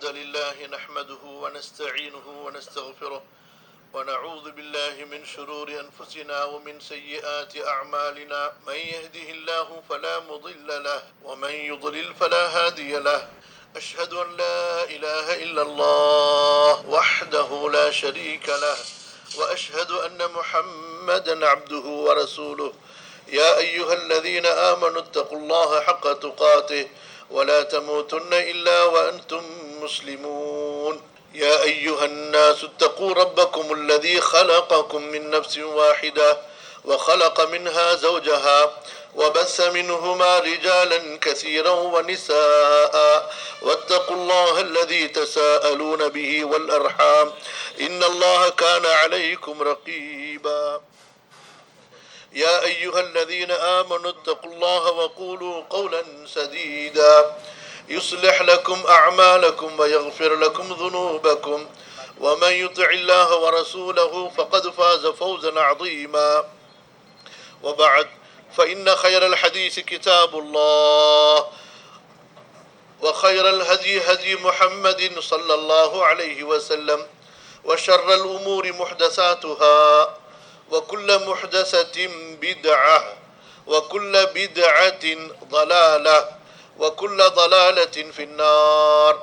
الحمد لله نحمده ونستعينه ونستغفره ونعوذ بالله من شرور أنفسنا ومن سيئات أعمالنا من يهده الله فلا مضل له ومن يضلل فلا هادي له أشهد أن لا إله إلا الله وحده لا شريك له وأشهد أن محمدا عبده ورسوله يا أيها الذين آمنوا اتقوا الله حق تقاته ولا تموتن إلا وأنتم مسلمون يا أيها الناس اتقوا ربكم الذي خلقكم من نفس واحدة وخلق منها زوجها وبث منهما رجالا كثيرا ونساء واتقوا الله الذي تساءلون به والأرحام إن الله كان عليكم رقيبا يا أيها الذين آمنوا اتقوا الله وقولوا قولا سديدا يصلح لكم أعمالكم ويغفر لكم ذنوبكم ومن يطع الله ورسوله فقد فاز فوزا عظيما وبعد فإن خير الحديث كتاب الله وخير الهدي هدي محمد صلى الله عليه وسلم وشر الأمور محدثاتها وكل محدثة بدعة وكل بدعة ضلالة وكل ضلالة في النار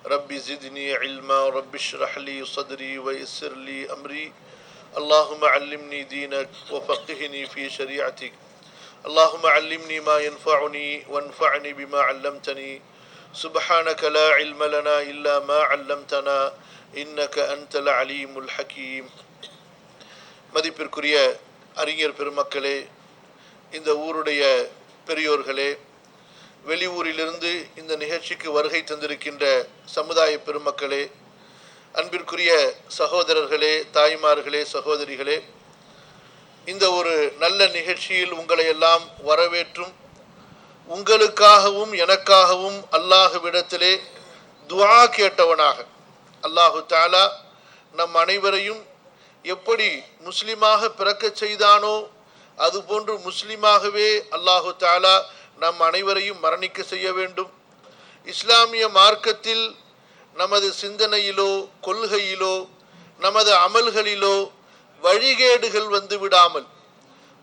رب زدني علما رب اشرح لي صدري ويسر لي أمري اللهم علمني دينك وفقهني في شريعتك اللهم علمني ما ينفعني وانفعني بما علمتني سبحانك لا علم لنا إلا ما علمتنا إنك أنت العليم الحكيم மதிப்பிற்குரிய அறிஞர் பெருமக்களே, இந்த ஊருடைய பெரியோர்களே, வெளியூரிலிருந்து இந்த நிகழ்ச்சிக்கு வருகை தந்திருக்கின்ற சமுதாய பெருமக்களே, அன்பிற்குரிய சகோதரர்களே, தாய்மார்களே, சகோதரிகளே, இந்த ஒரு நல்ல நிகழ்ச்சியில் உங்களை எல்லாம் வரவேற்றும் உங்களுக்காகவும் எனக்காகவும் அல்லாஹ்விடத்திலே துஆ கேட்டவனாக அல்லாஹு தஆலா நம் அனைவரையும் எப்படி முஸ்லிமாக பிறக்க செய்தானோ அதுபோன்று முஸ்லிமாகவே அல்லாஹு தஆலா நம் அனைவரையும் மரணிக்க செய்ய வேண்டும். இஸ்லாமிய மார்க்கத்தில் நமது சிந்தனையிலோ கொள்கையிலோ நமது அமல்களிலோ வழிகேடுகள் வந்து விடாமல்,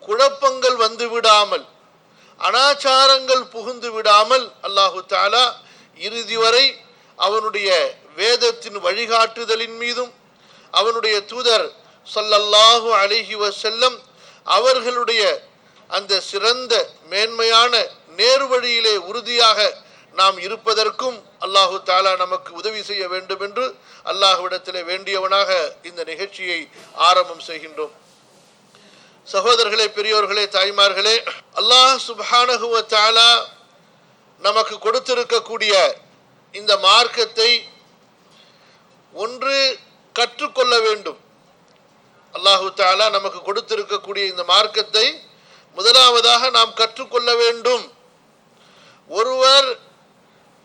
குழப்பங்கள் வந்து விடாமல், அனாச்சாரங்கள் புகுந்து விடாமல் அல்லாஹு தஆலா இறுதி வரை அவனுடைய வேதத்தின் வழிகாட்டுதலின் மீதும் அவனுடைய தூதர் ஸல்லல்லாஹு அலைஹி வஸல்லம் அவர்களுடைய அந்த சிறந்த மேன்மையான நேர்வழியிலே உறுதியாக நாம் இருப்பதற்கும் அல்லாஹு தஆலா நமக்கு உதவி செய்ய வேண்டும் என்று அல்லாஹ்விடத்திலே வேண்டியவனாக இந்த நிகழ்ச்சியை ஆரம்பம் செய்கின்றோம். சகோதரர்களே, பெரியோர்களே, தாய்மார்களே, அல்லாஹ் சுப்ஹானஹு வ தஆலா நமக்கு கொடுத்திருக்கக்கூடிய இந்த மார்க்கத்தை ஒன்று கற்றுக்கொள்ள வேண்டும். அல்லாஹு தஆலா நமக்கு கொடுத்திருக்கக்கூடிய இந்த மார்க்கத்தை முதலாவதாக நாம் கற்றுக்கொள்ள வேண்டும். ஒருவர்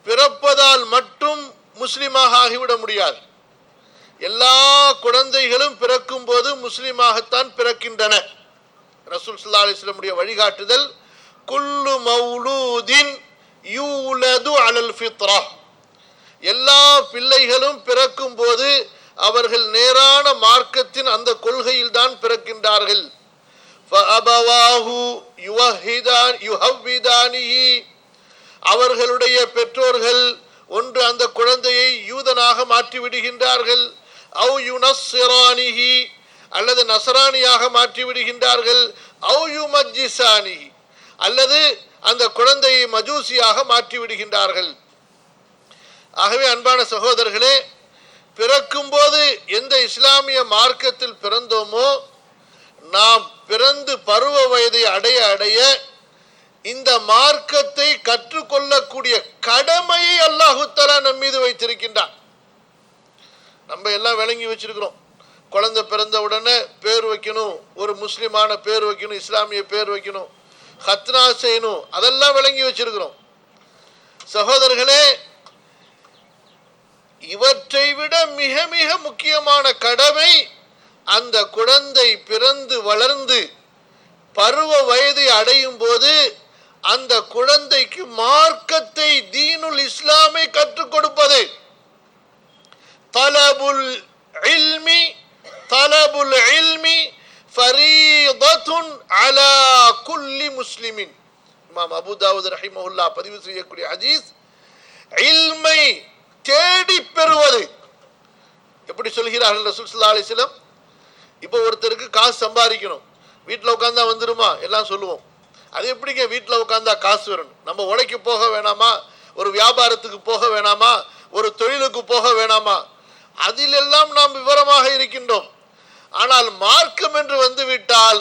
பிறப்பதால் மட்டும் முஸ்லிமாக ஆகிவிட முடியாது. எல்லா குழந்தைகளும் பிறக்கும் போது முஸ்லிமாகத்தான் பிறக்கின்றன. ரசூல் ஸல்லல்லாஹு அலைஹி வஸல்லம் வழிகாட்டுதல் குல்லு மௌலூதின் யூலது அலல் ஃபித்ரா, எல்லா பிள்ளைகளும் பிறக்கும் போது அவர்கள் நேரான மார்க்கத்தின் அந்த கொள்கையில் தான் பிறக்கின்றார்கள். அவர்களுடைய பெற்றோர்கள் ஒன்று அந்த குழந்தையை யூதனாக மாற்றி விடுகின்றார்கள், அவு யுனஸ்ஸிரானிஹி அல்லது நசரானியாக மாற்றி விடுகின்றார்கள், அவு யுமஜ்ஜிசானிஹி அல்லது அந்த குழந்தையை மஜூசியாக மாற்றி விடுகின்றார்கள். ஆகவே அன்பான சகோதரர்களே, பிறக்கும்போது எந்த இஸ்லாமிய மார்க்கத்தில் பிறந்தோமோ நாம் பிறந்து பருவ வயதை அடைய அடைய இந்த மார்க்கத்தை கற்றுக்கொள்ளக்கூடிய கடமையை அல்லாஹு தஆலா நம் மீது வைத்திருக்கின்றான். நம்ம எல்லாம் விளங்கி வச்சிருக்கிறோம். குழந்தை பிறந்த உடனே பேர் வைக்கணும், ஒரு முஸ்லிமான பேர் வைக்கணும், இஸ்லாமிய பேர் வைக்கணும், ஹத்னா செய்யணும், அதெல்லாம் விளங்கி வச்சிருக்கிறோம். சகோதரர்களே, இவற்றை விட மிக மிக முக்கியமான கடமை அந்த குழந்தை பிறந்து வளர்ந்து பருவ வயதை அடையும் போது அந்த குழந்தைக்கு மார்க்கத்தை, தீனுல் இஸ்லாமை கற்றுக் கொடுப்பது. தலபுல் இல்மி தலபுல் இல்மி ஃபரீதத்துன் அலா குல்லி முஸ்லிமின். இமாம் அபூ தாவூத் ரஹிமஹுல்லாஹ் பதிவு செய்யக்கூடிய ஹதீஸ். இல்மை தேடி பெறுவது எப்படி சொல்கிறார்கள் ரசூல் ஸல்லல்லாஹு அலைஹி வஸல்லம்? இப்போ ஒருத்தருக்கு காசு சம்பாதிக்கணும், வீட்டில் உட்காந்தா வந்துடுமா எல்லாம் சொல்லுவோம். அது எப்படிங்க வீட்டில் உட்காந்தா காசு வரணும்? நம்ம உழைக்க போக வேணாமா? ஒரு வியாபாரத்துக்கு போக வேணாமா? ஒரு தொழிலுக்கு போக வேணாமா? அதிலெல்லாம் நாம் விவரமாக இருக்கின்றோம். ஆனால் மார்க்கம் என்று வந்துவிட்டால்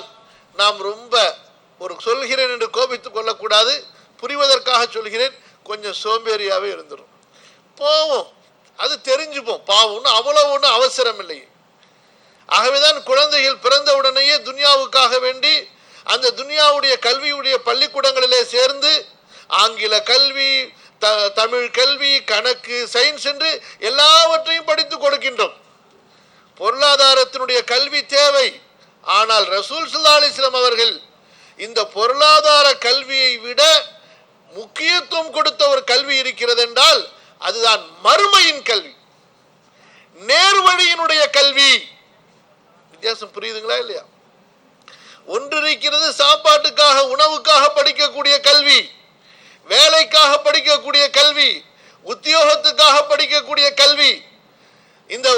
நாம் ரொம்ப ஒரு சொல்கிறேன் என்று கோபித்துக் கொள்ளக்கூடாது, புரிவதற்காக சொல்கிறேன், கொஞ்சம் சோம்பேறியாகவே இருந்துடும். போவோம், அது தெரிஞ்சுப்போம், பாவம்னு அவ்வளோ ஒன்றும் அவசரம் இல்லை. ஆகவேதான் குழந்தைகள் பிறந்த உடனேயே துன்யாவுக்காக வேண்டி அந்த துன்யாவுடைய கல்வியுடைய பள்ளிக்கூடங்களிலே சேர்ந்து ஆங்கில கல்வி, தமிழ் கல்வி, கணக்கு, சயின்ஸ் என்று எல்லாவற்றையும் படித்து கொடுக்கின்றோம். பொருளாதாரத்தினுடைய கல்வி தேவை. ஆனால் ரசூல் ஸல்லல்லாஹு அலைஹி வஸல்லம் அவர்கள் இந்த பொருளாதார கல்வியை விட முக்கியத்துவம் கொடுத்த ஒரு கல்வி இருக்கிறது என்றால் அதுதான் மறுமையின் கல்வி, நேர்வழியினுடைய கல்வி. வித்தியாசம் புரியுதுங்களா இல்லையா? ஒன்று இருக்கிறது சாப்பாட்டுக்காக உணவுக்காக படிக்கக்கூடிய கல்வி, வேலைக்காக படிக்கக்கூடிய கல்வி, உத்தியோகத்துக்காக படிக்கக்கூடிய கல்வி, இந்த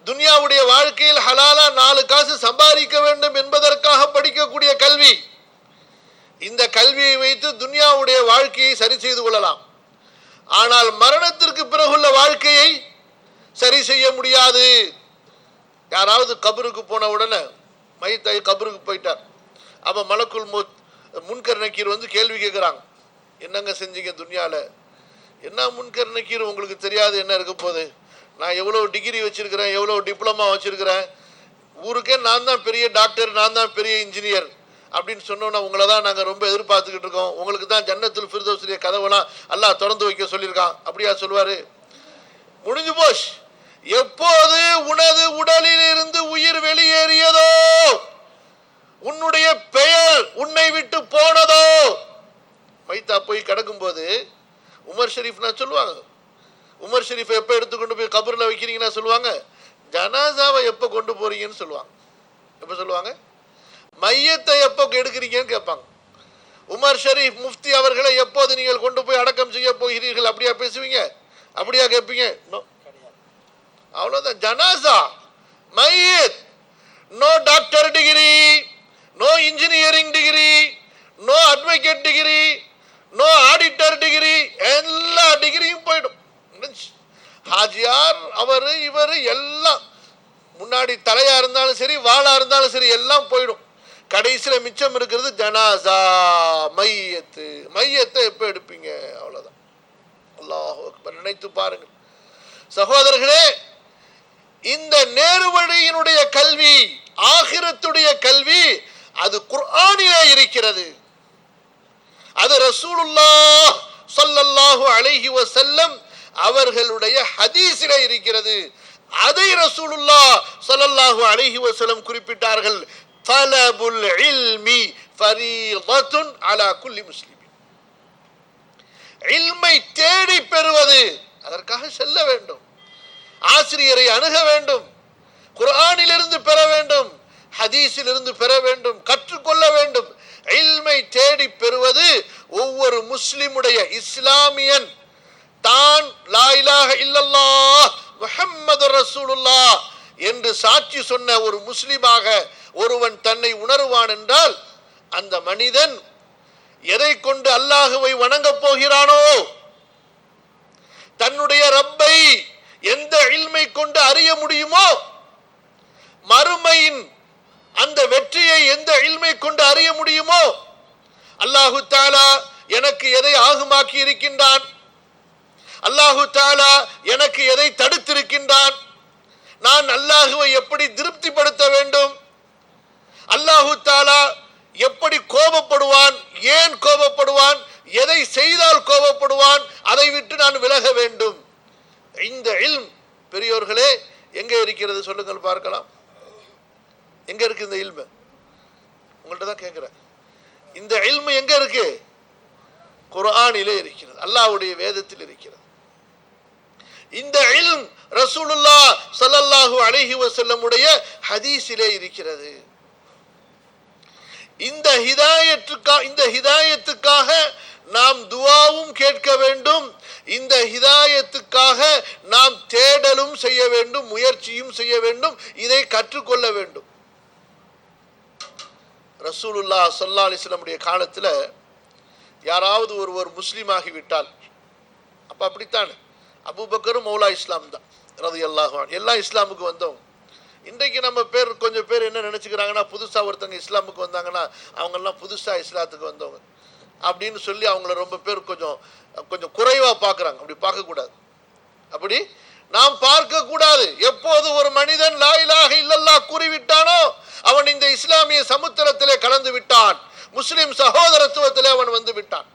துன்யாவுடைய வாழ்க்கையில் ஹலாலா 4 காசு சம்பாதிக்க வேண்டும் என்பதற்காக படிக்கக்கூடிய கல்வி. இந்த கல்வியை வைத்து துன்யாவுடைய வாழ்க்கையை சரி செய்து கொள்ளலாம். ஆனால் மரணத்திற்கு பிறகுள்ள வாழ்க்கையை சரி செய்ய முடியாது. யாராவது கபருக்கு போன உடனே மைத்தாய் கபருக்கு போயிட்டார், அப்போ மலக்குல் மௌத் முன்கர் நக்கீர் வந்து கேள்வி கேட்குறாங்க, என்னங்க செஞ்சீங்க துன்யாவில்? என்ன முன்கர் நக்கீர் உங்களுக்கு தெரியாது என்ன இருக்க போகுது? நான் எவ்வளோ டிகிரி வச்சுருக்கிறேன், எவ்வளோ டிப்ளமா வச்சுருக்கிறேன், ஊருக்கே நான் தான் பெரிய டாக்டர், நான் தான் பெரிய இன்ஜினியர் அப்படின்னு சொன்னோன்னா உங்களை தான் நாங்கள் ரொம்ப எதிர்பார்த்துக்கிட்டு இருக்கோம், உங்களுக்கு தான் ஜன்னத்துல் ஃபிர்தௌஸுடைய கதவெல்லாம் அல்லாஹ் திறந்து வைக்க சொல்லியிருக்கான். அப்படியா சொல்லுவார்? முடிஞ்சு போஷ். எப்போது உனது உடலில் இருந்து உயிர் வெளியேறியதோ, உன்னுடைய பெயர் உன்னை விட்டு போனதோ, மைத்தா போய் கிடக்கும்போது உமர் ஷெரீஃப்னா சொல்லுவாங்க, உமர் ஷெரீஃபை எப்போ எடுத்துக்கொண்டு போய் கபரில் வைக்கிறீங்கன்னா சொல்லுவாங்க, ஜனாசாவை எப்போ கொண்டு போறீங்கன்னு சொல்லுவாங்க. எப்போ சொல்லுவாங்க? மையத்தை எப்போ எடுக்கிறீங்கன்னு கேட்பாங்க. உமர் ஷெரீஃப் முஃப்தி அவர்களை எப்போது நீங்கள் கொண்டு போய் அடக்கம் செய்ய போகிறீர்கள் அப்படியா பேசுவீங்க? அப்படியா கேட்பீங்க? அவ்வளோதான். ஜனாசா, மையத், no doctor degree, no engineering degree, no advocate degree, no auditor degree, எல்லா டிகிரியும் போயிடும். ஹாஜியார் அவர் இவர் எல்லாம் முன்னாடி தலையா இருந்தாலும் சரி வாளா இருந்தாலும் சரி எல்லாம் போயிடும். கடைசியில் மிச்சம் இருக்கிறது ஜனாசா, மையத்து. மையத்தை எப்போ எடுப்பீங்க? அவ்வளோதான். அல்லாஹ் அக்பர். நினைத்து பாருங்கள் சகோதரர்களே, இந்த நேர்வழியினுடைய கல்வி, ஆகிரத்துடைய கல்வி, அது குர்ஆனிலே இருக்கிறது. அது ரசூலுல்லாஹ் ஸல்லல்லாஹு அலைஹி வஸல்லம் அவர்களுடைய ஹதீஸிலே இருக்கிறது. அதை ரசூலுல்லாஹ் ஸல்லல்லாஹு அலைஹி வஸல்லம் குறிப்பிட்டார்கள். தலபுல் இல்மி ஃபரீதத்துன் அலா குல்லி முஸ்லிமின். இல்மை தேடி பெறுவது, அதற்காக செல்ல வேண்டும், ஆசிரியரை அணுக வேண்டும், குர்ஆனிலிருந்து பெற வேண்டும், ஹதீஸிலிருந்து பெற வேண்டும், கற்றுக்கொள்ள வேண்டும். இல்மை தேடி பெறுவது ஒவ்வொரு முஸ்லிமுடைய, இஸ்லாமியன் தான் லா இலாஹ இல்லல்லாஹ் முஹம்மது ரசூலுல்லாஹ் என்று சாட்சி சொன்ன ஒரு முஸ்லிமாக ஒருவன் தன்னை உணர்வான் என்றால் அந்த மனிதன் எதை கொண்டு அல்லாஹுவை வணங்கப் போகிறானோ, தன்னுடைய ரப்பை எந்த இல்மை கொண்டு அறிய முடியுமோ, மறுமையின் அந்த வெற்றியை எந்த இல்மை கொண்டு அறிய முடியுமோ, அல்லாஹு தஆலா எனக்கு எதை ஆகுமாக்கி இருக்கின்றான், அல்லாஹு தஆலா எனக்கு எதை தடுத்திருக்கின்றான், நான் அல்லாஹுவை எப்படி திருப்திப்படுத்த வேண்டும், அல்லாஹு தஆலா எப்படி கோபப்படுவான், ஏன் கோபப்படுவான், எதை செய்தால் கோபப்படுவான், அதை விட்டு நான் விலக வேண்டும். இந்த இல்ம் பெரியோர்களே எங்கே இருக்கிறது சொல்லுங்கள் பார்க்கலாம். எங்க இருக்கு இந்த இல்மு? உங்கள்ட்ட தான் கேட்கிறேன். இந்த இல்மு எங்க இருக்கு? குர்ஆனிலே இருக்கிறது, அல்லாஹ்வுடைய வேதத்தில் இருக்கிறது. இந்த இல்ம் ரசூலுல்லாஹ் ஸல்லல்லாஹு அலைஹி வஸல்லம் உடைய ஹதீஸிலே இருக்கிறது. இந்த ஹிதாயத்துக்காக நாம் துஆவும் கேட்க வேண்டும், இந்த ஹிதாயத்துக்காக நாம் தேடலும் செய்ய வேண்டும், முயற்சியும் செய்ய வேண்டும், இதை கற்றுக்கொள்ள வேண்டும். ரசூலுல்லாஹ் ஸல்லல்லாஹு அலைஹி வஸல்லம் உடைய காலத்தில் யாராவது ஒருவர் முஸ்லீம் ஆகிவிட்டால், அப்போ அப்படித்தான் அபூபக்கரும் மௌலா இஸ்லாம் தான் ரலியல்லாஹு அன்ஹு, எல்லாம் இஸ்லாமுக்கு வந்தவங்க. இன்றைக்கு நம்ம கொஞ்சம் பேர் என்ன நினச்சிக்கிறாங்கன்னா, புதுசாக ஒருத்தங்க இஸ்லாமுக்கு வந்தாங்கன்னா அவங்கெல்லாம் புதுசாக இஸ்லாத்துக்கு வந்தவங்க அப்படின்னு சொல்லி அவங்கள ரொம்ப பேர் கொஞ்சம் குறைவாக பார்க்குறாங்க. அப்படி பார்க்கக்கூடாது, அப்படி நாம் பார்க்கக்கூடாது. எப்போது ஒரு மனிதன் லா இலாஹ இல்லல்லாஹ் கூறிவிட்டானோ அவன் இந்த இஸ்லாமிய சமுத்திரத்திலே கலந்து விட்டான், முஸ்லிம் சகோதரத்துவத்திலே அவன் வந்து விட்டான்.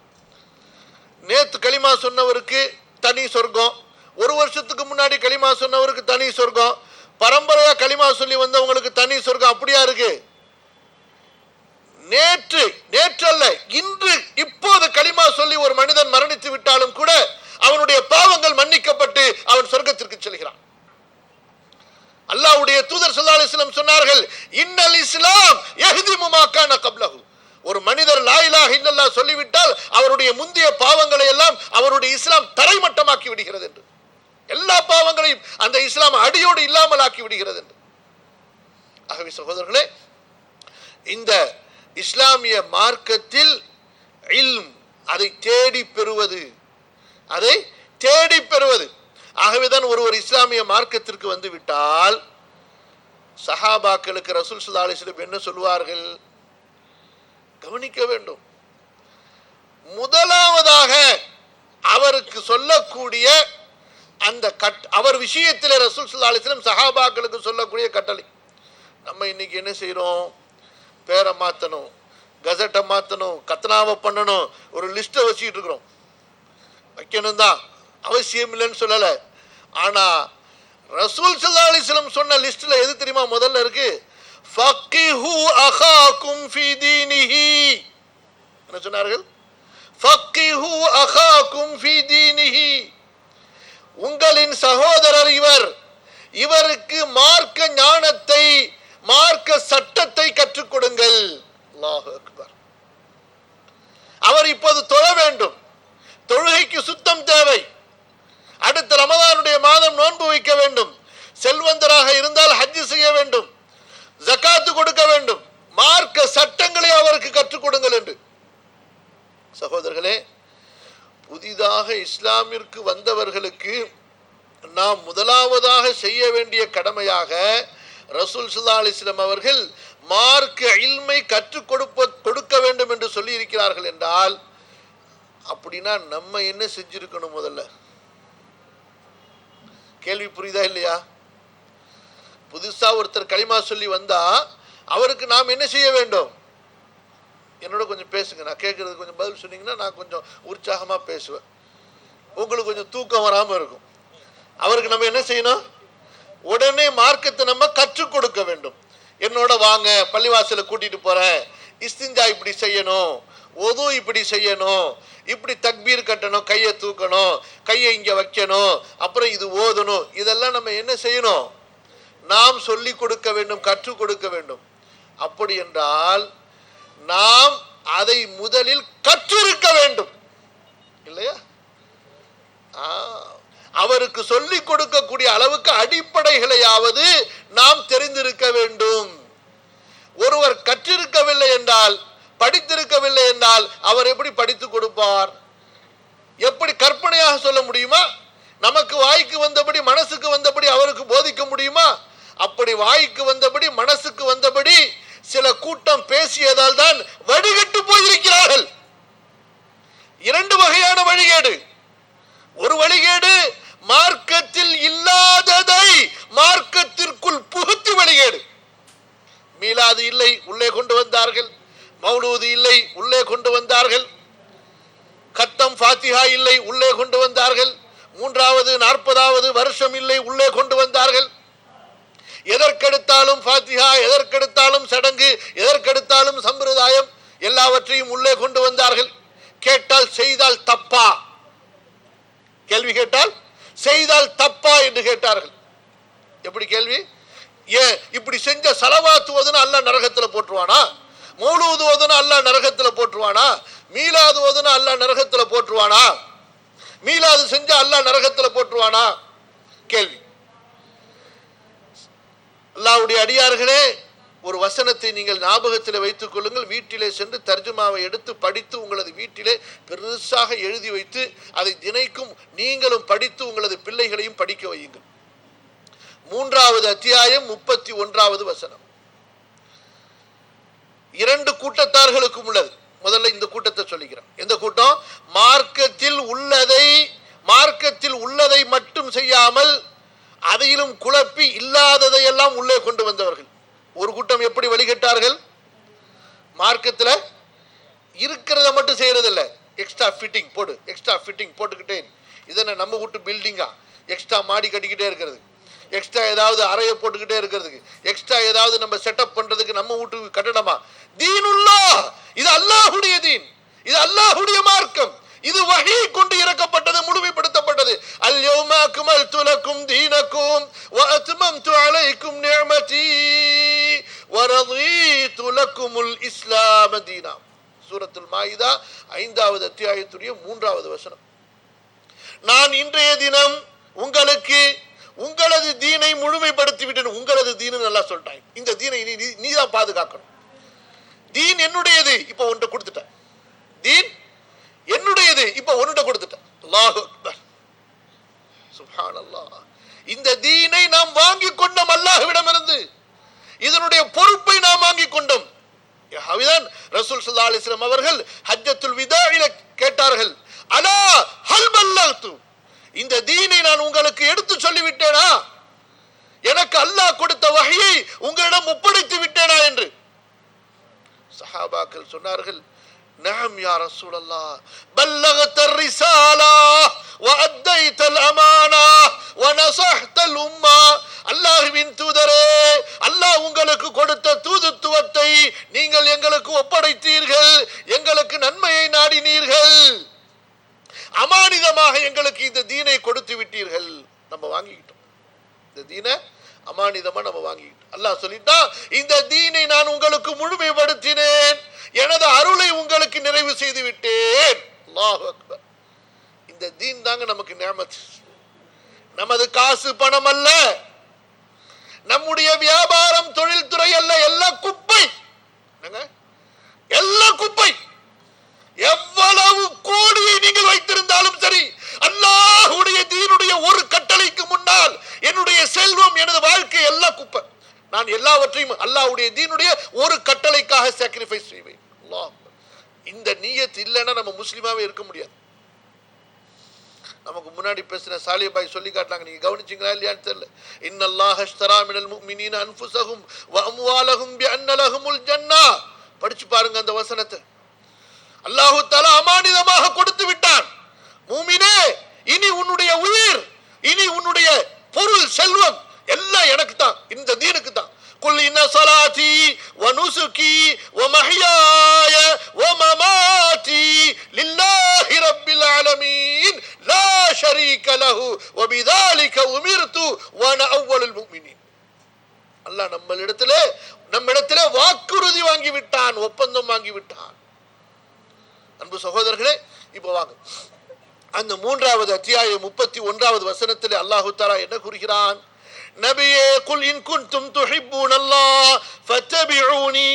நேத்து களிமா சொன்னவருக்கு தனி சொர்க்கம், ஒரு வருஷத்துக்கு முன்னாடி களிமா சொன்னவருக்கு தனி சொர்க்கம், பரம்பரையா களிமா சொல்லி வந்தவங்களுக்கு தனி சொர்க்கம். அப்படியா இருக்கு? நேற்று அல்ல, இன்று இப்போது களிமா சொல்லி ஒரு மனிதன் மரணித்து விட்டாலும் கூட அவனுடைய பாவங்கள் மன்னிக்கப்பட்டு அவன் சொர்க்கத்திற்கு செல்கிறான். அல்லாஹ்வுடைய தூதர் ஸல்லல்லாஹு அலைஹி வஸல்லம் சொன்னார்கள், இன்னல் இஸ்லாம் யஹ்திமு மா கான கப்லஹு. ஒரு மனிதர் லா இலாஹ இல்லல்லாஹ் சொல்லிவிட்டால் அவருடைய முந்தைய பாவங்களை எல்லாம் அவருடைய இஸ்லாம் தரைமட்டமாக்கி விடுகிறது என்று, எல்லா பாவங்களையும் அந்த இஸ்லாம் அடியோடு இல்லாமல் ஆக்கி விடுகிறது என்று. ஆகவே சகோதரர்களே, இந்த இஸ்லாமிய மார்க்கத்தில் இல்ம், அதை தேடி பெறுவது. ஆகவேதான் ஒருவர் இஸ்லாமிய மார்க்கத்திற்கு வந்து விட்டால் சஹாபாக்களுக்கு ரசூல் ஸல்லல்லாஹு அலைஹி வஸல்லம் என்ன சொல்வார்கள் கவனிக்க வேண்டும். முதலாவதாக அவருக்கு சொல்லக்கூடிய அந்த அவர் விஷயத்தில் ரசூல் ஸல்லல்லாஹு அலைஹி வஸல்லம் சஹாபாக்களுக்கு சொல்லக்கூடிய கட்டளை. நம்ம இன்னைக்கு என்ன செய்யறோம்? பேரை மாற்றணும், கசட்டை மாற்றணும், கத்னாவை பண்ணணும், ஒரு லிஸ்ட்டை வச்சுக்கிட்டு இருக்கிறோம். வைக்கணும் தான், அவசியம் இல்லைன்னு சொல்லலை. ஆனால் ரசூல் ஸல்லல்லாஹு அலைஹி வஸல்லம் சொன்ன லிஸ்ட்டில் எது தெரியுமா முதல்ல இருக்கு? ஃபக்கிஹு அகாக்கும் ஃபீ தீனிஹி. என்ன சொன்னார்கள்? ஃபக்கிஹு அகாக்கும் ஃபீ தீனிஹி. உங்களின் சகோதரர் இவருக்கு மார்க்க ஞானத்தை, மார்க்க சட்டத்தை கற்றுக் கொடுங்கள். அல்லாஹு அக்பர். அவர் இப்போது தொழ வேண்டும், தொழுகைக்கு சுத்தம் தேவை. அடுத்த ரமதானுடைய மாதம் நோன்பு வைக்க வேண்டும், செல்வந்தராக இருந்தால் ஹஜ் செய்ய வேண்டும், ஜகாத்து கொடுக்க வேண்டும், மார்க்க சட்டங்களை அவருக்கு கற்றுக் கொடுங்கள் என்று. சகோதரர்களே, புதிதாக இஸ்லாமிற்கு வந்தவர்களுக்கு நாம் முதலாவதாக செய்ய வேண்டிய கடமையாக ரசூல் ஸல்லல்லாஹு அலைஹி வஸல்லம் அவர்கள் மார்க்க இல்மை கற்றுக் கொடுக்க வேண்டும் என்று சொல்லி இருக்கிறார்கள் என்றால், அப்படின்னா நம்ம என்ன செஞ்சிருக்கணும்? முதல்ல கேள்வி புரியுதா இல்லையா? புதுசா ஒருத்தர் களிமா சொல்லி வந்தா அவருக்கு நாம் என்ன செய்ய வேண்டும்? என்னோட கொஞ்சம் பேசுங்க, நான் கேட்கறது கொஞ்சம் பதில் சொன்னீங்கன்னா நான் கொஞ்சம் உற்சாகமா பேசுவேன், உங்களுக்கு கொஞ்சம் தூக்கம் வராம இருக்கும். அவருக்கு நம்ம என்ன செய்யணும்? உடனே மார்க்கத்தை நம்ம கற்றுக் கொடுக்க வேண்டும். என்னோட வாங்க, பள்ளிவாசலை கூட்டிட்டு போறேன், இஸ்திஞ்சா இப்படி செய்யணும், ஒது இப்படி செய்யணும், இப்படி தக்பீர் கட்டணும், கையை தூக்கணும், கையை இங்க வைக்கணும், அப்புறம் இது ஓதணும், இதெல்லாம் நம்ம என்ன செய்யணும்? நாம் சொல்லிக் கொடுக்க வேண்டும், கற்றுக் கொடுக்க வேண்டும். அப்படி என்றால் நாம் அதை முதலில் கற்றிருக்க வேண்டும் இல்லையா? அவருக்கு சொல்லிக் கொடுக்கக்கூடிய அளவுக்கு அடிப்படைகளையாவது நாம் தெரிந்திருக்க வேண்டும். ஒருவர் கற்றிருக்கவில்லை என்றால், படித்திருக்கவில்லை என்றால் அவர் எப்படி படித்துக் கொடுப்பார்? எப்படி கற்பனையாக சொல்ல முடியுமா? நமக்கு வாய்க்கு வந்தபடி, மனசுக்கு வந்தபடி அவருக்கு போதிக்க முடியுமா? அப்படி வாய்க்கு வந்தபடி, மனசுக்கு வந்தபடி சில கூட்டம் பேசியதால் தான் வழிகட்டு போயிருக்கிறார்கள். இரண்டு வகையான வழிகேடு. ஒரு வழிகேடு மார்க்கத்தில் இல்லாததை மார்க்கத்திற்குள் புகுத்தி வழிகேடு. மீலாது இல்லை, உள்ளே கொண்டு வந்தார்கள். மௌலூது இல்லை, உள்ளே கொண்டு வந்தார்கள். கத்தம் ஃபாத்திஹா இல்லை, உள்ளே கொண்டு வந்தார்கள். 3வது 40வது வருஷம் இல்லை, உள்ளே கொண்டு வந்தார்கள். எதற்கெடுத்தாலும் ஃபாத்திஹா, எதற்கெடுத்தாலும் சடங்கு, எதற்கெடுத்தாலும் சம்பிரதாயம், எல்லாவற்றையும் உள்ளே கொண்டு வந்தார்கள். கேட்டால் செய்தால் தப்பா? கேள்வி கேட்டால் செய்தால் தப்பா என்று கேட்டார்கள். எப்படி கேள்வி? ஏன் இப்படி செஞ்ச ஸலவாத் ஓதுனா அல்லாஹ் நரகத்துல போட்டுருவானா? மௌலூத் ஓதுனா அல்லாஹ் நரகத்துல போட்டுருவானா? மீலாது ஓதுனா அல்லாஹ் நரகத்துல போட்டுருவானா? மீலாது செஞ்சா அல்லாஹ் நரகத்துல போட்டுருவானா? கேள்வி. அல்லாஹ்வுடைய அடியார்களே, ஒரு வசனத்தை நீங்கள் ஞாபகத்தில் வைத்துக் கொள்ளுங்கள். வீட்டிலே சென்று தர்ஜுமாவை எடுத்து படித்து உங்களது வீட்டிலே பெருசாக எழுதி வைத்து அதை தினைக்கும் நீங்களும் படித்து உங்களது பிள்ளைகளையும் படிக்க வையுங்கள். 3வது அத்தியாயம் 31வது வசனம். 2 கூட்டத்தார்களுக்கும் உள்ளது. முதல்ல இந்த கூட்டத்தை சொல்லிக்கிறேன். எந்த கூட்டம்? மார்க்கத்தில் உள்ளதை மட்டும் செய்யாமல் அதையிலும் குழப்பி இல்லாததை எல்லாம் உள்ளே கொண்டு வந்தவர்கள். ஒரு கூட்டம் எப்படி வழிகட்டார்கள்? மார்க்கத்தில் இருக்கிறத மட்டும் செய்யறதில்ல, எக்ஸ்ட்ரா ஃபிட்டிங் போடு, எக்ஸ்ட்ரா ஃபிட்டிங் போட்டுக்கிட்டே. இதனை நம்ம வீட்டு பில்டிங்கா எக்ஸ்ட்ரா மாடி கட்டிக்கிட்டே இருக்கிறது, எக்ஸ்ட்ரா ஏதாவது அறையை போட்டுக்கிட்டே இருக்கிறதுக்கு, எக்ஸ்ட்ரா ஏதாவது நம்ம செட்டப் பண்றதுக்கு நம்ம வீட்டு கட்டணமா? தீனுல்லாஹ், இது அல்லாஹ்வுடைய தீன், இது அல்லாஹ்வுடைய மார்க்கம், இது வஹீ கொண்டு இறக்கப்பட்டது, முழுமைப்படுத்தப்பட்டது. அல் யௌம அக்மல்து லக்கும் தீனக்கும் வ அத்மம்து அலைக்கும் நிஅமதி வ ரதீது லக்குமுல் இஸ்லாம் தீனா. சூரத்துல் மாயிதா 5வது அத்தியாயத்துடைய 3வது வசனம். நான் இன்றைய தினம் உங்களுக்கு உங்களது தீனை முழுமைப்படுத்தி விட்டேன். உங்களது தீனு நல்லா சொல்லிட்டாங்க. இந்த தீனை நீ தான் பாதுகாக்கணும். தீன் என்னுடையது, இப்போ உன்கிட்ட கொடுத்துட்டேன். தீன் என்னுடையது, இப்போ உன்கிட்ட கொடுத்துட்டேன். அல்லாஹு அக்பர், சுப்ஹானல்லாஹ். இந்த தீனை நாம் வாங்கி கொண்டோம் அல்லாஹ்விடமிருந்து. இதனுடைய பொறுப்பை நாம் வாங்கி கொண்டோம். அதுதான் ரசூல் ஸல்லல்லாஹு அலைஹி வஸல்லம் அவர்கள் ஹஜ்ஜத்துல் விதாஇல கேட்டார்கள், அலா ஹல் பல்லக்து, இந்த தீனை நான் உங்களுக்கு எடுத்து சொல்லிவிட்டேனா? எனக்கு அல்லாஹ் கொடுத்த வஹ்யை உங்களிடம் ஒப்படைத்து விட்டேனா என்று. சஹாபாக்கள் சொன்னார்கள், நஅம் யா ரசூலல்லாஹ், பல்லகத ரிசாலா வ அத்தைதல் அமானா வ நஸஹ்தல் உம்மா. அல்லாஹ்வின் தூதரே, அல்லாஹ் உங்களுக்கு கொடுத்த தூதுத்துவத்தை நீங்கள் எங்களுக்கு ஒப்படைத்தீர்கள், எங்களுக்கு நன்மையை நாடினீர்கள், அமானிதமாக எங்களுக்கு இந்த தீனை கொடுத்து விட்டீர்கள். நம்ம வாங்கிக்கிட்டோம். இந்த தீனை அமானிதமா நம்ம வாங்கிக்கிட்டோம். அல்லாஹ் சொல்லிட்டா, இந்த தீனை நான் உங்களுக்கு முழுமைப்படுத்தினேன், எனது அருளை உங்களுக்கு நிறைவு செய்து விட்டேன். அல்லாஹு அக்பர். இந்த தீன் தாங்க நமக்கு நிஅமத். நமது காசு பணம் அல்ல, நம்முடைய வியாபாரம் தொழில்துறை அல்ல, எல்லாம் குப்பை, எல்லாம் குப்பை. எவ்வளவு கோடியை நீங்கள் வைத்திருந்தாலும் சரி, அல்லாஹ்வுடைய தீனுடைய ஒரு கட்டளைக்கு முன்னால் என்னுடைய செல்வம், எனது வாழ்க்கை எல்லாம் குப்பை. நான் எல்லாவற்றையும் அல்லாஹ்வுடைய தீனுடைய ஒரு கட்டளைக்காக சாக்ரிஃபைஸ் செய்வேன். அல்லாஹ், இந்த நியத் இல்லைன்னா நம்ம முஸ்லிமாவே இருக்க முடியாது. நமக்கு முன்னாடி பேசின சாலிபாய் சொல்லி காட்டாங்க, நீங்க கவனிச்சீங்களா இல்லையான்னு தெரியல. இன்னல்லாஹ் அஷ்தரா மினல் முஃமினீன அன்ஃபுஸஹும் வ அம்வாலஹும் பிஅன்ன லஹுமுல் ஜன்னah. படிச்சு பாருங்க அந்த வசனத்தை. அல்லாஹு தஆலா அமானிதமாக கொடுத்து விட்டான். மூமினே, இனி உன்னுடைய உயிர், இனி உன்னுடைய பொருள், செல்வம் எல்லாம் எனக்கு தான், இந்த தீனுக்கு தான். குல் இன்ன ஸலாத்தி வ நுசுகி வ மஹ்யாய வ மமாத்தி லில்லாஹி ரப்பில் ஆலமீன் லா ஷரீக லஹு வ பிதாலிக உமிர்து வ அன அவ்வலுல் முஃமினீன். அல்லாஹ் நம்மிடத்திலே வாக்குறுதி வாங்கி விட்டான், ஒப்பந்தம் வாங்கி விட்டான். அன்பு சகோதரர்களே, இப்போ வாங்க அந்த 3வது அத்தியாயம் 31வது வசனத்திலே அல்லாஹ் தஆலா என்ன கூறுகிறான்? நபியே, குல் இன் குன்தும் துஹிப்பூனல்லாஹ் ஃபத்தபிஊனி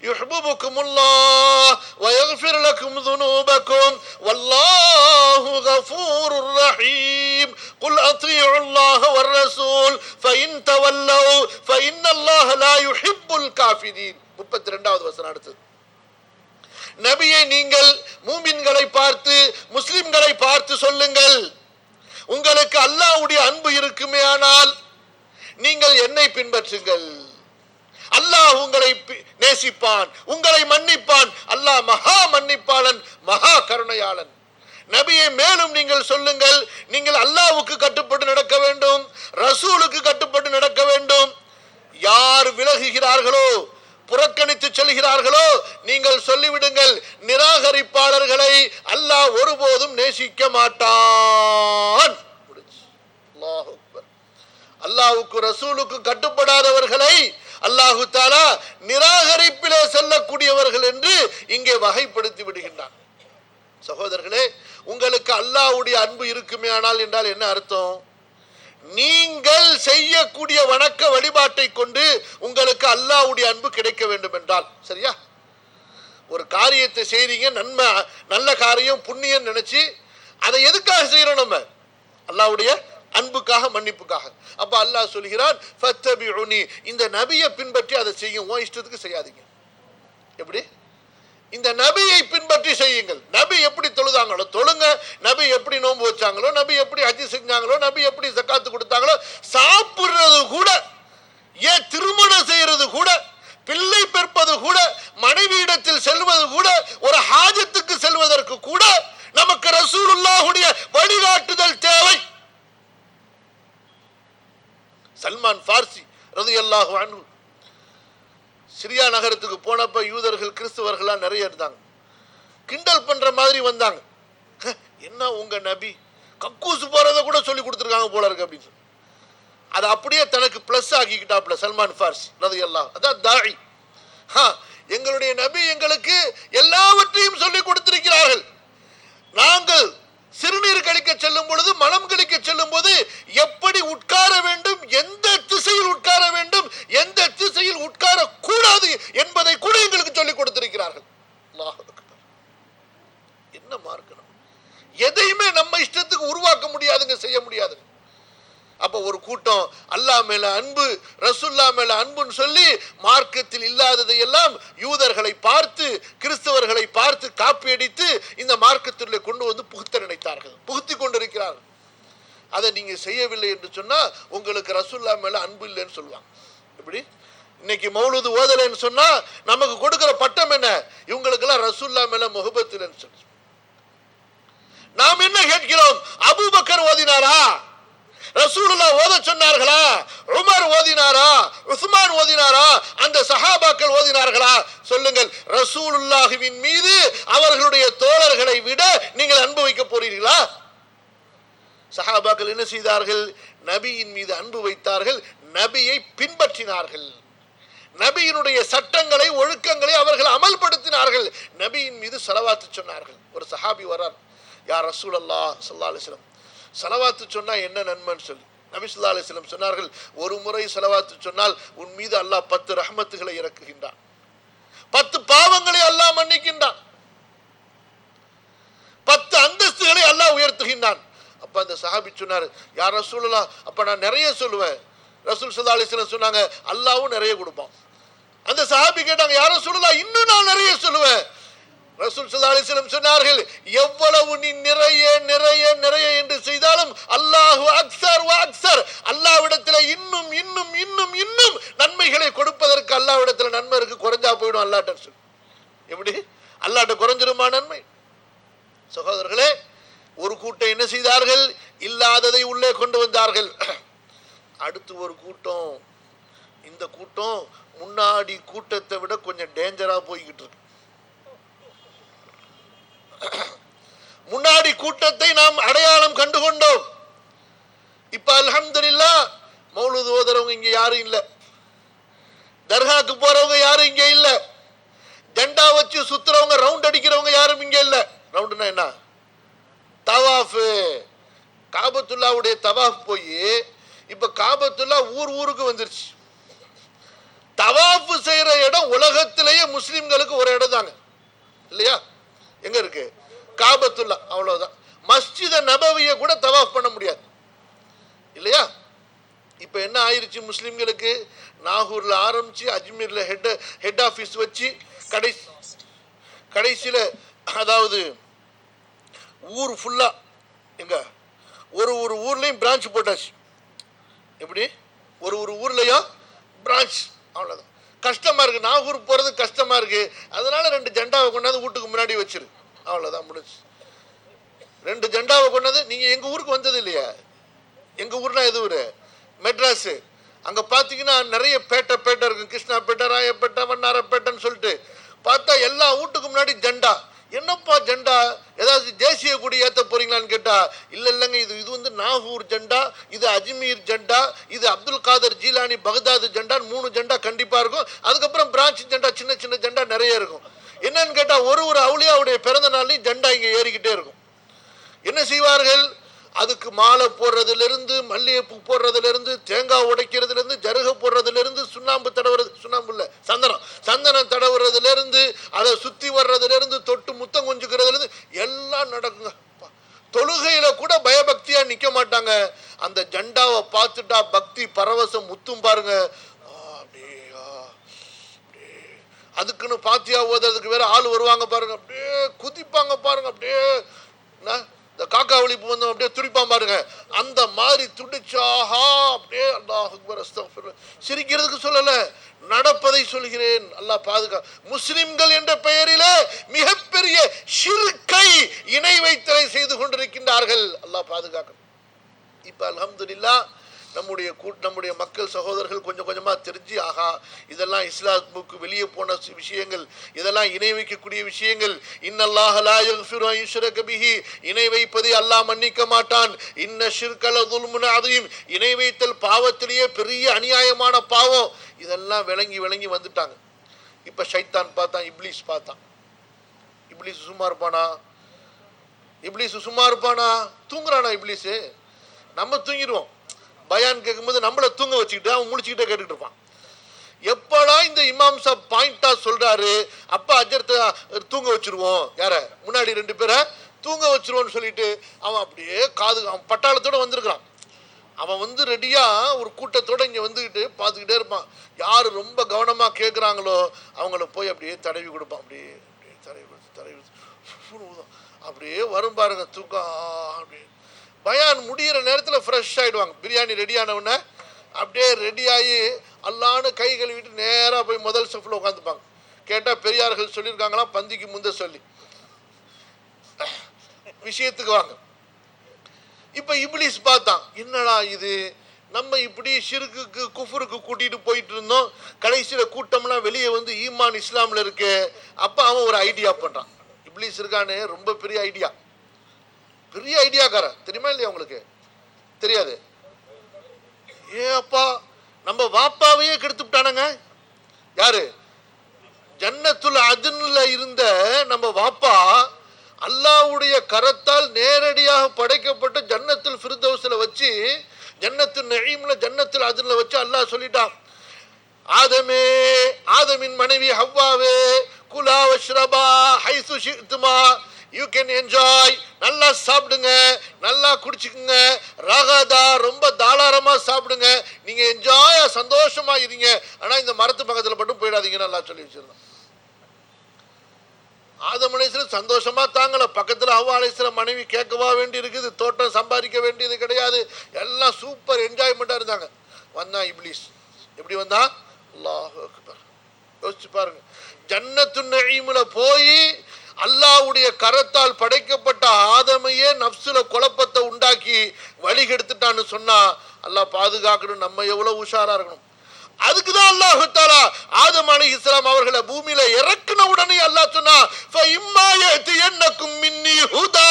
யுஹிப்புகுமுல்லாஹ் வ யக்ஃபிர் லக்கும் ذுனூபக்கும் வல்லாஹு கஃபூருர் ரஹீம். குல் அத்தீஉல்லாஹ வர் ரசூல் ஃபஇன் தவல்லவ் ஃபஇன்னல்லாஹ லா யுஹிப்புல் காஃபிரீன். 32வது வசனம் அடுத்து. நபியே, நீங்கள் மூமின்களை பார்த்து, முஸ்லிம்களை பார்த்து சொல்லுங்கள், உங்களுக்கு அல்லாஹ்வுடைய அன்பு இருக்குமே ஆனால் நீங்கள் என்னை பின்பற்றுங்கள். அல்லாஹ் உங்களை நேசிப்பான், உங்களை மன்னிப்பான். அல்லாஹ் மகா மன்னிப்பாளன், மகா கருணையாளன். நபியை மேலும் நீங்கள் சொல்லுங்கள், நீங்கள் அல்லாஹ்வுக்கு கட்டுப்பட்டு நடக்க வேண்டும், ரசூலுக்கு கட்டுப்பட்டு நடக்க வேண்டும். யார் விலகுகிறார்களோ, புறக்கணித்து செல்கிறார்களோ, நீங்கள் சொல்லிவிடுங்கள், நிராகரிப்பாளர்களை அல்லாஹ் ஒருபோதும் நேசிக்க மாட்டான். அல்லாஹ்வுக்கு ரசூலுக்கு கட்டுப்படாதவர்களை அல்லாஹு தஆலா நிராகரிப்பிலே செல்லக்கூடியவர்கள் என்று இங்கே வகைப்படுத்தி விடுகின்றான். சகோதரர்களே, உங்களுக்கு அல்லாஹ்வுடைய அன்பு இருக்குமே ஆனால் என்றால் என்ன அர்த்தம்? நீங்கள் செய்யக்கூடிய வணக்க வழிபாட்டை கொண்டு உங்களுக்கு அல்லாஹ்வுடைய அன்பு கிடைக்க வேண்டும் என்றால், சரியா? ஒரு காரியத்தை செய்றீங்க, நன்மை, நல்ல காரியம், புண்ணியம் நினைச்சு அதை எதுக்காக செய்யறோம்? நம்ம அல்லாஹ்வுடைய அன்புக்காக, மன்னிப்புக்காக. அப்ப அல்லாஹ் சொல்கிறான், ஃபத்தபிஉனி, இந்த நபியை பின்பற்றி அதை செய்யுங்க, உன் இஷ்டத்துக்கு செய்யாதீங்க. எப்படி? இந்த நபியை பின்பற்றி செய்யுங்கள். நபி எப்படி தொழுதாங்களோ தொழுங்க, நபி எப்படி நோன்பு வச்சாங்களோ, நபி எப்படி ஹஜ் செஞ்சாங்களோ, நபி எப்படி ஜக்காத்து கொடுத்தாங்களோ, சாப்பிடுறது கூட, ஏன் திருமணம் செய்யறது கூட, பிள்ளை பெற்பது கூட, மனைவியிடத்தில் செல்வது கூட, ஒரு ஹாஜத்துக்கு செல்வதற்கு கூட நமக்கு ரசூலுல்லாஹுடைய வழிகாட்டுதல் தேவை. சல்மான் ஃபார்சி ரலியல்லாஹு அன்ஹு சிரியா நகரத்துக்கு போனப்ப யூதர்கள், கிறிஸ்தவர்கள்லாம் நிறைய இருந்தாங்க. கிண்டல் பண்ற மாதிரி வந்தாங்க. என்ன உங்க நபி கக்கூசு போறத கூட சொல்லி கொடுத்துருக்காங்க போல இருக்கு அப்படின்னு சொல்லி அதை அப்படியே தனக்கு பிளஸ் ஆக்கிக்கிட்டாப்ல சல்மான் ஃபார்சி ரலியல்லாஹு. அதான் தாஇ. எங்களுடைய நபி எங்களுக்கு எல்லாவற்றையும் சொல்லி கொடுத்திருக்கிறார்கள். நாங்கள் சிறுநீர் கழிக்க செல்லும் பொழுது, மலம் கழிக்க செல்லும் போது எப்படி உட்கார வேண்டும், எந்த திசையில் உட்கார வேண்டும், எந்த திசையில் உட்கார கூடாது என்பதை கூட எங்களுக்கு சொல்லிக் கொடுத்திருக்கிறார்கள். அல்லாஹ் அக்பர். என்ன மார்க்கம்? எதையுமே நம்ம இஷ்டத்துக்கு உருவாக்க முடியாதுங்க, செய்ய முடியாது. அப்ப ஒரு கூட்டம் அல்லாஹ் மேல அன்பு, ரசூலுல்லாஹ் மேல அன்புன்னு சொல்லி மார்க்கத்தில் இல்லாததை எல்லாம் யூதர்களை பார்த்து, கிறிஸ்தவர்களை பார்த்து காப்பி அடித்து இந்த மார்க்கத்திலே கொண்டு வந்து புகுத்த நினைத்தார்கள், புகுத்தி கொண்டிருக்கிறார்கள். அதை நீங்க செய்யவில்லை என்று சொன்னா உங்களுக்கு ரசூலுல்லாஹ் மேல அன்பு இல்லைன்னு சொல்லுவாங்க. எப்படி? இன்னைக்கு மௌலூது ஓதலைன்னு சொன்னா நமக்கு கொடுக்கிற பட்டம் என்ன? இவங்களுக்கெல்லாம் ரசூலுல்லாஹ் மேல முஹப்பத் இல்லைன்னு சொல்லி. நாம் என்ன கேட்கிறோம்? அபூபக்கர் ஓதினாரா? ரசூலுல்லாஹ் ஓத சொன்னார்களா? உமர் ஓதினாரா? உஸ்மான் ஓதினாரா? அந்த சஹாபாக்கள் ஓதினார்களா? சொல்லுங்கள். ரசூலுல்லாஹ்வின் மீது அவர்களுடைய தோழர்களை விட நீங்கள் அன்பு வைக்க போறீர்களா? சஹாபாக்கள் என்ன செய்தார்கள்? நபியின் மீது அன்பு வைத்தார்கள், நபியை பின்பற்றினார்கள், நபியினுடைய சட்டங்களை, ஒழுக்கங்களை அவர்கள் அமல்படுத்தினார்கள், நபியின் மீது ஸலவாத்து சொன்னார்கள். ஒரு சஹாபி வரார், யா ரசூலல்லாஹ் ஸல்லல்லாஹு அலைஹி வஸல்லம், ஸலவாத்து சொன்னா என்ன நன்மைன்னு சொல்லி நபி ஸல்லல்லாஹு அலைஹி வஸல்லம் சொன்னார்கள், ஒரு முறை ஸலவாத்து சொன்னால் உன் மீது அல்லாஹ் 10 ரஹ்மத்துகளை இறக்குகின்றான், 10 பாவங்களை அல்லாஹ் மன்னிக்கின்றான், 10 அந்தஸ்துகளை அல்லாஹ் உயர்த்துகின்றான். அப்ப அந்த சஹாபி சொன்னார், யா ரசூலல்லாஹ், அப்ப நான் நிறைய சொல்லுவேன். ரசூல் ஸல்லல்லாஹு அலைஹி வஸல்லம் சொன்னாங்க, அல்லாஹ்வும் நிறைய கொடுப்பான். அந்த சஹாபி கேட்டாங்க, யா ரசூலல்லாஹ், இன்னும் நான் நிறைய சொல்லுவேன். ரசூல் ஸல்லல்லாஹு அலைஹி வஸல்லம் சொன்னார்கள், எவ்வளவு நீ நிறைய நிறைய நிறைய என்று செய்தாலும் அல்லாஹு அக்ஸர் வ அக்ஸர், அல்லாஹ்விடத்தில் இன்னும் இன்னும் இன்னும் இன்னும் நன்மைகளை கொடுப்பதற்கு அல்லாஹ்விடத்தில் நன்மை இருக்கு, குறைஞ்சா போயிடும் அல்லாஹ்ட்ட சொல்லி. எப்படி? அல்லாஹ்ட்ட குறைஞ்சிருமா நன்மை? சகோதரர்களே, ஒரு கூட்டம் என்ன செய்தார்கள்? இல்லாததை உள்ளே கொண்டு வந்தார்கள். அடுத்து ஒரு கூட்டம், இந்த கூட்டம் முன்னாடி கூட்டத்தை விட கொஞ்சம் டேஞ்சரா போய்கிட்டு இருக்கு. முன்னாடி கூட்டத்தை நாம் அடையாளம் கண்டுகொண்டோம். இப்ப அல்ஹம்துலில்லாஹ் மௌலூது ஓதுறவங்க இங்க யாரும் இல்ல, தர்காக்கு போறவங்க யாரும் இங்க இல்ல, ஜெண்டா வச்சு சுத்துறவங்க, ரவுண்ட் அடிக்கிறவங்க யாரும் இங்க இல்ல. ரவுண்ட்னா என்ன? தவாஃப். காபத்துல்லாவுடைய தவாஃப் போய் இப்ப காபத்துல்லா ஊர் ஊருக்கு வந்துருச்சு. தவாஃப் செய்யற இடம் உலகத்திலேயே முஸ்லிம்களுக்கு ஒரு இடம் தாங்க, இல்லையா? எங்க இருக்கு? காபத்துல்லா, அவ்வளவுதான். மஸ்ஜித நபவியை கூட தவாஃப் பண்ண முடியாது, இல்லையா? இப்ப என்ன ஆயிருச்சு முஸ்லிம்களுக்கு? நாகூர்ல ஆரம்பிச்சு அஜ்மீர்ல ஹெட் ஆபீஸ் வச்சு கடைசியில, அதாவது ஊர் ஃபுல்லா, எங்க ஒரு ஒரு ஊர்லயும் பிரான்ச் போட்டாச்சு. எப்படி? ஒரு ஒரு ஊர்லயும் பிரான்ச். அவ்வளவுதான். கஷ்டமா இருக்கு, நாகூர் போறது கஷ்டமா இருக்கு, அதனால 2 ஜெண்டாவை கொண்டாந்து வீட்டுக்கு முன்னாடி வச்சிரு, அவ்வளவுதான், முடிச்சு. 2 ஜெண்டாவை கொண்டாந்து, நீங்க எங்க ஊருக்கு வந்தது இல்லையா? எங்க ஊர்னா எது ஊரு? மெட்ராஸ். அங்க பாத்தீங்கன்னா நிறைய பேட்டை இருக்கும், கிருஷ்ணாபேட்டை, ராயப்பேட்டை, வண்ணாரப்பேட்டைன்னு சொல்லிட்டு பார்த்தா எல்லா வீட்டுக்கு முன்னாடி ஜெண்டா. என்னப்பா ஜெண்டா, ஏதாவது தேசிய கொடி ஏற்ற போறீங்களான்னு கேட்டா, இல்லைங்க, இது வந்து நாகூர் ஜெண்டா, இது அஜ்மீர் ஜெண்டா, இது அப்துல் காதர் ஜீலானி பகதாது ஜெண்டான்னு 3 ஜெண்டா கண்டிப்பா இருக்கும். அதுக்கப்புறம் பிரான்ச் ஜெண்டா, சின்ன சின்ன ஜெண்டா நிறைய இருக்கும். என்னன்னு கேட்டா, ஒரு அவுலியாவுடைய பிறந்த நாள்லையும் ஜெண்டா இங்க ஏறிக்கிட்டே இருக்கும். என்ன செய்வார்கள், அதுக்கு மாலை போடுறதுலேருந்து, மல்லிகைப்பூ போடுறதுலேருந்து, தேங்காய் உடைக்கிறதுலேருந்து, ஜருக போடுறதுலேருந்து, சுண்ணாம்பு தடவுறது, சுண்ணாம்பு இல்லை சந்தனம் தடவுறதுலேருந்து, அதை சுற்றி வர்றதுலேருந்து, தொட்டு முத்தம் கொஞ்சுக்கிறதுலேருந்து எல்லாம் நடக்குங்க. தொழுகையில கூட பயபக்தியா நிக்க மாட்டாங்க. அந்த ஜெண்டாவை பார்த்துட்டா பக்தி பரவசம் முத்தும் பாருங்க. அதுக்குன்னு பாத்தியா ஓதுறதுக்கு வேற ஆள் வருவாங்க பாருங்க, அப்படியே குதிப்பாங்க பாருங்க, அப்படியே இந்த காக்கா ஒளிப்பு வந்து அப்படியே துடிப்பான் பாருங்க. அந்த மாதிரி துடிச்சாஹா அப்படியே அல்லாஹ் அக்பர் அஸ்தக்ஃபிருல்லாஹ். சிரிக்கிறதுக்கு சொல்லல, நடப்பதை சொல்கிறேன். அல்லாஹ் பாதுகா. முஸ்லிம்கள் என்ற பெயரிலே மிகப்பெரிய ஷிர்கை, இணை வைத்தலை செய்து கொண்டிருக்கின்றார்கள். அல்லாஹ் பாதுகாக்க. இப்ப அல்ஹம்துலில்லாஹ் நம்முடைய மக்கள் சகோதரர்கள் கொஞ்சம் கொஞ்சமா தெரிஞ்சு, ஆகா இதெல்லாம் இஸ்லாமுக்கு வெளியே போன விஷயங்கள், இதெல்லாம் இணை வைக்கக்கூடிய விஷயங்கள். இன்னல்லாஹ லா யக்ஃபிரு அன் யுஷ்ரக பிஹி, இணை வைப்பதை அல்லாஹ் மன்னிக்க மாட்டான். இன்ன ஷிர்க லதுல்முன் அதீம், இணை வைத்தல் பாவத்திலேயே பெரிய அநியாயமான பாவம். இதெல்லாம் விளங்கி வந்துட்டாங்க. இப்ப ஷைத்தான் பார்த்தான், இப்லீஸ் பார்த்தான். இப்லீஸ் சும்மா இருப்பானா? தூங்குறானா இப்லீஸ்? நம்ம தூங்கிடுவோம். பயான் கேட்கும்போது நம்மள தூங்க வச்சுக்கிட்டு அவன் முடிச்சுக்கிட்டே கேட்டுக்கிட்டு இருப்பான். எப்படா இந்த இமாம் சாப் பாயிண்டா சொல்றாரு, அப்ப அஜர்த்த தூங்க வச்சிருவோம், யார முன்னாடி 2 பேரை தூங்க வச்சிருவோம்னு சொல்லிட்டு அவன் அப்படியே அவன் பட்டாளத்தோட வந்திருக்கான். அவன் வந்து ரெடியா ஒரு கூட்டத்தோட இங்க வந்துகிட்டு பார்த்துக்கிட்டே இருப்பான். யாரு ரொம்ப கவனமா கேட்குறாங்களோ அவங்கள போய் அப்படியே தடவி கொடுப்பான். அப்படியே தடவி அப்படியே வரும் பாருங்க தூக்கம். அப்படியே பயான் முடிகிற நேரத்தில் ஃப்ரெஷ் ஆகிடுவாங்க. பிரியாணி ரெடி ஆனவுடனே அப்படியே ரெடியாகி அல்லான்னு கை கழுவிட்டு நேராக போய் முதல் ஸ்டெஃபில் உட்காந்துப்பாங்க. கேட்டால் பெரியார்கள் சொல்லியிருக்காங்களாம், பந்திக்கு முந்த சொல்லி விஷயத்துக்கு வாங்க. இப்போ இப்லீஸ் பார்த்தான், என்னடா இது, நம்ம இப்படி ஷிர்க்குக்கு குஃபருக்கு கூட்டிகிட்டு போயிட்டு இருந்தோம், கடைசியில் கூட்டம்லாம் வெளியே வந்து ஈமான் இஸ்லாமில் இருக்கு. அப்போ அவன் ஒரு ஐடியா பண்ணுறான். இப்லீஸ் இருக்கானே ரொம்ப பெரிய ஐடியாக்காரன், தெரியுமா இல்லையா உங்களுக்கு? தெரியாது. அப்பா நம்ம வாப்பாவையே கெடுத்து விட்டானுங்க. யாரு? ஜன்னத்துல் அத்ன்ல இருந்த நம்ம வாப்பா அல்லாஹ்வுடைய கரத்தால் நேரடியாக படைக்கப்பட்ட ஜன்னத்துல் ஃபிர்தௌஸ்ல வச்சு, ஜன்னத்துல் நஈம்ல ஜன்னத்துல் அத்ன்ல வச்சு அல்லாஹ் சொல்லிட்டான், ஆதமின் மனைவி ஹவ்வாவே குலா வஷ்ரபா ஹைசு ஷிஅ்துமா, யூ கேன் என்ஜாய், நல்லா சாப்பிடுங்க, நல்லா குடிச்சுக்குங்க, ரகதா ரொம்ப தாராளமா சாப்பிடுங்க, நீங்க என்ஜாயா சந்தோஷமா இருங்க, ஆனா இந்த மரத்து பக்கத்துல மட்டும் போயிடாதீங்கன்னு நல்லா சொல்லி வச்சிருந்தோம். ஆதம் அலைஹிஸ்ஸலாம் சந்தோஷமா தாங்கல, பக்கத்துல ஹவ்வா அலைஹிஸ்ஸலாம் மனைவி கேட்கவா வேண்டி இருக்குது, தோட்டம் சம்பாதிக்க வேண்டியது கிடையாது, எல்லாம் சூப்பர் என்ஜாய்மெண்டா இருந்தாங்க. வந்தான் இப்லீஸ். எப்படி வந்தான்? அல்லாஹ் அக்பர். யோசிச்சு பாருங்க, ஜன்னத்துன் நஈம்ல போய் அல்லாஹ்வுடைய கரத்தால் படைக்கப்பட்ட ஆதமையே நப்சுல குழப்பத்தை உண்டாக்கி வழி கெடுத்துட்டான்னு சொன்னா அல்லாஹ் பாதுகாக்கணும். நம்ம எவ்வளவு உஷாரா இருக்கணும். அதுக்குதான் அல்லாஹ் தஆலா ஆதம் அலைஹிஸ்ஸலாம் அவர்களை பூமியில இறக்குன உடனே அல்லாஹ் சொன்னா, ஃபஇம்மா யஅதியன்னகும் மின்னி ஹுதா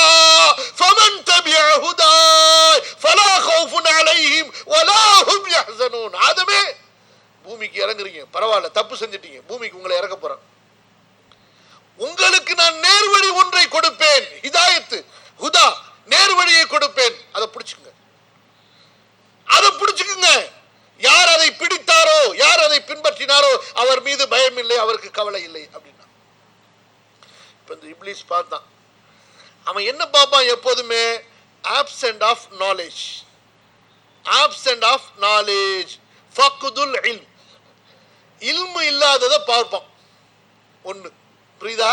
ஃபமன் தபிஅ ஹுதாய் ஃபலா கௌஃபுன் அலைஹிம் வலா ஹும் யஹ்ஸனூன். ஆதமே, பூமிக்கு இறங்குறீங்க, பரவாயில்ல, தப்பு செஞ்சிட்டீங்க, பூமிக்கு உங்களை இறக்க போறேன், உங்களுக்கு நான் நேர்வழி ஒன்றை கொடுப்பேன், ஹிதாயத்து ஹுதா, நேர்வழியை கொடுப்பேன், அதை பிடிச்சுக்குங்க. யார் அதை பிடித்தாரோ, யார் அதை பின்பற்றினாரோ அவர் மீது பயம் இல்லை, அவருக்கு கவலை இல்லை அப்படின்னா. இப்ப இந்த இப்லீஸ் பார்த்தான். அவன் என்ன பார்ப்பான் எப்போதுமே? ஆப்சென்ட் ஆஃப் நாலேஜ், ஃபக்துல் இல்ம், இல்மு இல்லாததை பார்ப்பான். ஒன்று புரியுதா?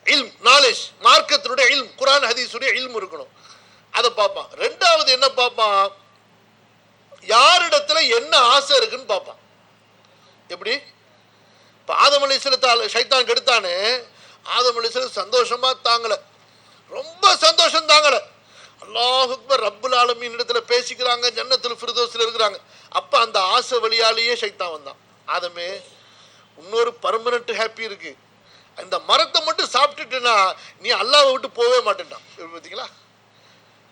இல்ம், நாலேஜ், மார்க்கத்தினுடைய இல்ம், குர்ஆன் ஹதீஸுடைய இல்ம் இருக்கணும், அதை பார்ப்பான். ரெண்டாவது என்ன பார்ப்பான்? யாரிடத்துல என்ன ஆசை இருக்குன்னு பார்ப்பான். எப்படி? இப்போ ஆதம் அலைஹிஸ்ஸலாம் ஷைத்தான் கெடுத்தானே, ஆதம் அலைஹிஸ்ஸலாம் சந்தோஷமா தாங்கல, ரொம்ப சந்தோஷம் தாங்கல. அல்லாஹ் அக்பர், ரப்புல் ஆலமீன் இடத்துல பேசிக்கிறாங்க, ஜன்னத்துல் ஃபிர்தௌஸ்ல இருக்கிறாங்க. அப்ப அந்த ஆசை வழியாலேயே ஷைத்தான் வந்தான். ஆதமே, இன்னொரு பர்மனன்ட் ஹாப்பி இருக்கு, இந்த மரத்தை மட்டும் சாப்பிட்டுட்டுனா நீ அல்லாஹ்வை விட்டு போவே மாட்டேன்டான். பார்த்தீங்களா?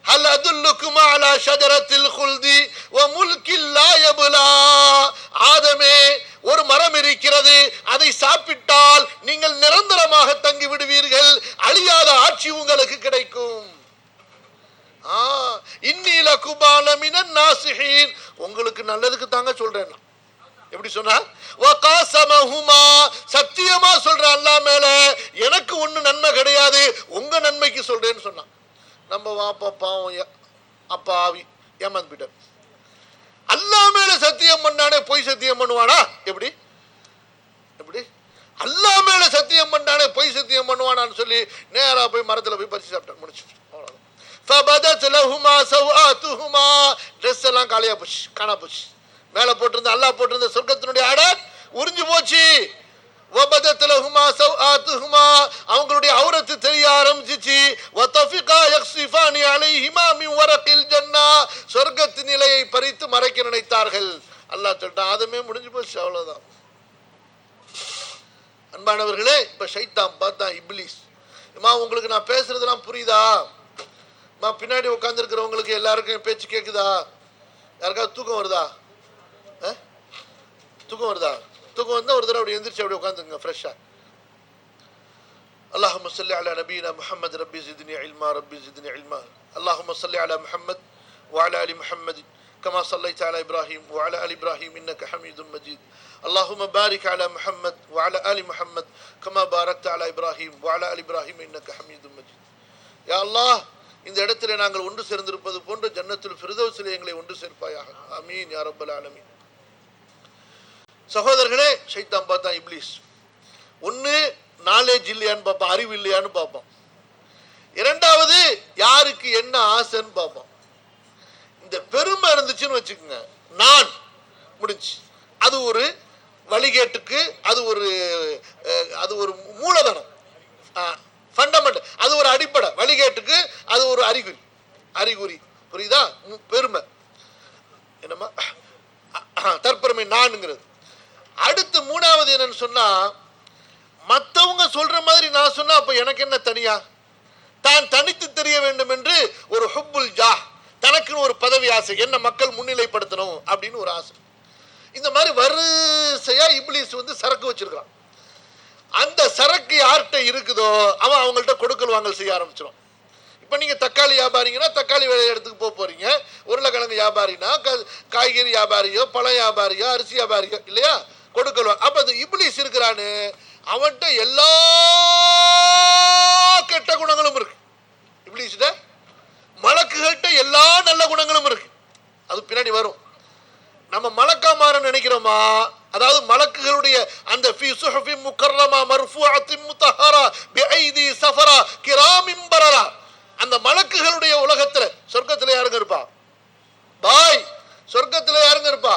ஹல் அதுல்லுக்கும் அலா ஷஜரத்தில் குல்தி வ முல்கில் லா யப்லா. ஆதமே, ஒரு மரம் இருக்கிறது, அதை சாப்பிட்டால் நீங்கள் நிரந்தரமாக தங்கி விடுவீர்கள், அழியாத ஆட்சி உங்களுக்கு கிடைக்கும். இன்னி லகுபான மினன் நாசிஹீன், உங்களுக்கு நல்லதுக்கு தாங்க சொல்றேன். எப்படி சொன்னா? வகாஸமஹுமா, சத்தியமா சொல்ற அல்லாஹ் மேல எனக்கு ஒண்ணு நன்மை கிடையாது, உங்க நன்மைக்கு சொல்றேன்னு சொன்னான். நம்ம வாப்பா பாவம் அப்பா ஆவி ஏமாந்து போயிட்டார். அல்லாஹ் மேல சத்தியம் பண்ணானே பொய் சத்தியம் பண்ணுவானா? எப்படி எப்படி அல்லாஹ் மேல சத்தியம் பண்ணானே பொய் சத்தியம் பண்ணுவானான்னு சொல்லி நேரா போய் மரத்துல போய் பறிச்சு சாப்பிட்டான். முடிச்சு. ஃபபதத் லஹுமா சவ்ஆத்துஹுமா, ட்ரெஸ் எல்லாம் காலியா போச்சு, காணா போச்சு. மேல போட்டிருந்த அல்லாஹ் போட்டிருந்த சொர்க்கத்தினுடைய ஆடை உறிஞ்சு போச்சு. வபதத் லஹுமா சவ்ஆத்துஹுமா, அவங்களுடைய ஔரத்து தெரிய ஆரம்பிச்சிச்சு. வதஃபிகா யக்ஸிஃபானி அலைஹிமா மின் வரகில் ஜன்னா, சொர்க்கத்தின் நிலையை பறித்து மறைக்க நினைத்தார்கள். அல்லாஹ் சொல்லிட்டான், அதுமே முடிஞ்சு போச்சு, அவ்வளவுதான். அன்பானவர்களே, இப்ப ஷைத்தான் பார்த்தான், இப்லீஸ். உங்களுக்கு நான் பேசுறதெல்லாம் புரியுதா? பின்னாடி உட்கார்ந்து இருக்கிறவங்களுக்கு எல்லாருக்கும் பேச்சு கேக்குதா? யாருக்காவது தூக்கம் வருதா? தூக்கம் வருதா? தூக்கம் வந்தா ஒரு தடவை அப்படி எந்திரிச்சு அப்படி உட்காந்துங்க ஃப்ரெஷ்ஷா. اللهم صل على نبينا محمد ربي زدني علما ربي زدني علما. اللهم صل على محمد وعلى ال محمد كما صليت على ابراهيم وعلى ال ابراهيم انك حميد مجيد. اللهم بارك على محمد وعلى ال محمد كما باركت على ابراهيم وعلى ال ابراهيم انك حميد مجيد. يا الله, இந்த இடத்திலே நாங்கள் ஒன்று சேர்ந்திருப்பது போன்ற ஜன்னத்துல் ஃபிர்தௌஸிலே எங்களை ஒன்று சேர்ப்பாயாக. ஆமீன் யா ரப்பல் ஆலமீன். சகோதரர்களே, ஷைத்தான் பார்த்தான் இப்லீஸ். ஒன்னு நாலேஜ் இல்லையான்னு பார்ப்பான், அறிவு இல்லையான்னு பார்ப்பான். இரண்டாவது யாருக்கு என்ன ஆசைன்னு பார்ப்பான். இந்த பெருமை இருந்துச்சுன்னு வச்சுக்கோங்க, நான் முடிஞ்சு, அது ஒரு வழிகேட்டுக்கு, அது ஒரு மூலதனம், ஃபண்டமெண்டல், அது ஒரு அடிப்படை. வழிகேட்டுக்கு அது ஒரு அறிகுறி. புரியுதா? பெருமை என்னமா தற்பெருமை நான்ங்கிறது. அடுத்து மூணாவது என்னன்னு சொன்னா, மற்றவங்க சொல்ற மாதிரி நான் சொன்னா அப்ப எனக்கு என்ன தனியா, தான் தனித்து தெரிய வேண்டும் என்று ஒரு ஹுப்புல் ஜாஹ், தனக்குன்னு ஒரு பதவி ஆசை, என்ன மக்கள் முன்னிலைப்படுத்தணும் அப்படின்னு ஒரு ஆசை. இந்த மாதிரி வரிசையா இப்லீஸ் சரக்கு வச்சிருக்கான். அந்த சரக்கு யார்கிட்ட இருக்குதோ அவன் அவங்கள்ட்ட கொடுக்கல் வாங்கல் செய்ய ஆரம்பிச்சிடும். இப்போ நீங்கள் தக்காளி வியாபாரிங்கன்னா தக்காளி இடத்துக்கு போறீங்க, உருளைக்கிழங்கு வியாபாரினா காய்கறி வியாபாரியோ, பழ வியாபாரியோ, அரிசி வியாபாரியோ, இல்லையா, கொடுக்கல் வாங்க. அப்போ அது இப்லீஸ் இருக்கிறான்னு அவன்கிட்ட எல்லா கெட்ட குணங்களும் இருக்கு. இப்லீஸ்ட மலக்குகள்கிட்ட எல்லா நல்ல குணங்களும் இருக்கு. அது பின்னாடி வரும். நம்ம மலக்கா மாற நினைக்கிறோமா? அதாவது மலக்குகளுடைய அந்த ஃபீ சுஹுஃபின் முக்கர்ரமா மர்ஃபூஅத்தின் முத்தஹரா பிஐதி ஸஃபரா கிராமின் பரரா, அந்த மலக்குகளுடைய உலகத்துல சொர்க்கத்துல யாருங்க இருப்பா? பாய், சொர்க்கத்துல யாருங்க இருப்பா?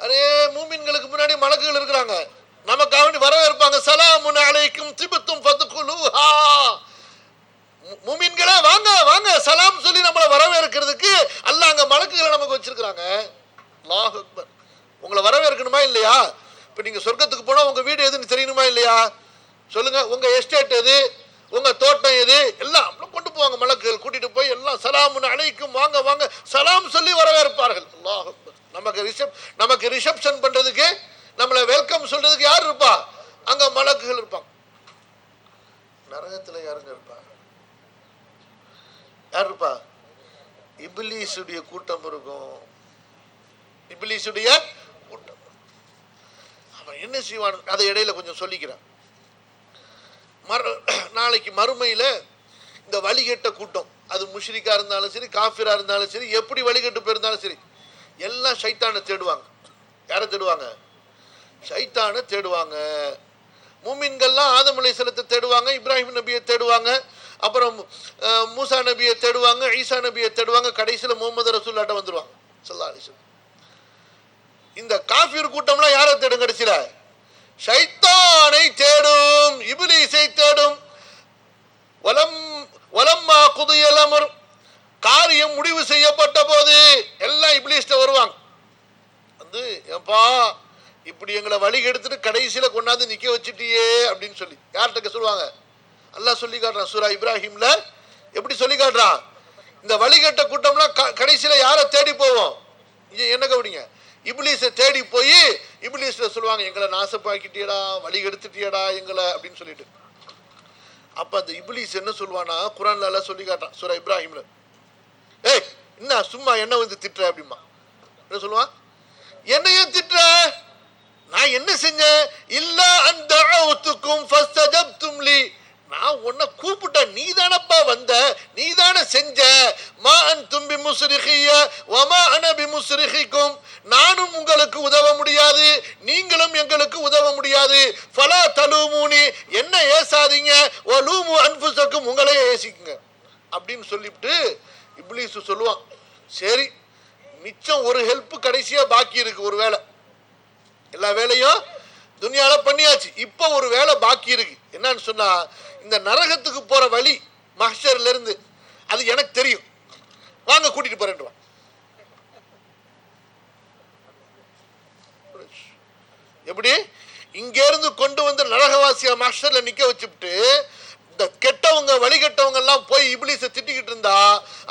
அரே, மூமின்களுக்கு முன்னாடி மலக்குகள் இருக்கிறாங்க, நமக்காக வேண்டி வரவேற்பாங்க. ஸலாமுன் அலைக்கும் திப்தும் ஃபத்குலூஹா. மூமின்களே வாங்க வாங்க சலாம் சொல்லி நம்மளை வரவேற்கிறதுக்கு அல்லாஹ் அங்க மலக்குகளை நமக்கு வச்சிருக்கிறாங்க. அல்லாஹ் அக்பர். உங்களை வரவேற்கணுமா இல்லையா? இப்ப நீங்க சொர்க்கத்துக்கு போனா உங்க வீடு எதுன்னு தெரியணுமா இல்லையா? சொல்லுங்க, உங்க எஸ்டேட் எது, உங்க தோட்டம் எது, எல்லாம் கொண்டு போவாங்க மலக்குகள், கூட்டிட்டு போய் எல்லாம் சலாமுன் அலைக்கும் வாங்க வாங்க சலாம் சொல்லி வரவேற்பார்கள். அல்லாஹ் அக்பர். நமக்கு ரிசப்ஷன் பண்றதுக்கு, நம்மளை வெல்கம் சொல்றதுக்கு யார் இருப்பா? அங்க மலக்குகள் இருப்பாங்க. நரகத்துல யாருங்க இருப்பா? யார் இருப்பா? இப்லீசுடைய கூட்டம் இருக்கும். இப்லீசுடைய கூட்டம். அவன் என்ன செய்வான் அதை இடையில கொஞ்சம் சொல்லிக்கிறான். நாளைக்கு மறுமையில இந்த வழிகெட்ட கூட்டம், அது முஷ்ரிக்கா இருந்தாலும் சரி, காஃபிரா இருந்தாலும் சரி, எப்படி வழிகெட்டு போயிருந்தாலும் சரி, எல்லாம் ஷைத்தானை தேடுவாங்க. யாரை தேடுவாங்க? ஷைத்தானை தேடுவாங்க. மூமின்கள்லாம் ஆதம் அலைஹிஸ்ஸலாத்தை தேடுவாங்க, இப்ராஹிம் நபியை தேடுவாங்க, அப்புறம் மூசா நபியை தேடுவாங்க, ஈசா நபியை தேடுவாங்க, கடைசியில முகமது ரசூலுல்லாஹ் வந்துருவாங்க ஸல்லல்லாஹு அலைஹி வஸல்லம். இந்த காஃபிர் கூட்டம்லாம் யாரை தேடும்? கடைசியில ஷைத்தானை தேடும், இப்லீஸை தேடும். வலம்மா குதியல் அம்ர், காரியம் முடிவு செய்யப்பட்ட போது எல்லாம் இப்லீஸ்ட வருவாங்க. ஏப்பா இப்படி எங்களை வழி எடுத்துட்டு கடைசியில கொண்டாந்து நிக்க வச்சுட்டியே அப்படின்னு சொல்லி யார்கிட்ட சொல்லுவாங்க? அல்லாஹ் சொல்லி காட்டுறான் சூரா இப்ராஹிம்ல. எப்படி சொல்லி காட்டுறான்? இந்த வழிகட்ட கூட்டம்லாம் கடைசியில யாரை தேடி போவோம்? என்ன கவனிங்க, இப்லீஸை தேடி போய் இப்லீஸ்ல சொல்லுவாங்க, எங்களை நாசப்பாக்கிட்டியடா, வழி எடுத்துட்டியடா எங்களை அப்படின்னு சொல்லிட்டு. அப்ப அந்த இப்லீஸ் என்ன சொல்லுவானா, குர்ஆன்ல எல்லாம் சொல்லி காட்டான் சூரா இப்ராஹிம்ல, ஏய் என்ன சும்மா என்ன வந்து திட்டுற அப்படிமா. என்ன சொல்லுவான்? என்னைய திட்டுற, நான் என்ன செஞ்சேன்? இல்ல அந்த ஃபஸ்தஜப்தும் லி, நான் உன்னை கூப்பிட்ட, நீ தானப்பா வந்த, நீ தானே செஞ்ச. மா அன்தும் பிமுஸ்ரிஹிய வமா அன பிமுஸ்ரிஹிக்கும், நானும் உங்களுக்கு உதவ முடியாது, நீங்களும் எங்களுக்கு உதவ முடியாது. ஃபலா தலூமுனி, என்ன ஏசாதீங்க, வலூமு அன்ஃபுஸக்கும், உங்களையே ஏசிக்குங்க அப்படின்னு சொல்லிவிட்டு இப்லீஸ் சொல்லுவான், சரி மிச்சம் ஒரு ஹெல்ப் கடைசியா பாக்கி இருக்கு, ஒரு வேலை, எல்லா வேலையும் துனியால பண்ணியாச்சு, இப்ப ஒரு வேலை பாக்கி இருக்கு. என்னன்னு சொன்னா, இந்த நரகத்துக்கு போற வழி மஹ்ஷர்ல இருந்து அது எனக்கு தெரியும், வாங்க கூட்டிட்டு போறேன். எப்படி இங்க இருந்து கொண்டு வந்து நரகவாசிய மஹ்ஷர்ல நிக்க வச்சுட்டு இந்த கெட்டவங்க வழிகட்டவங்க எல்லாம் போய் இப்லீஸை திட்டிக்கிட்டு இருந்தா,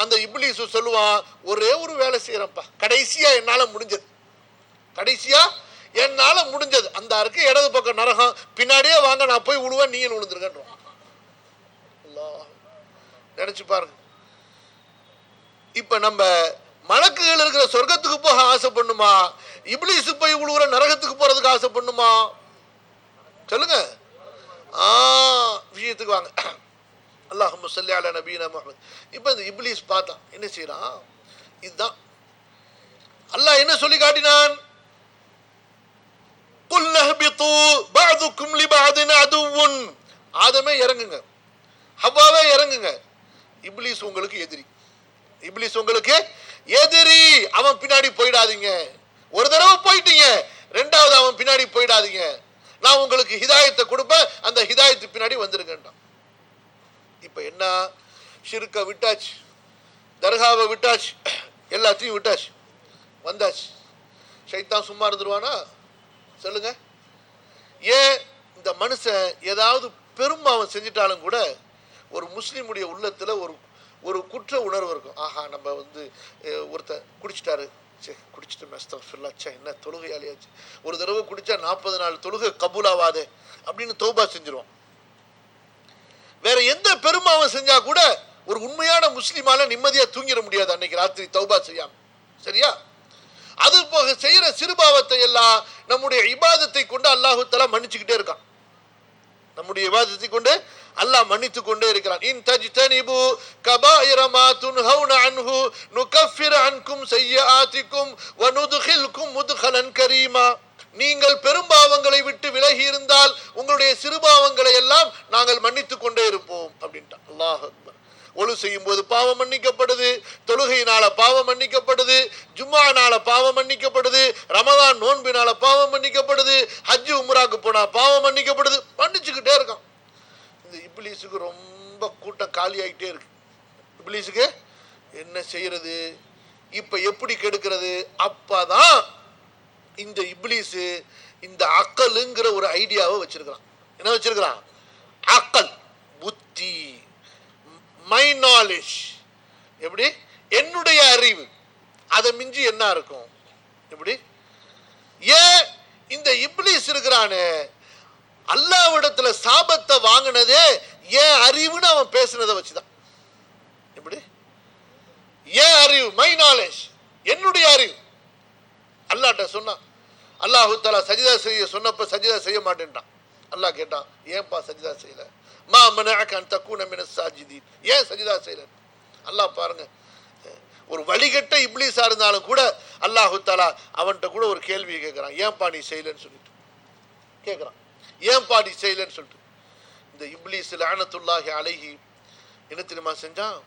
அந்த இப்லீஸ் சொல்லுவான், ஒரே ஒரு வேலை செய்யறப்பா, கடைசியா என்னால முடிஞ்சது, கடைசியா என்னால முடிஞ்சது, அந்த இருக்கு இடது பக்கம் நரகம், பின்னாடியே வாங்க நான் போய் விழுவேன், நீங்க விழுந்துருக்கேன். நினைச்சு பாருங்க. இப்ப நம்ம மலக்குகள் இருக்கிற சொர்க்கத்துக்கு போக ஆசைப்படணுமா, இப்லீஸ் போய் விழுவுற நரகத்துக்கு போறதுக்கு ஆசைப்படணுமா? சொல்லுங்க. விஷயத்துக்கு வாங்க. அல்லாஹும்ம ஸல்லி அலா நபியினா முஹம்மத். இப்ப இந்த இப்லீஸ் பார்த்தான், என்ன செய்யறான்? இதுதான் அல்லாஹ் என்ன சொல்லி காட்டினான், குல் நஹ்பிது பஅதுக்கும் லிபஅதின் அதுவுன், ஆதமே இறங்குங்க, ஹவ்வாவே இறங்குங்க, இப்லீஸ் உங்களுக்கு எதிரி, இப்லீஸ் உங்களுக்கு எதிரி, அவன் பின்னாடி போயிடாதீங்க, ஒரு தடவை போயிட்டீங்க, ரெண்டாவது அவன் பின்னாடி போயிடாதீங்க, நான் உங்களுக்கு ஹிதாயத்தை கொடுப்பேன், அந்த ஹிதாயத்து பின்னாடி வந்துருங்கன்றான். இப்ப என்ன, ஷிர்க விட்டாச்சு, தர்காவை விட்டாச்சு, எல்லாத்தையும் விட்டாச்சு, வந்தாச்சு. ஷைத்தான் சும்மா இருந்துருவானா? சொல்லுங்க. ஏன் இந்த மனுஷன் ஏதாவது பெரும் அவன் செஞ்சிட்டாலும் கூட ஒரு முஸ்லீமுடைய உள்ளத்துல ஒரு ஒரு குற்ற உணர்வு இருக்கும். ஆஹா, நம்ம வந்து ஒருத்தர் குடிச்சிட்டாரு, குடிச்சிட்டு மெஸ்தஃபிருல்லாஹ், என்ன தொழுகையாளியாச்சு, ஒரு தடவை குடிச்சா 40 நாள் தொழுகை கபூலாவாதே அப்படின்னு தௌபா செஞ்சிருவான். வேற எந்த பெருமாவன் செஞ்சா கூட ஒரு உண்மையான முஸ்லிமால நிம்மதியா தூங்கிட முடியாது அன்னைக்கு ராத்திரி தௌபா செய்யாம. சரியா? அது போக செய்யற சிறுபாவத்தை எல்லாம் நம்முடைய இபாதத்தை கொண்டு அல்லாஹு தஆலா மன்னிச்சுக்கிட்டே இருக்கான். நம்முடைய இபாதத்தை கொண்டு அல்லாஹ் மன்னித்து கொண்டே இருக்கிறான். இன் தஜ்தனிபு கபாயிர மா துன்ஹவுன அன்ஹு நுகஃபிர் அன்கும் சய்யிஆத்திக்கும் வ நுத்கில்கும் முத்கலன் கரீமா, நீங்கள் பெரும்பாவங்களை விட்டு விலகி இருந்தால் உங்களுடைய சிறுபாவங்களை எல்லாம் நாங்கள் மன்னித்து கொண்டே இருப்போம் அப்படின்ட்டான். அல்லாஹ் அக்பர். ஒழு செய்யும் போது பாவம் மன்னிக்கப்படுது, தொழுகையினால பாவம் மன்னிக்கப்படுது, ஜும்மானால பாவம் மன்னிக்கப்படுது, ரமதான் நோன்பினால பாவம் மன்னிக்கப்படுது, ஹஜ் உம்ராக்கு போனா பாவம் மன்னிக்கப்படுது, மன்னிச்சுக்கிட்டே இருக்கான். இந்த இப்லீஸுக்கு ரொம்ப கூட்டம் காலி ஆகிட்டே இருக்கு. இப்லீஸுக்கு என்ன செய்யறது, இப்ப எப்படி கெடுக்கிறது? அப்பதான் இந்த இப்லீஸ் இந்த அக்கல்ங்கிற ஒரு ஐடியாவை வச்சிருக்கிறான். என்ன வச்சிருக்கிறான்? அக்கல், புத்தி, மை நாலேஜ். எப்படி? என்னுடைய அறிவு, அதை மிஞ்சி என்ன இருக்கும்? எப்படி? ஏன் இந்த இப்லீஸ் இருக்கிறானே, அல்லாஹ்விடத்துல சாபத்தை வாங்கினதே ஏன் அறிவுன்னு அவன் பேசுனதை வச்சுதான். எப்படி? ஏன் அறிவு, மை நாலேஜ், என்னுடைய அறிவு. அல்லாஹ்ட்ட சொன்னான், அல்லாஹு தஆலா சஜிதா செய்ய சொன்னப்ப சஜிதா செய்ய மாட்டேன்ட்டான். அல்லாஹ் கேட்டான், ஏன்பா சஜிதா செய்யல? மா மனஅக அன் தகூன மினஸ் சாஜிதீன், ஏன் சஜிதா செய்யல? அல்லாஹ் பாருங்க, ஒரு வழிகட்ட இப்லீஸா இருந்தாலும் கூட அல்லாஹு தஆலா அவன்கிட்ட கூட ஒரு கேள்வியை கேட்கிறான், ஏன்பா நீ செய்யலன்னு சொல்லிட்டு கேட்கிறான். ஏன்பா நீ செய்யலன்னு சொல்லிட்டு. இந்த இப்லீஸ் லஅனத்துல்லாஹி அலைஹி என்ன தெரியுமா செஞ்சான்?